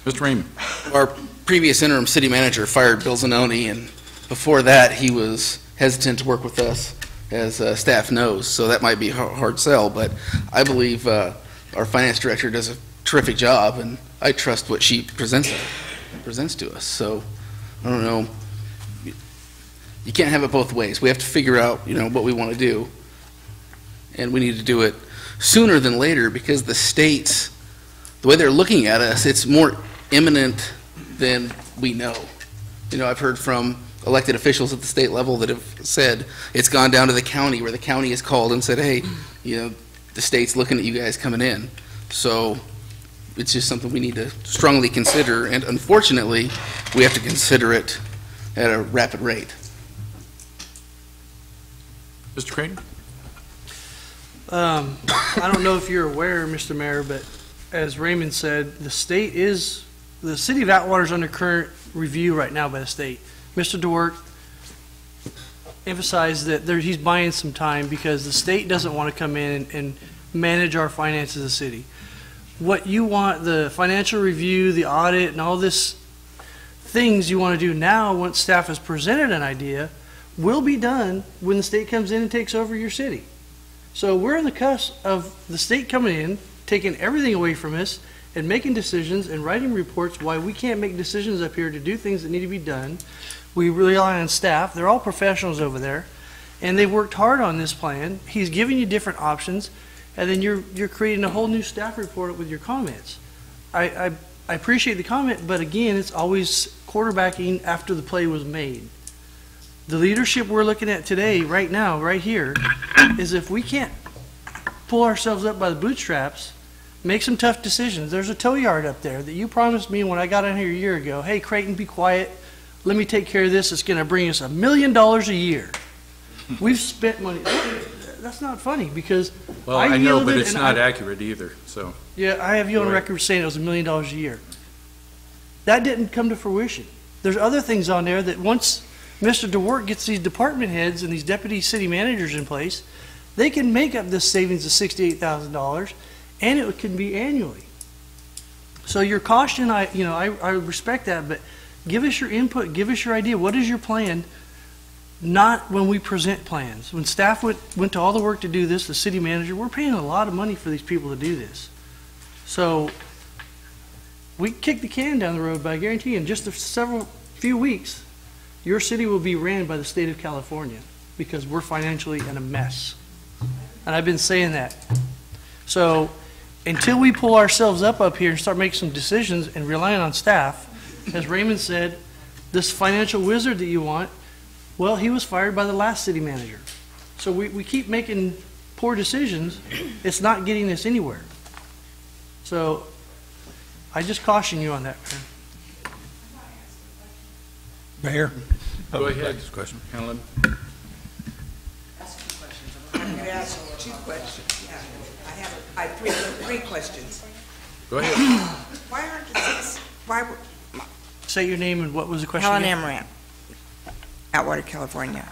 Mr. Raymond. Our previous interim city manager fired Bill Zanoni, and before that he was hesitant to work with us, as staff knows, so that might be a hard sell, but I believe our finance director does a terrific job, and I trust what she presents to us. So I don't know, you can't have it both ways. We have to figure out what we want to do, and we need to do it sooner than later, because the states, the way they're looking at us, it's more imminent than we know. I've heard from elected officials at the state level that have said it's gone down to the county, where the county has called and said, hey, the state's looking at you guys coming in. So it's just something we need to strongly consider, and unfortunately, we have to consider it at a rapid rate. Mr. Creighton? I don't know if you're aware, Mr. Mayor, but as Raymond said, the city of Atwater is under current review right now by the state. Mr. DeWerk emphasized that he's buying some time because the state doesn't want to come in and manage our finances as a city. What you want, the financial review, the audit, and all this things you want to do now, once staff has presented an idea, will be done when the state comes in and takes over your city. So we're on the cusp of the state coming in, taking everything away from us, and making decisions and writing reports why we can't make decisions up here to do things that need to be done. We rely on staff. They're all professionals over there, and they've worked hard on this plan. He's giving you different options, and then you're creating a whole new staff report with your comments. I appreciate the comment, but again, it's always quarterbacking after the play was made. The leadership we're looking at today, right now, right here, is if we can't pull ourselves up by the bootstraps, make some tough decisions. There's a tow yard up there that you promised me when I got in here a year ago. Hey, Creighton, be quiet. Let me take care of this. It's going to bring us $1 million a year. We've spent money. That's not funny, because I know, but it's not accurate either. So yeah, I have you on record saying it was $1 million a year. That didn't come to fruition. There's other things on there that once Mr. DeWerk gets these department heads and these deputy city managers in place, they can make up this savings of $68,000, and it can be annually. So your caution, I respect that, but give us your input, give us your idea. What is your plan? Not when we present plans. When staff went to all the work to do this, the city manager, we're paying a lot of money for these people to do this. So we kick the can down the road, but I guarantee you in just a few weeks, your city will be ran by the state of California, because we're financially in a mess. And I've been saying that. So until we pull ourselves up here and start making some decisions and relying on staff, as Raymond said, this financial wizard that you want, well, he was fired by the last city manager. So we keep making poor decisions. It's not getting us anywhere. So I just caution you on that, man. Mayor? Go ahead. Question. Helen. Ask 2 questions. I'm going to ask 2 questions. Yeah. I have three questions. Go ahead. Why aren't the citizens, Say your name and what was the question? Helen again? Amaranth, Atwater, California.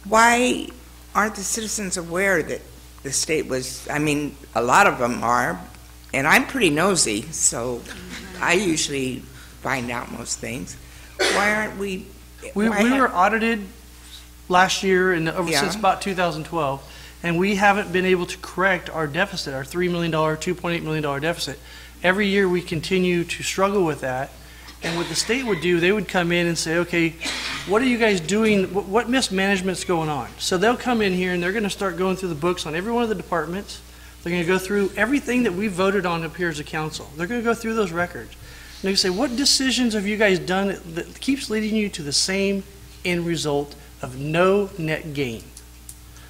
Why aren't the citizens aware that the state was, I mean, a lot of them are, and I'm pretty nosy, so I usually find out most things. Why aren't we? We were audited last year and since Yeah. about 2012, and we haven't been able to correct our deficit, our $3 million, $2.8 million deficit. Every year we continue to struggle with that. And what the state would do, they would come in and say, okay, what are you guys doing? What mismanagement's going on? So they'll come in here and they're going to start going through the books on every one of the departments. They're going to go through everything that we voted on up here as a council. They're going to go through those records. And they say, what decisions have you guys done that keeps leading you to the same end result of no net gain?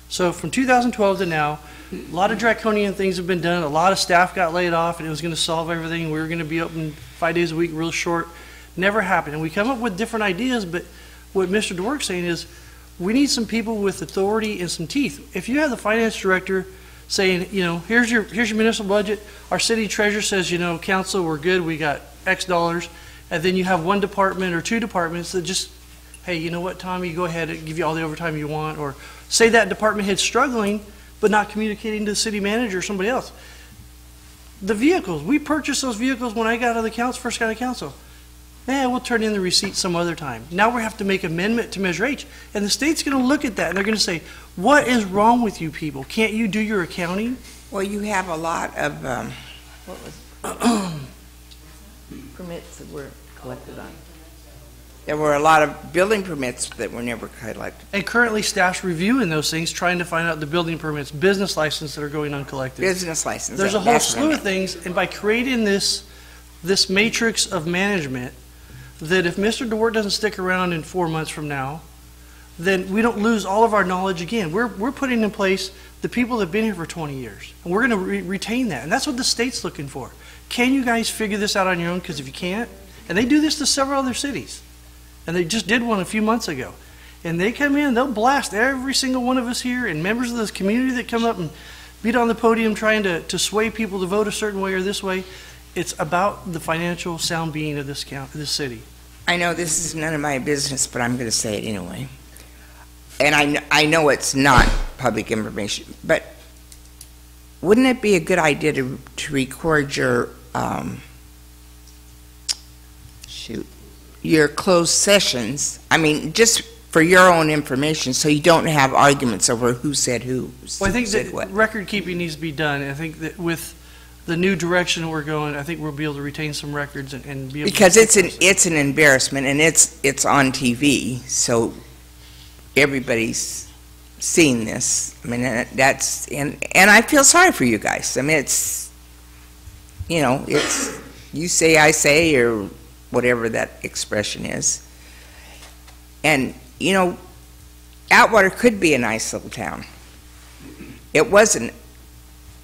So from 2012 to now, a lot of draconian things have been done. A lot of staff got laid off, and it was going to solve everything. We were going to be open 5 days a week, real short. Never happened. And we come up with different ideas, but what Mr. DeWork's saying is we need some people with authority and some teeth. If you have the finance director saying, you know, here's your municipal budget, our city treasurer says, you know, council, we're good, we got X dollars, and then you have one department or two departments that just, hey, you know what, Tommy, go ahead and give you all the overtime you want, or say that department head's struggling but not communicating to the city manager or somebody else. The vehicles, we purchased those vehicles when I got out of the council, first got out of council. We'll turn in the receipt some other time. Now we have to make amendment to Measure H, and the state's going to look at that and they're going to say, what is wrong with you people? Can't you do your accounting? Well, you have a lot of permits that were collected on. There were a lot of building permits that were never collected. And currently staff's reviewing those things, trying to find out the building permits, business license that are going uncollected. Business license. There's a whole that's what I slew of meant. things, and by creating this matrix of management, that if Mr. DeWort doesn't stick around in 4 months from now, then we don't lose all of our knowledge again. We're putting in place the people that have been here for 20 years, and we're going to retain that, and that's what the state's looking for. Can you guys figure this out on your own? Because if you can't, and they do this to several other cities, and they just did one a few months ago, and they come in, they'll blast every single one of us here and members of this community that come up and beat on the podium trying to sway people to vote a certain way or this way. It's about the financial sound being of this city. I know this is none of my business, but I'm going to say it anyway. And I know it's not public information, but wouldn't it be a good idea to record your, your closed sessions? I mean, just for your own information, so you don't have arguments over who said who. Well, I think said that what. record keeping needs to be done. I think that with the new direction we're going, I think we'll be able to retain some records and be able Because to... it's an embarrassment, and it's on TV, so everybody's seen this. I mean, that's, and I feel sorry for you guys. I mean, it's, you know, it's you say, I say, or whatever that expression is. And, you know, Atwater could be a nice little town. It wasn't.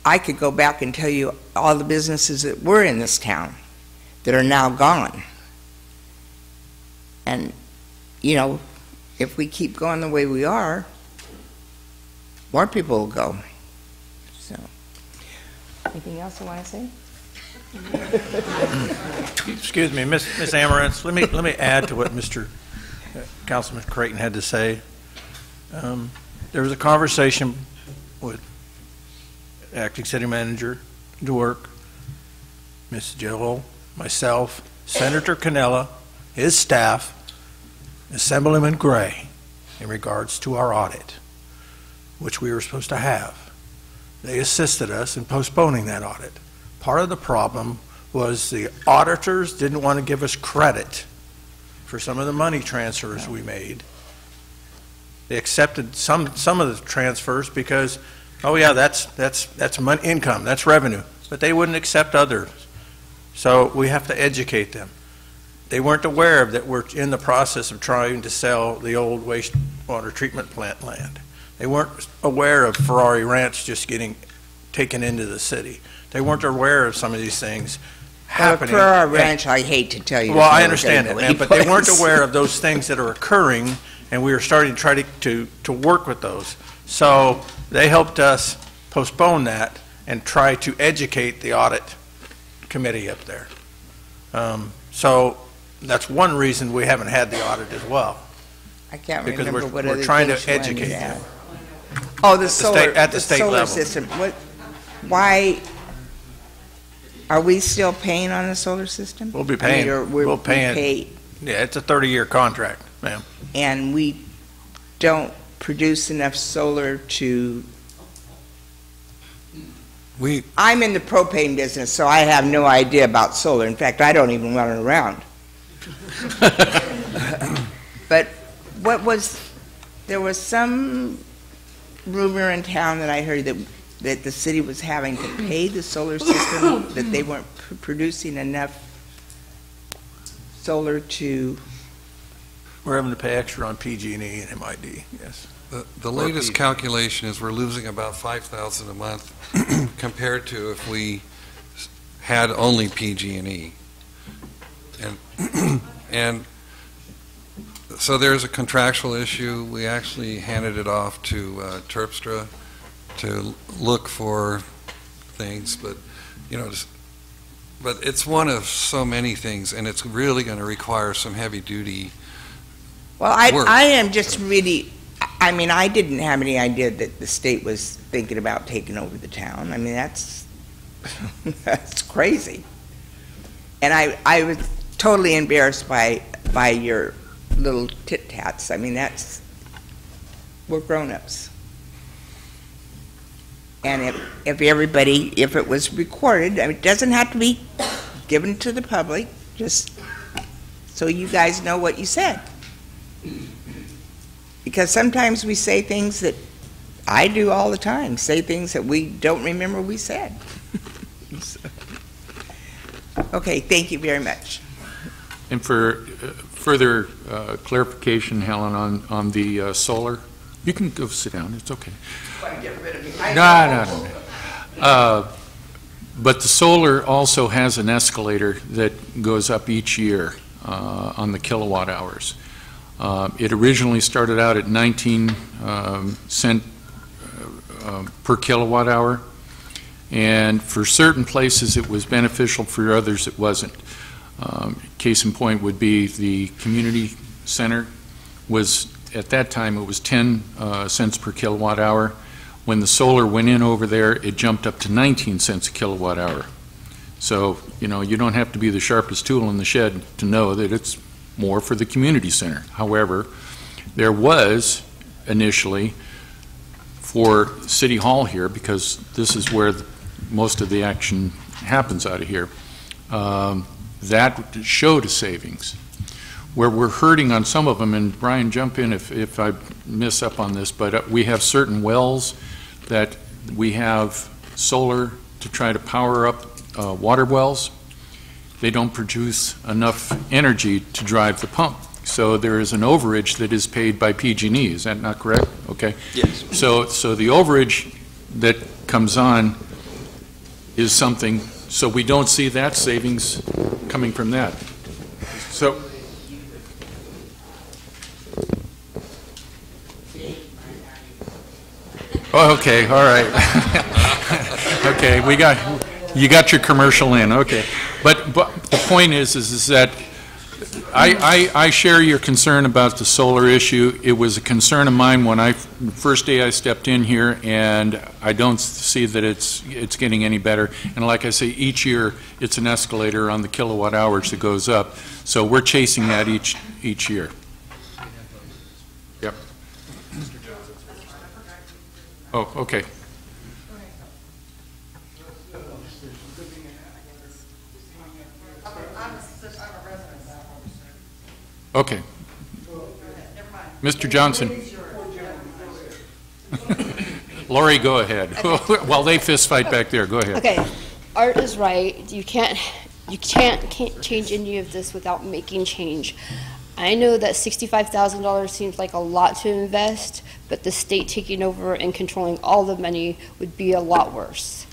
I could go back and tell you all the businesses that were in this town that are now gone. And, you know, if we keep going the way we are, more people will go. So, anything else you want to say? Excuse me, Miss Amarantz, let me add to what Mr. Councilman Creighton had to say. There was a conversation with Acting City Manager DeWork, Ms. Joel, myself, Senator Cannella, his staff, Assemblyman Gray, in regards to our audit, which we were supposed to have. They assisted us in postponing that audit. Part of the problem was the auditors didn't want to give us credit for some of the money transfers we made. They accepted some of the transfers because, oh yeah, that's money, income, that's revenue, but they wouldn't accept others. So we have to educate them. They weren't aware of that we're in the process of trying to sell the old wastewater treatment plant land. They weren't aware of Ferrari Ranch just getting taken into the city. They weren't aware of some of these things happening. Well, Ferrari Ranch, I hate to tell you. Well, I understand that, ma'am, but they weren't aware of those things that are occurring, and we were starting to try to work with those. So they helped us postpone that and try to educate the audit committee up there. So that's one reason we haven't had the audit as well. I can't because remember what we're other trying to things you wanted educate add. them. Oh, the solar, at the state solar level. system. What? Why? Are we still paying on the solar system? We'll be paying. We'll pay it. Yeah, it's a 30-year contract, ma'am. And we don't produce enough solar to... I'm in the propane business, so I have no idea about solar. In fact, I don't even run it around. But there was some rumor in town that I heard that the city was having to pay the solar system, that they weren't producing enough solar to... We're having to pay extra on PG&E and MID, yes. The latest calculation is we're losing about $5,000 a month compared to if we had only PG&E. And so there's a contractual issue. We actually handed it off to Terpstra to look for things, but but it's one of so many things, and it's really going to require some heavy-duty Well, work. I am just really, I mean, I didn't have any idea that the state was thinking about taking over the town. I mean, that's crazy. And I was totally embarrassed by your little tit-tats. I mean, we're grown-ups. And if it was recorded, I mean, it doesn't have to be given to the public, just so you guys know what you said. Because sometimes we say things that I do all the time, say things that we don't remember we said. Okay, thank you very much. And for further clarification, Helen, on the solar, you can go sit down, it's okay. Get rid of me. No. But the solar also has an escalator that goes up each year on the kilowatt hours. It originally started out at 19 cent per kilowatt hour, and for certain places it was beneficial, for others it wasn't. Case in point would be the community center was, at that time, it was 10 cents per kilowatt hour. When the solar went in over there, it jumped up to 19 cents a kilowatt hour. So, you don't have to be the sharpest tool in the shed to know that it's more for the community center. However, there was initially for City Hall here, because this is where most of the action happens out of here, that showed a savings. Where we're hurting on some of them, and Brian, jump in if I miss up on this, but we have certain wells that we have solar to try to power up water wells. They don't produce enough energy to drive the pump. So there is an overage that is paid by PG&E. Is that not correct? Okay. Yes. So the overage that comes on is something, so we don't see that savings coming from that. So. Oh, okay, all right. Okay, you got your commercial in, okay. But the point is that I share your concern about the solar issue. It was a concern of mine when the first day I stepped in here, and I don't see that it's getting any better. And like I say, each year it's an escalator on the kilowatt hours that goes up. So we're chasing that each year. Yep. Oh, okay. Okay. Mr. Johnson. Lori, go ahead. Okay. While they fist fight back there, go ahead. Okay. Art is right. You can't change any of this without making change. I know that $65,000 seems like a lot to invest, but the state taking over and controlling all the money would be a lot worse.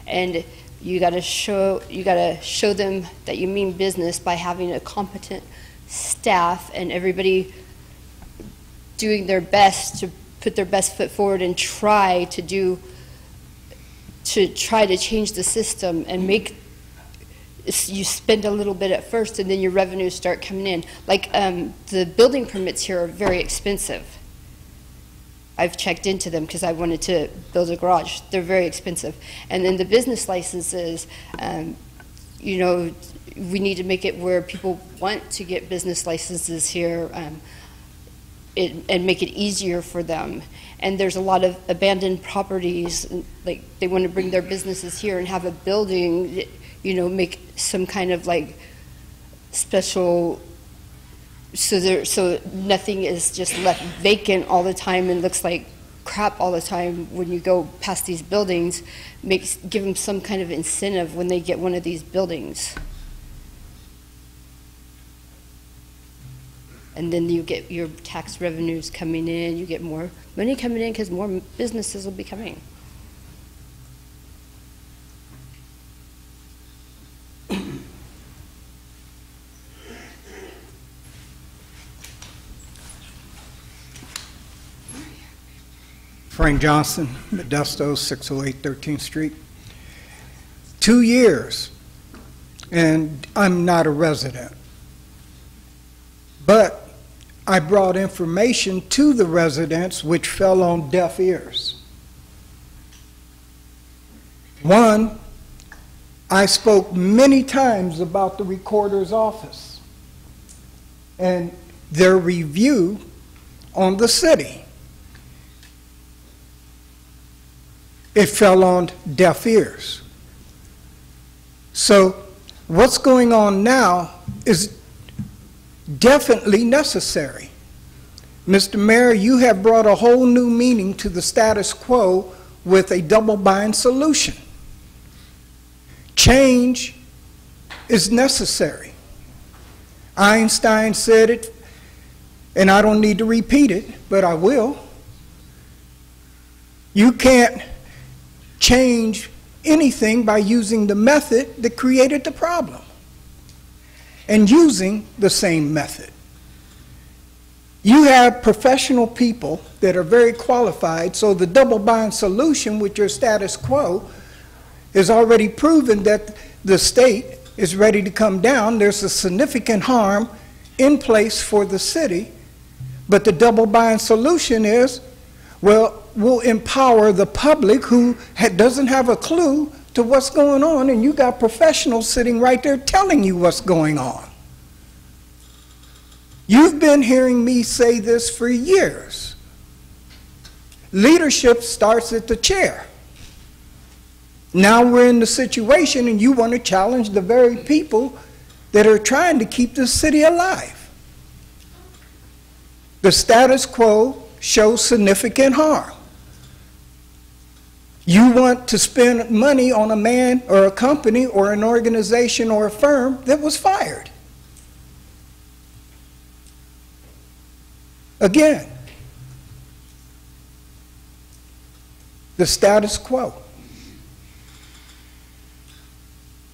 And you got to show them that you mean business by having a competent staff and everybody doing their best to put their best foot forward and try to change the system and make you spend a little bit at first and then your revenues start coming in. Like the building permits here are very expensive. I've checked into them because I wanted to build a garage. They're very expensive. And then the business licenses, you know, we need to make it where people want to get business licenses here, and make it easier for them. And there's a lot of abandoned properties, like they want to bring their businesses here and have a building, you know, make some kind of like special, so nothing is just left vacant all the time and looks like crap all the time when you go past these buildings. Give them some kind of incentive when they get one of these buildings. And then you get your tax revenues coming in, you get more money coming in because more businesses will be coming. Frank Johnson, Modesto, 608 13th Street. 2 years, and I'm not a resident. But I brought information to the residents which fell on deaf ears. One, I spoke many times about the recorder's office and their review on the city. It fell on deaf ears. So what's going on now is definitely necessary. Mr. Mayor, you have brought a whole new meaning to the status quo with a double-bind solution. Change is necessary. Einstein said it, and I don't need to repeat it, but I will. You can't change anything by using the method that created the problem and using the same method. You have professional people that are very qualified, so the double-bind solution with your status quo is already proven that the state is ready to come down. There's a significant harm in place for the city, but the double-bind solution is, well, we'll empower the public who doesn't have a clue to what's going on, and you got professionals sitting right there telling you what's going on. You've been hearing me say this for years. Leadership starts at the chair. Now we're in the situation and you want to challenge the very people that are trying to keep this city alive. The status quo shows significant harm. You want to spend money on a man or a company or an organization or a firm that was fired. Again, the status quo.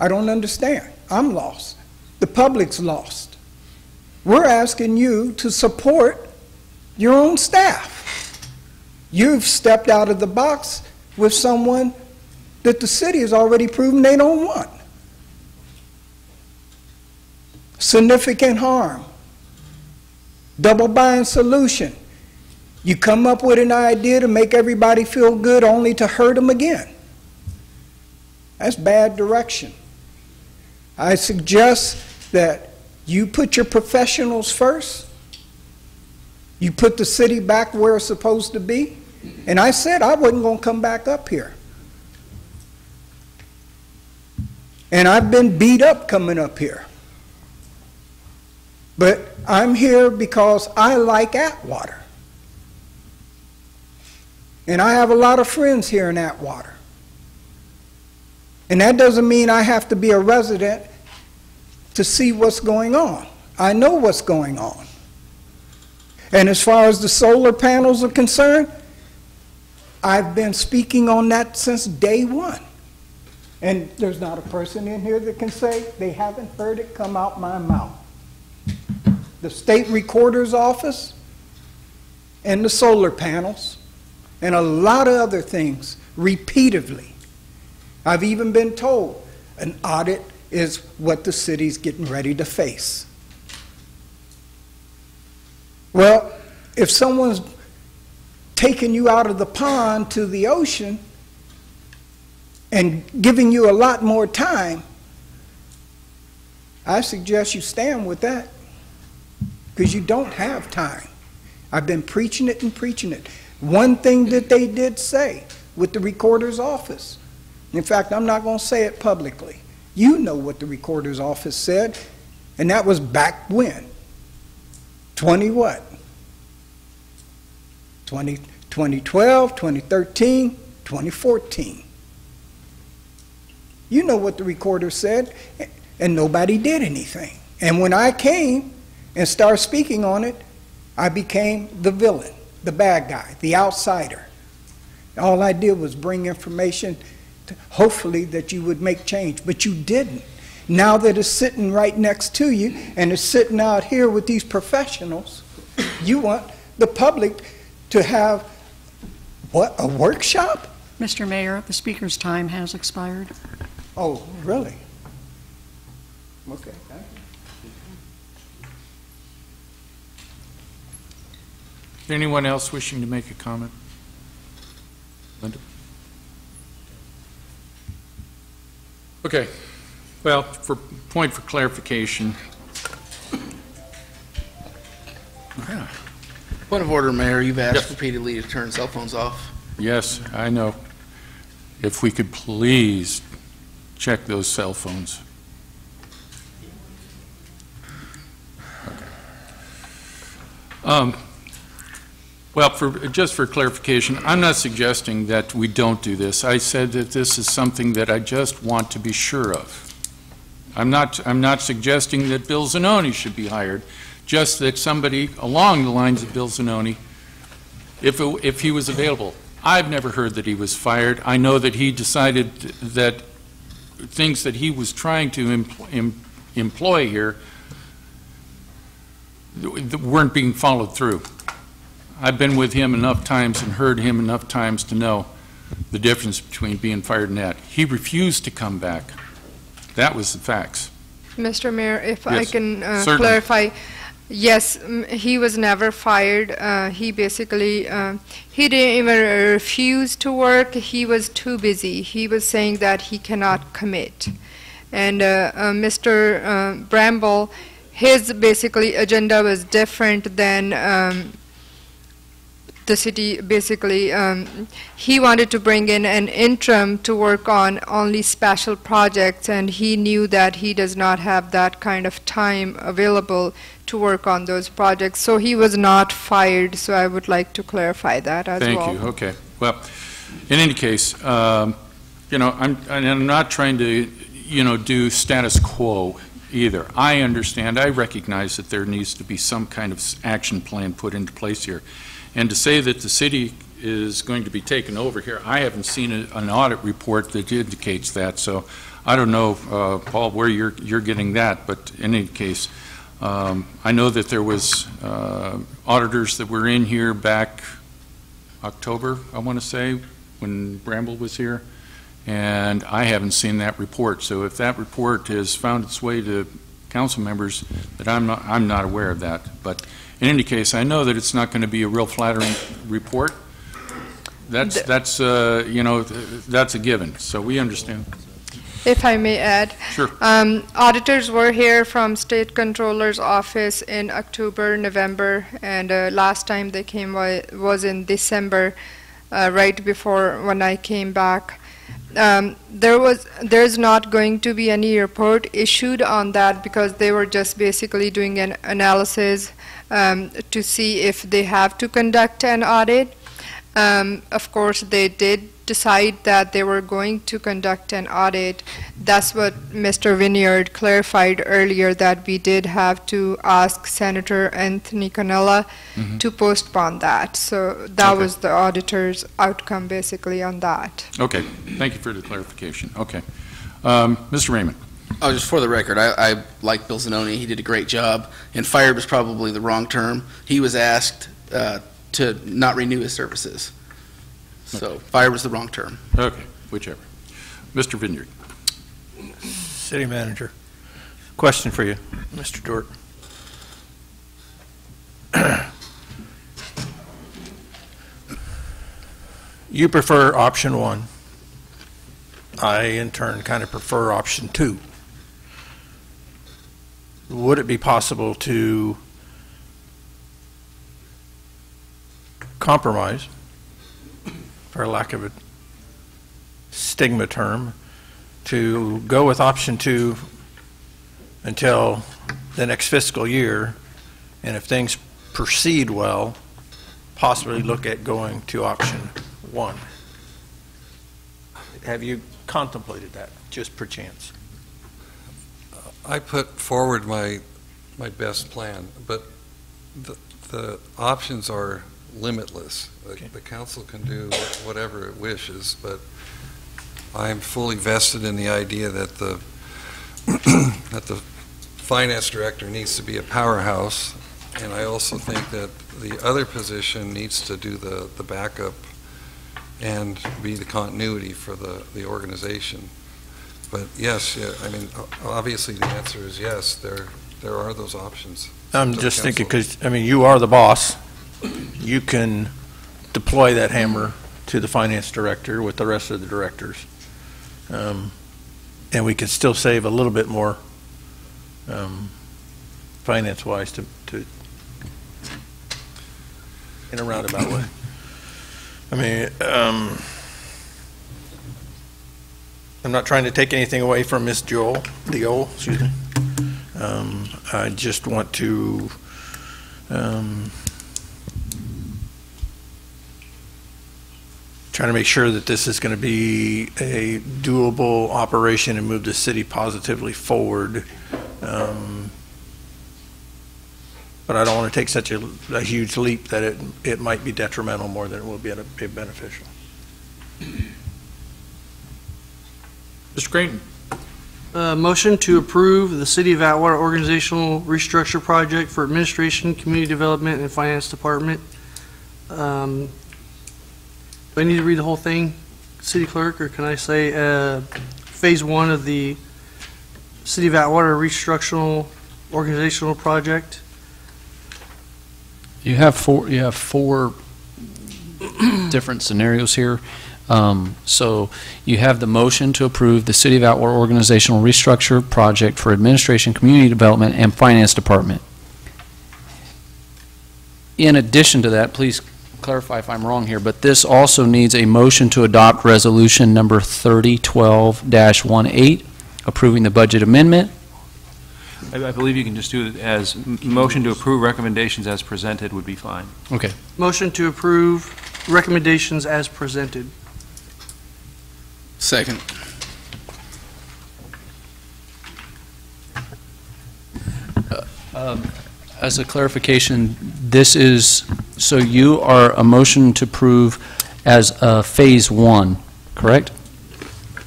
I don't understand. I'm lost. The public's lost. We're asking you to support your own staff. You've stepped out of the box with someone that the city has already proven they don't want. Significant harm. Double-bind solution. You come up with an idea to make everybody feel good only to hurt them again. That's bad direction. I suggest that you put your professionals first. You put the city back where it's supposed to be. And I said I wasn't going to come back up here. And I've been beat up coming up here. But I'm here because I like Atwater. And I have a lot of friends here in Atwater. And that doesn't mean I have to be a resident to see what's going on. I know what's going on. And as far as the solar panels are concerned, I've been speaking on that since day one. And there's not a person in here that can say they haven't heard it come out my mouth. The state recorder's office and the solar panels and a lot of other things repeatedly. I've even been told an audit is what the city's getting ready to face. Well, if someone's taking you out of the pond to the ocean and giving you a lot more time, I suggest you stand with that, because you don't have time. I've been preaching it and preaching it. One thing that they did say with the recorder's office, in fact, I'm not going to say it publicly. You know what the recorder's office said, and that was back when? 2012, 2013, 2014. You know what the recorder said, and nobody did anything. And when I came and started speaking on it, I became the villain, the bad guy, the outsider. All I did was bring information, hopefully that you would make change, but you didn't. Now that it's sitting right next to you and it's sitting out here with these professionals, you want the public to have, what, a workshop? Mr. Mayor, the speaker's time has expired. Oh, really? Okay, thank you. Is there anyone else wishing to make a comment? Linda? Okay. Well, for point for clarification. Yeah. Point of order, Mayor. You've asked repeatedly to turn cell phones off. Yes, I know. If we could please check those cell phones. Okay. Well, just for clarification, I'm not suggesting that we don't do this. I said that this is something that I just want to be sure of. I'm not suggesting that Bill Zanoni should be hired, just that somebody along the lines of Bill Zanoni, if he was available. I've never heard that he was fired. I know that he decided that things that he was trying to employ here weren't being followed through. I've been with him enough times and heard him enough times to know the difference between being fired and that. He refused to come back. That was the facts. Mr. Mayor, if Yes, I can certainly. clarify, yes, he was never fired. He basically, he didn't even refuse to work. He was too busy. He was saying that he cannot commit. And Mr. Bramble, his basically agenda was different than the city. Basically, he wanted to bring in an interim to work on only special projects, and he knew that he does not have that kind of time available to work on those projects. So he was not fired, so I would like to clarify that as well. Thank you. Okay. Well, in any case, you know, I'm not trying to, you know, do status quo either. I understand, I recognize that there needs to be some kind of action plan put into place here. And to say that the city is going to be taken over here, I haven't seen an audit report that indicates that, so I don't know, Paul, where you're getting that, but in any case, I know that there was auditors that were in here back October, I want to say, when Bramble was here, and I haven't seen that report. So if that report has found its way to council members, that I'm not aware of that. But in any case, I know that it's not going to be a real flattering report. That's you know, that's a given. So we understand. If I may add. Sure. Auditors were here from State Controller's office in October, November, and last time they came was in December, right before when I came back. There's not going to be any report issued on that because they were just basically doing an analysis to see if they have to conduct an audit. Of course, they did decide that they were going to conduct an audit. That's what Mr. Vineyard clarified earlier, that we did have to ask Senator Anthony Cannella to postpone that. So that was the auditor's outcome basically on that. Okay. Thank you for the clarification. Okay. Mr. Raymond. Oh, just for the record, I like Bill Zanoni. He did a great job, and fired was probably the wrong term. He was asked to not renew his services. So fire was the wrong term. Okay, whichever. Mr. Vineyard. City Manager, question for you, Mr. Dort. You prefer option one. I, in turn, kind of prefer option two. would it be possible to compromise, for lack of a stigma term, to go with option 2 until the next fiscal year, and if things proceed well, possibly look at going to option 1? Have you contemplated that, just perchance? I put forward my best plan, but the options are limitless. The council can do whatever it wishes, but I'm fully vested in the idea that the that the finance director needs to be a powerhouse, and I also think that the other position needs to do the backup and be the continuity for the organization. But yes, yeah, I mean, obviously the answer is yes, there are those options. I'm just thinking, because, I mean, you are the boss. You can deploy that hammer to the finance director with the rest of the directors. And we can still save a little bit more finance-wise to in a roundabout way. I mean, I'm not trying to take anything away from Miss Joel, excuse me. I just want to try to make sure that this is going to be a doable operation and move the city positively forward. But I don't want to take such a huge leap that it might be detrimental more than it will be beneficial. Mr. Creighton. Motion to approve the City of Atwater Organizational Restructure Project for Administration, Community Development, and Finance Department. Do I need to read the whole thing, City Clerk, or can I say Phase 1 of the City of Atwater Restructural Organizational Project? You have four different scenarios here. So you have the motion to approve the City of Atwater Organizational Restructure Project for Administration, Community Development, and Finance Department. In addition to that, please clarify if I'm wrong here, but this also needs a motion to adopt resolution number 3012-18, approving the budget amendment. I believe you can just do it as motion to approve recommendations as presented would be fine. Okay. Motion to approve recommendations as presented. Second. As a clarification, this is, so you are a motion to approve as Phase 1, correct?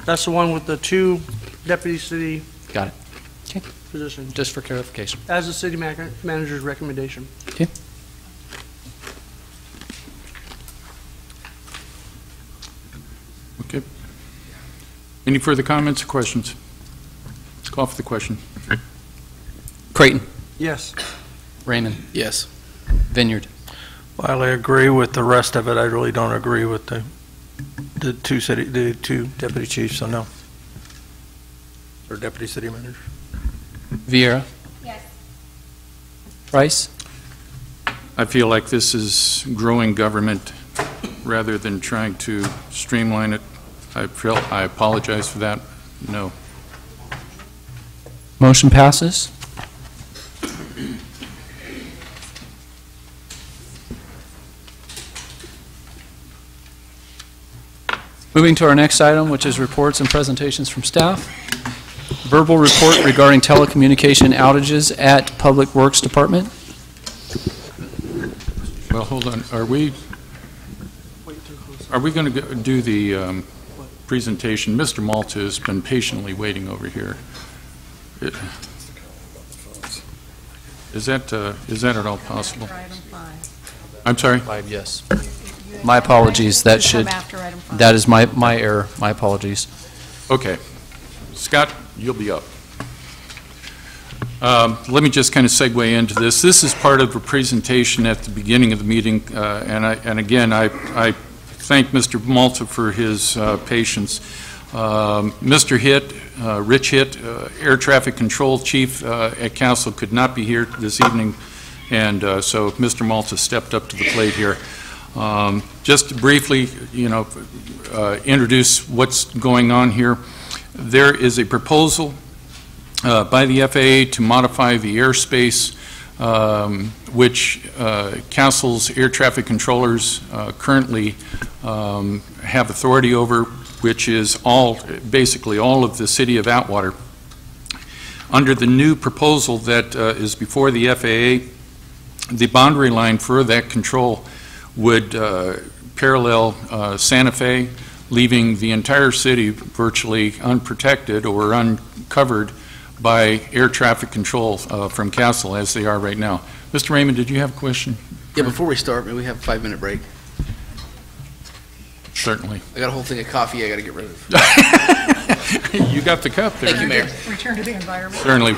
That's the one with the 2 deputy city Got it. Okay. positions. Just for clarification. As the city manager's recommendation. Okay. Okay. Any further comments or questions? Call for the question. Creighton. Yes. Raymond. Yes. Vineyard. While I agree with the rest of it, I really don't agree with the two deputy chiefs, so no. Or deputy city manager. Vieira. Yes. Price. I feel like this is growing government rather than trying to streamline it. I apologize for that. No. Motion passes. Moving to our next item, which is reports and presentations from staff. Verbal report regarding telecommunication outages at Public Works Department. Well, hold on. Are we going to do the presentation? Mr. Malta has been patiently waiting over here. Is that at all possible? I'm sorry? 5, yes. My apologies. That is my error. My apologies. Okay. Scott, you'll be up. Let me just kind of segue into this. This is part of a presentation at the beginning of the meeting, and again, I thank Mr. Malta for his patience. Mr. Hitt, Rich Hitt, Air Traffic Control Chief at Council, could not be here this evening, and so Mr. Malta stepped up to the plate here. Just to briefly, introduce what's going on here. There is a proposal by the FAA to modify the airspace which Council's air traffic controllers currently have authority over, which is basically all of the city of Atwater. Under the new proposal that is before the FAA, the boundary line for that control would parallel Santa Fe, leaving the entire city virtually unprotected or uncovered by air traffic control from Castle as they are right now. Mr. Raymond, did you have a question? Yeah, before we start, may we have a 5-minute break? Certainly. I got a whole thing of coffee I got to get rid of. You got the cup there. Thank you, Mayor. Return to the environment. Certainly.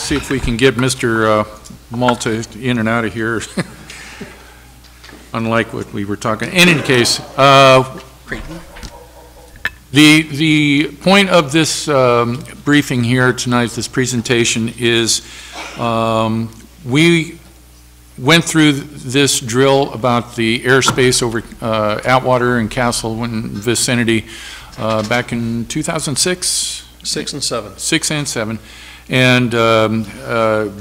see if we can get Mr. Malta in and out of here, unlike what we were talking. In any case, the point of this briefing here tonight, this presentation, is we went through this drill about the airspace over Atwater and Castle and vicinity back in 2006? 6 and 7. 6 and 7. And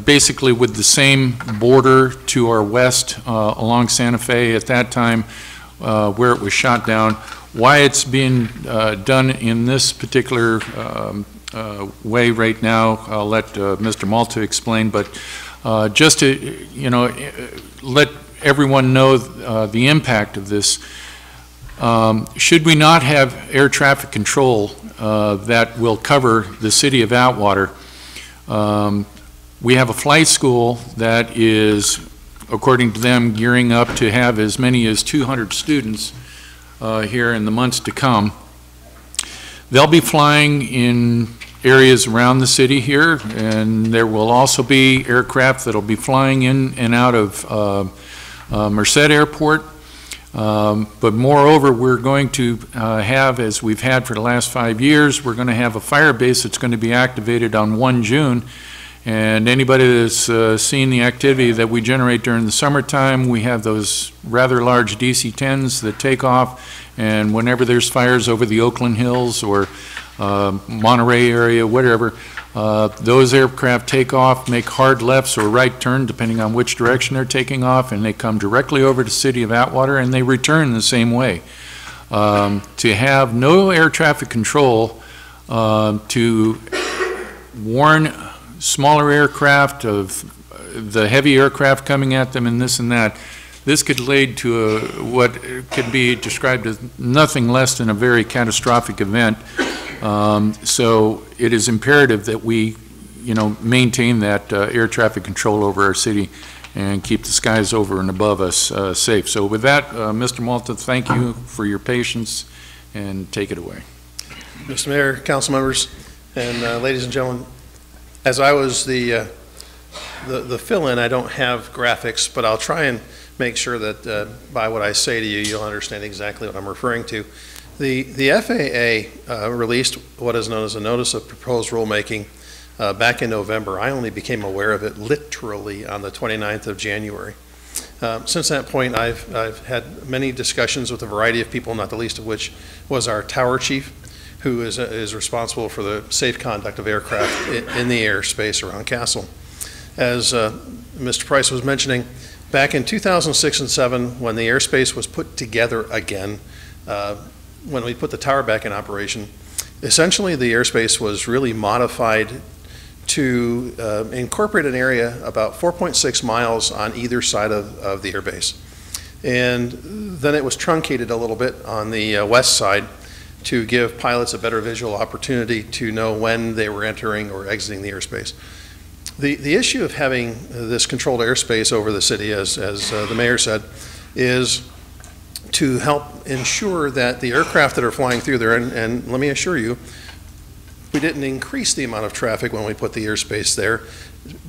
basically with the same border to our west along Santa Fe at that time where it was shot down. Why it's being done in this particular way right now, I'll let Mr. Malta explain, but just to, let everyone know the impact of this. Should we not have air traffic control that will cover the city of Atwater, we have a flight school that is, according to them, gearing up to have as many as 200 students here in the months to come. They'll be flying in areas around the city here, and there will also be aircraft that'll be flying in and out of Merced Airport. But moreover, we're going to have, as we've had for the last 5 years, we're going to have a fire base that's going to be activated on 1 June. And anybody that's seen the activity that we generate during the summertime, we have those rather large DC-10s that take off, and whenever there's fires over the Oakland Hills or Monterey area, whatever, those aircraft take off, make hard lefts or right turn, depending on which direction they're taking off, and they come directly over to the city of Atwater, and they return the same way. To have no air traffic control, to warn smaller aircraft of the heavy aircraft coming at them and this and that, this could lead to what could be described as nothing less than a very catastrophic event. So it is imperative that we, maintain that air traffic control over our city and keep the skies over and above us safe. So with that, Mr. Malta, thank you for your patience, and take it away. Mr. Mayor, council members, and ladies and gentlemen, as I was the fill-in, I don't have graphics, but I'll try and make sure that by what I say to you, you'll understand exactly what I'm referring to. The FAA released what is known as a Notice of Proposed Rulemaking back in November. I only became aware of it literally on the 29th of January. Since that point, I've had many discussions with a variety of people, not the least of which was our tower chief, who is responsible for the safe conduct of aircraft in the airspace around Castle. As Mr. Price was mentioning, back in 2006 and 7, when the airspace was put together again, when we put the tower back in operation, essentially the airspace was really modified to incorporate an area about 4.6 miles on either side of the airbase. And then it was truncated a little bit on the west side to give pilots a better visual opportunity to know when they were entering or exiting the airspace. The issue of having this controlled airspace over the city, as the mayor said, is to help ensure that the aircraft that are flying through there, and let me assure you, we didn't increase the amount of traffic when we put the airspace there.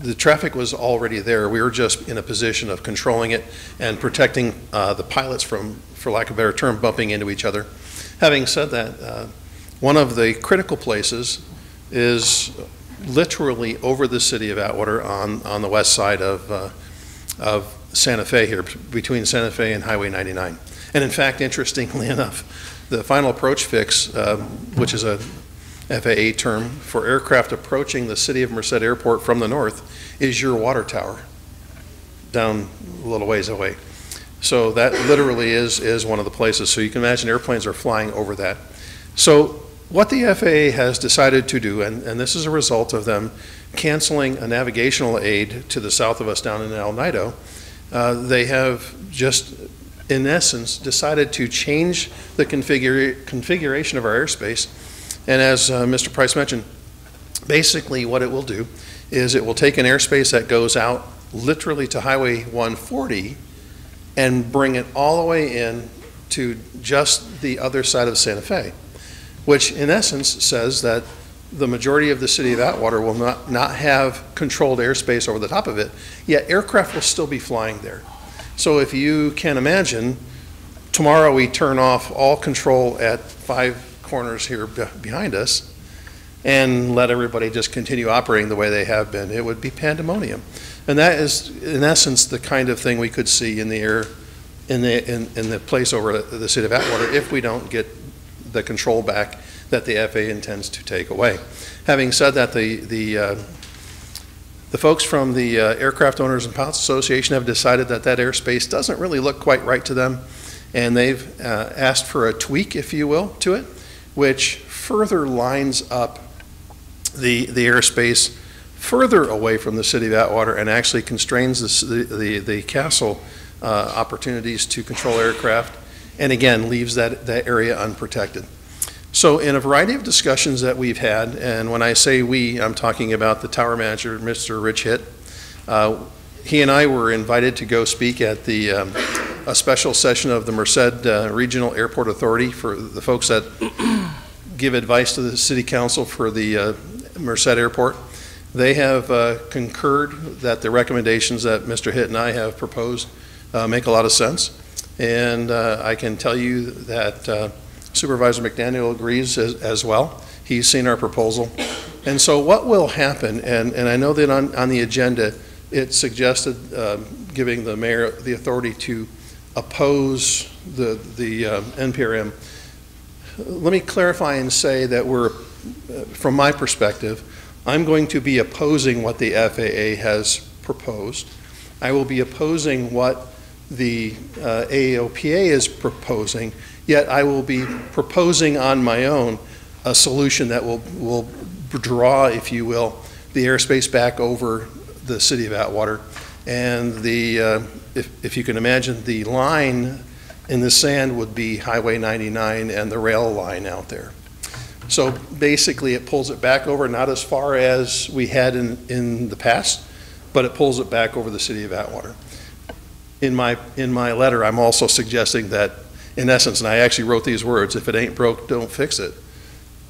The traffic was already there. We were just in a position of controlling it and protecting the pilots from, for lack of a better term, bumping into each other. Having said that, one of the critical places is literally over the city of Atwater on the west side of Santa Fe here, between Santa Fe and Highway 99. And in fact, interestingly enough, the final approach fix, which is a FAA term for aircraft approaching the city of Merced Airport from the north, is your water tower down a little ways away. So that literally is one of the places. So you can imagine airplanes are flying over that. So what the FAA has decided to do, and this is a result of them canceling a navigational aid to the south of us down in El Nido, they have just, in essence, decided to change the configuration of our airspace. And as Mr. Price mentioned, basically what it will do is it will take an airspace that goes out literally to Highway 140 and bring it all the way in to just the other side of Santa Fe, which in essence says that the majority of the city of Atwater will not have controlled airspace over the top of it, yet aircraft will still be flying there. So if you can imagine, tomorrow we turn off all control at 5 corners here behind us and let everybody just continue operating the way they have been. It would be pandemonium. And that is, in essence, the kind of thing we could see in the air, in the place over the city of Atwater if we don't get the control back that the FAA intends to take away. Having said that, the folks from the Aircraft Owners and Pilots Association have decided that that airspace doesn't really look quite right to them, and they've asked for a tweak, if you will, to it, which further lines up the airspace further away from the city of Atwater and actually constrains the castle opportunities to control aircraft, and again leaves that area unprotected. So in a variety of discussions that we've had, and when I say we, I'm talking about the tower manager, Mr. Rich Hitt. He and I were invited to go speak at a special session of the Merced Regional Airport Authority for the folks that give advice to the city council for the Merced Airport. They have concurred that the recommendations that Mr. Hitt and I have proposed make a lot of sense. And I can tell you that Supervisor McDaniel agrees as well. He's seen our proposal. And so what will happen, and I know that on the agenda, it suggested giving the mayor the authority to oppose the NPRM. Let me clarify and say that from my perspective, I'm going to be opposing what the FAA has proposed. I will be opposing what the AOPA is proposing, yet I will be proposing on my own a solution that will draw, if you will, the airspace back over the city of Atwater. And if you can imagine, the line in the sand would be Highway 99 and the rail line out there. So basically it pulls it back over, not as far as we had in the past, but it pulls it back over the city of Atwater. In my letter, I'm also suggesting that, in essence, and I actually wrote these words, if it ain't broke, don't fix it.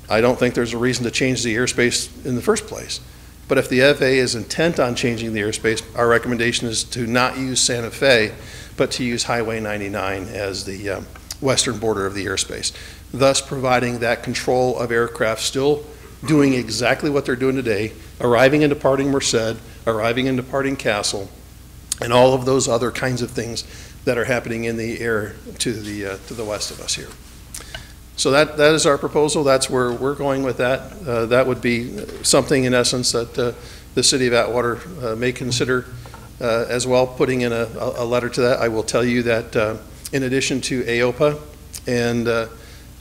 I don't think there's a reason to change the airspace in the first place. But if the FAA is intent on changing the airspace, our recommendation is to not use Santa Fe, but to use Highway 99 as the western border of the airspace, thus providing that control of aircraft still doing exactly what they're doing today, arriving and departing Merced, arriving and departing Castle, and all of those other kinds of things that are happening in the air to the west of us here. So that is our proposal. That's where we're going with that. That would be something, in essence, that the city of Atwater may consider as well, putting in a letter to that. I will tell you that in addition to AOPA, and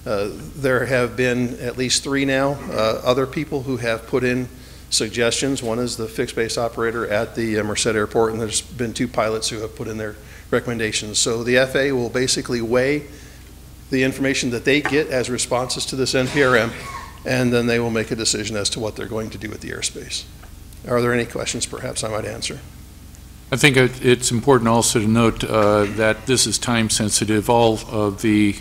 there have been at least 3 now, other people who have put in suggestions. One is the fixed base operator at the Merced Airport, and there's been 2 pilots who have put in their recommendations. So the FAA will basically weigh the information that they get as responses to this NPRM, and then they will make a decision as to what they're going to do with the airspace. Are there any questions perhaps I might answer? I think it's important also to note that this is time sensitive. All of the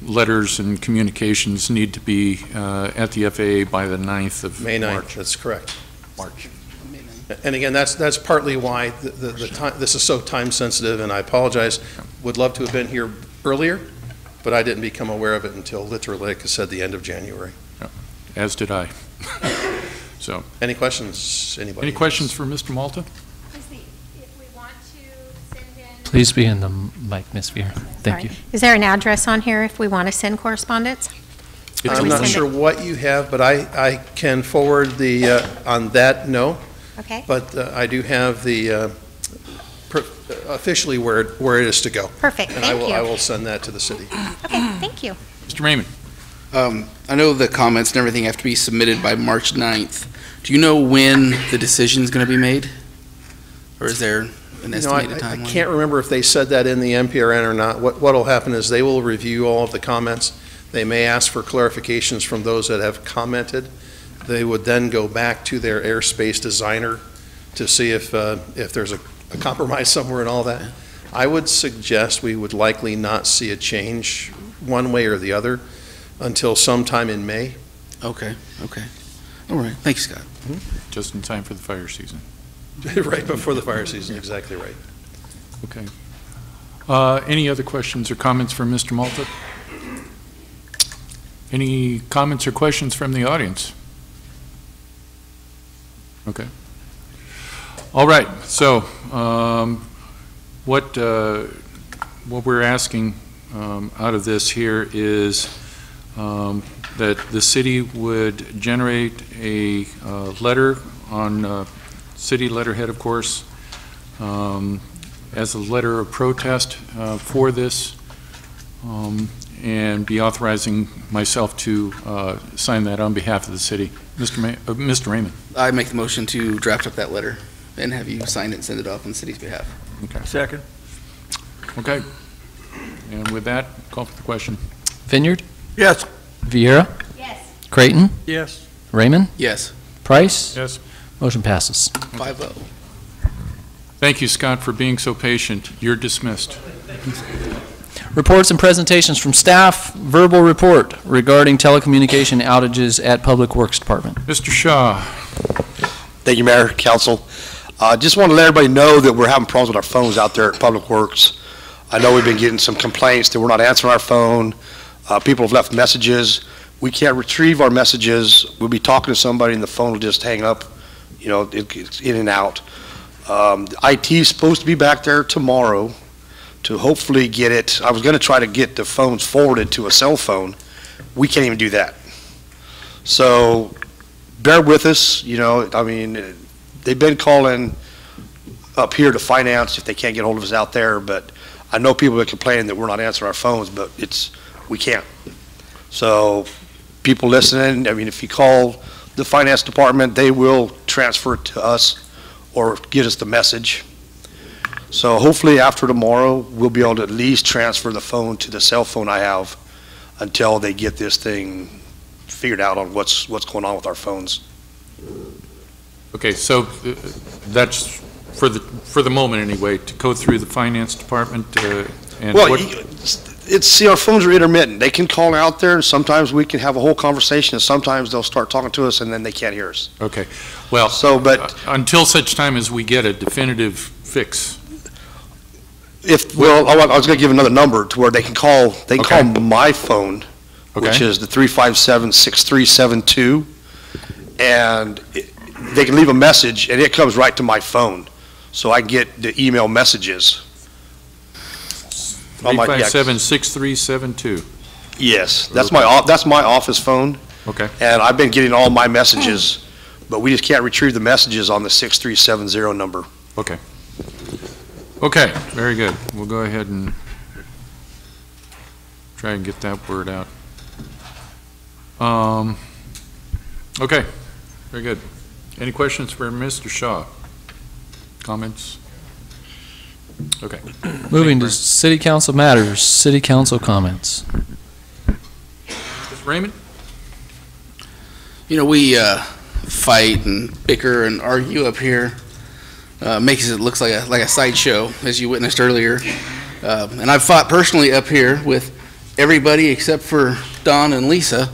letters and communications need to be at the FAA by the 9th of May 9th, March. that's correct. March. And again, that's partly why the time, this is so time sensitive, and I apologize. Would love to have been here earlier, but I didn't become aware of it until literally, like I said, the end of January. Yeah, as did I. So, any questions, anybody? Any questions for Mr. Malta? Please be in the mic, Ms. Veer. Thank you. Is there an address on here if we want to send correspondence? I'm not sure what you have, but I can forward the, on that, no. Okay. But I do have the, officially where it is to go. Perfect, and thank you. I will send that to the city. Okay, thank you. Mr. Raymond. I know the comments and everything have to be submitted by March 9th. Do you know when the decision is going to be made? Or is there an estimated I timeline? can't remember if they said that in the NPRN or not. What will happen is they will review all of the comments. They may ask for clarifications from those that have commented. They would then go back to their airspace designer to see if there's a compromise somewhere and all that. I would suggest we would likely not see a change one way or the other until sometime in May. Okay, okay. All right, thanks, Scott. Just in time for the fire season. Right before the fire season, exactly right. Okay. Any other questions or comments from Mr. Malta? Any comments or questions from the audience? Okay. All right, so what we're asking out of this here is that the city would generate a letter on city letterhead, of course, as a letter of protest for this, and be authorizing myself to sign that on behalf of the city. Mr. Raymond. I make the motion to draft up that letter and have you sign it and send it off on the city's behalf. Okay. Second. Okay. And with that, call for the question. Vineyard? Yes. Vieira? Yes. Creighton? Yes. Raymond? Yes. Price? Yes. Motion passes. 5-0. Thank you, Scott, for being so patient. You're dismissed. Reports and presentations from staff. Verbal report regarding telecommunication outages at Public Works Department. Mr. Shaw. Thank you, Mayor, Council. Just want to let everybody know that we're having problems with our phones out there at Public Works. I know we've been getting some complaints that we're not answering our phone. People have left messages. We can't retrieve our messages. We'll be talking to somebody and the phone will just hang up. You know, it's in and out. IT is supposed to be back there tomorrow to hopefully get it. I was going to try to get the phones forwarded to a cell phone. We can't even do that. So bear with us. You know, I mean, they've been calling up here to finance if they can't get hold of us out there, but I know people are complaining that we're not answering our phones, but we can't. So people listening, I mean, if you call the finance department, they will transfer it to us or get us the message. So hopefully after tomorrow, we'll be able to at least transfer the phone to the cell phone I have until they get this thing figured out on what's going on with our phones. Okay, so that's for the moment anyway, to go through the finance department and well, what? See, our phones are intermittent. They can call out there, and sometimes we can have a whole conversation, and sometimes they'll start talking to us, and then they can't hear us. Okay, well, but until such time as we get a definitive fix. I was going to give another number to where they can call. They can call my phone, which is the 357-6372, and they can leave a message, and it comes right to my phone, so I can get the email messages. 357-6372. Yes, that's my office phone. Okay. And I've been getting all my messages, but we just can't retrieve the messages on the 6370 number. Okay. Okay, very good. We'll go ahead and try and get that word out. Okay, very good. Any questions for Mr. Shaw? Comments? Okay. Moving to City Council matters, City Council comments. Mr. Raymond? You know, we fight and bicker and argue up here. Makes it look like a sideshow, as you witnessed earlier. And I've fought personally up here with everybody except for Don and Lisa.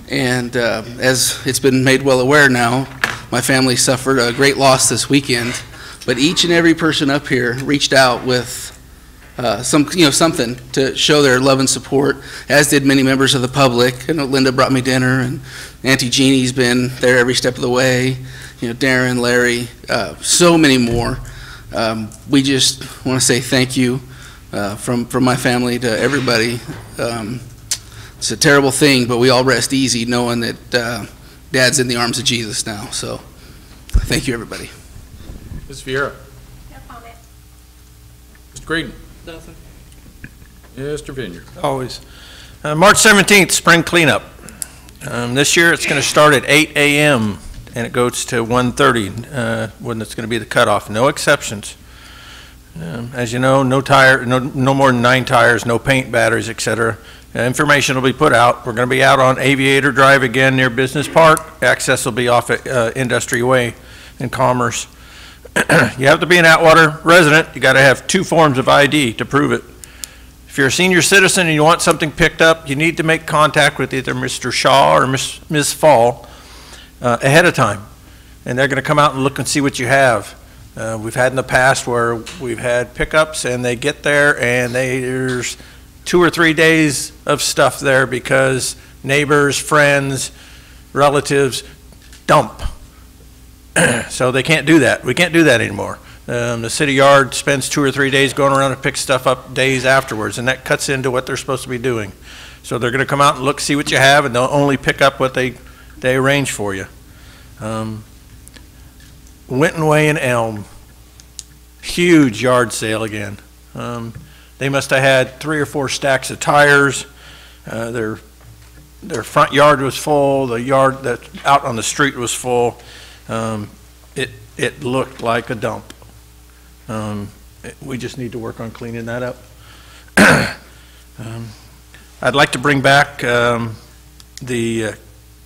And as it's been made well aware now, my family suffered a great loss this weekend. But each and every person up here reached out with something to show their love and support, as did many members of the public. And Linda brought me dinner, and Auntie Jeannie's been there every step of the way. You know, Darren, Larry, so many more. We just want to say thank you from my family to everybody. It's a terrible thing, but we all rest easy knowing that Dad's in the arms of Jesus now. So thank you, everybody. Ms. Vieira? No comment. Mr. Graydon? Nothing. Mr. Vineyard? Always. March 17th, spring cleanup. This year it's going to start at 8 a.m. and it goes to 1:30 when it's going to be the cutoff. No exceptions. As you know, no more than 9 tires, no paint, batteries, etc. Information will be put out. We're going to be out on Aviator Drive again near Business Park. Access will be off at Industry Way in Commerce. You have to be an Atwater resident. You got to have 2 forms of ID to prove it. If If you're a senior citizen and you want something picked up, you need to make contact with either Mr. Shaw or Ms. Fall ahead of time. And they're going to come out and look and see what you have. We've had in the past where we've had pickups and they get there and there's 2 or 3 days of stuff there because neighbors, friends, relatives dump. So they can't do that. We can't do that anymore. The city yard spends 2 or 3 days going around and pick stuff up days afterwards, and that cuts into what they're supposed to be doing. So they're going to come out and look, see what you have, and they'll only pick up what they arrange for you. Winton Way and Elm, huge yard sale again. They must have had 3 or 4 stacks of tires. Their front yard was full. The yard that out on the street was full. It looked like a dump. We just need to work on cleaning that up. I'd like to bring back the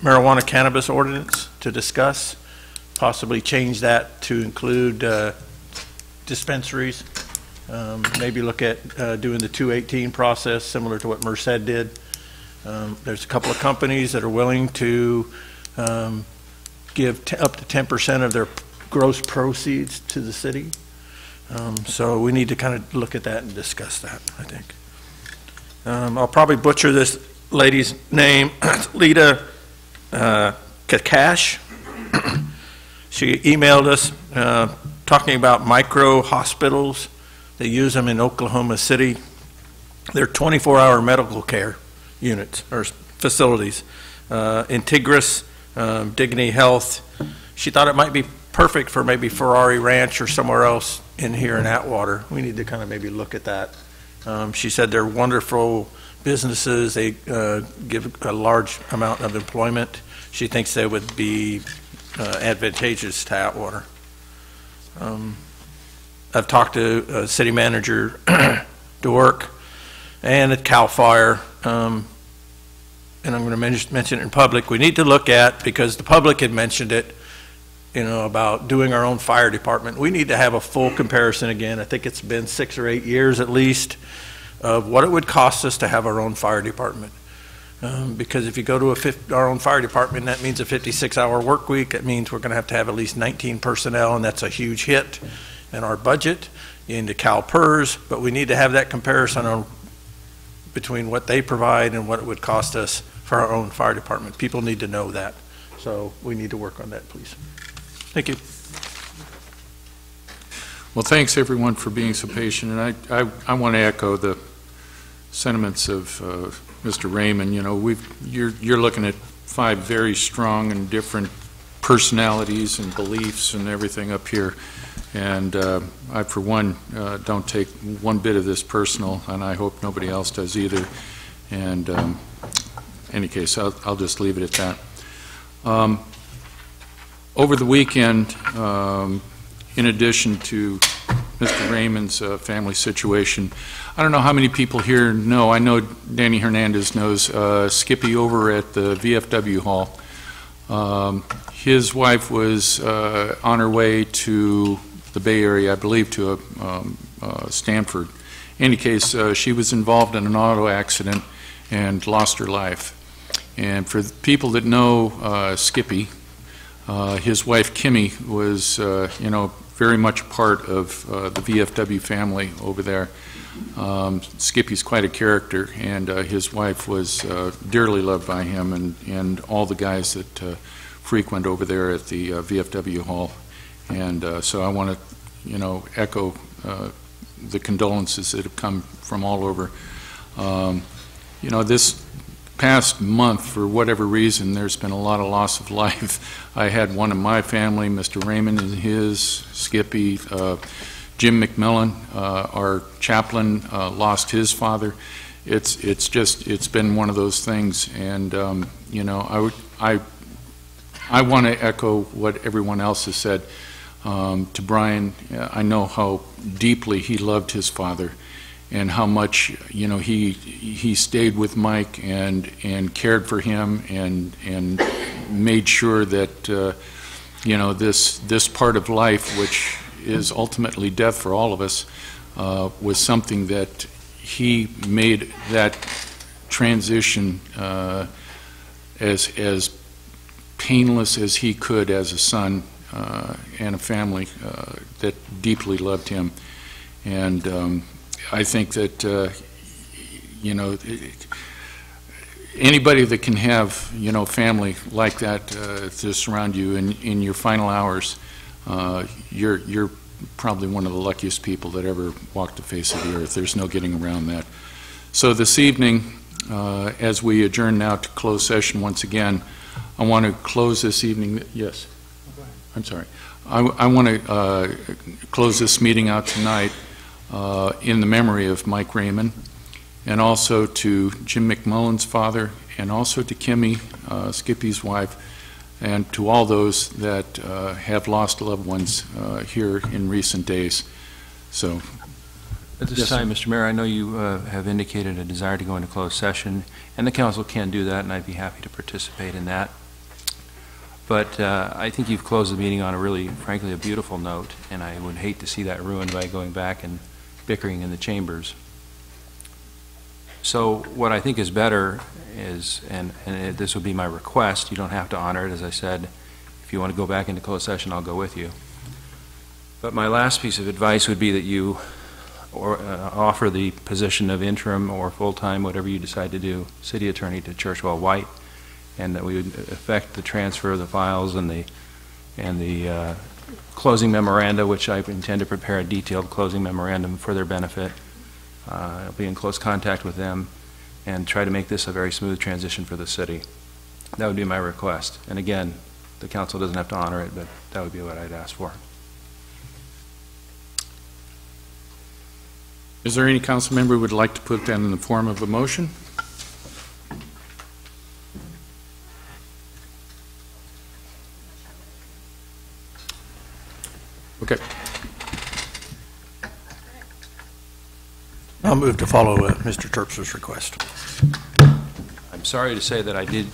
marijuana cannabis ordinance to discuss, possibly change that to include dispensaries. Maybe look at doing the 218 process similar to what Merced did. There's a couple of companies that are willing to give up to 10% of their gross proceeds to the city. So we need to kind of look at that and discuss that, I think. I'll probably butcher this lady's name, Lita Kakash. She emailed us talking about micro hospitals. They use them in Oklahoma City. They're 24-hour medical care units or facilities. Integris, Dignity Health. She thought it might be perfect for maybe Ferrari Ranch or somewhere else in here in Atwater. We need to kind of maybe look at that. She said they're wonderful businesses. They give a large amount of employment. She thinks they would be advantageous to Atwater. I've talked to City Manager DeWork and at CAL FIRE, and I'm going to mention it in public. We need to look at, because the public had mentioned it, about doing our own fire department. We need to have a full comparison again. I think it's been 6 or 8 years at least of what it would cost us to have our own fire department. Because if you go to our own fire department, that means a 56-hour work week. That means we're going to have at least 19 personnel, and that's a huge hit in our budget into CalPERS. But we need to have that comparison between what they provide and what it would cost us for our own fire department. People need to know that. So we need to work on that, please. Thank you. Well, thanks everyone for being so patient, and I want to echo the sentiments of Mr. Raymond. You're looking at 5 very strong and different personalities and beliefs and everything up here, and I, for one, don't take one bit of this personal, and I hope nobody else does either. And in any case, I'll just leave it at that. Over the weekend, in addition to Mr. Raymond's family situation, I don't know how many people here know. I know Danny Hernandez knows Skippy over at the VFW Hall. His wife was on her way to the Bay Area, I believe, to Stanford. In any case, she was involved in an auto accident and lost her life. And for the people that know Skippy, his wife Kimmy was, very much a part of the VFW family over there. Skippy's quite a character, and his wife was dearly loved by him and all the guys that frequent over there at the VFW Hall. And so I want to, echo the condolences that have come from all over. This past month, for whatever reason, there's been a lot of loss of life. I had one in my family, Mr. Raymond and his, Skippy, Jim McMillan, our chaplain, lost his father. It's been one of those things, and I want to echo what everyone else has said. To Brian, I know how deeply he loved his father, and how much he stayed with Mike and cared for him and made sure that this part of life, which is ultimately death for all of us, was something that he made that transition as painless as he could as a son and a family that deeply loved him. And I think that, anybody that can have, family like that to surround you in your final hours, you're probably one of the luckiest people that ever walked the face of the earth. There's no getting around that. So this evening, as we adjourn now to closed session once again, I want to close this evening. Yes. I'm sorry. I want to close this meeting out tonight in the memory of Mike Raymond, and also to Jim McMullen's father, and also to Kimmy, Skippy's wife, and to all those that have lost loved ones here in recent days. So, at this time, Mr. Mayor, I know you have indicated a desire to go into closed session, and the council can do that, and I'd be happy to participate in that. But I think you've closed the meeting on a really, frankly, a beautiful note, and I would hate to see that ruined by going back and bickering in the chambers. So what I think is better is, and this would be my request, you don't have to honor it, as I said, if you want to go back into closed session, I'll go with you. But my last piece of advice would be that you offer the position of interim or full-time, whatever you decide to do, city attorney to Churchwell White, and that we would effect the transfer of the files and the closing memoranda, which I intend to prepare a detailed closing memorandum for their benefit. I'll be in close contact with them and try to make this a very smooth transition for the city. That would be my request. And again, the council doesn't have to honor it, but that would be what I'd ask for. Is there any council member who would like to put that in the form of a motion? Okay. I'll move to follow Mr. Terpster's request. I'm sorry to say that I did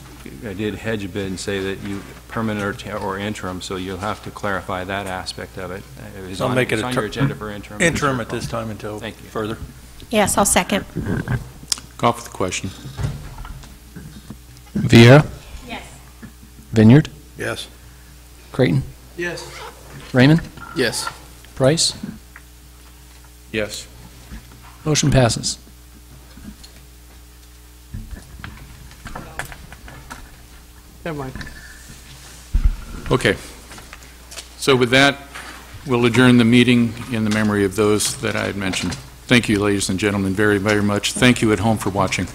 hedge a bit and say that you permanent or interim, so you'll have to clarify that aspect of it. I'll make it on your agenda for interim. Interim at this time until Thank you. further. Yes, I'll second. Call for the question. Vieira? Yes. Vineyard? Yes. Creighton? Yes. Raymond? Yes. Price? Yes. Motion passes. Never mind. Okay. So with that, we'll adjourn the meeting in the memory of those that I had mentioned. Thank you, ladies and gentlemen, very, very much. Thank you at home for watching.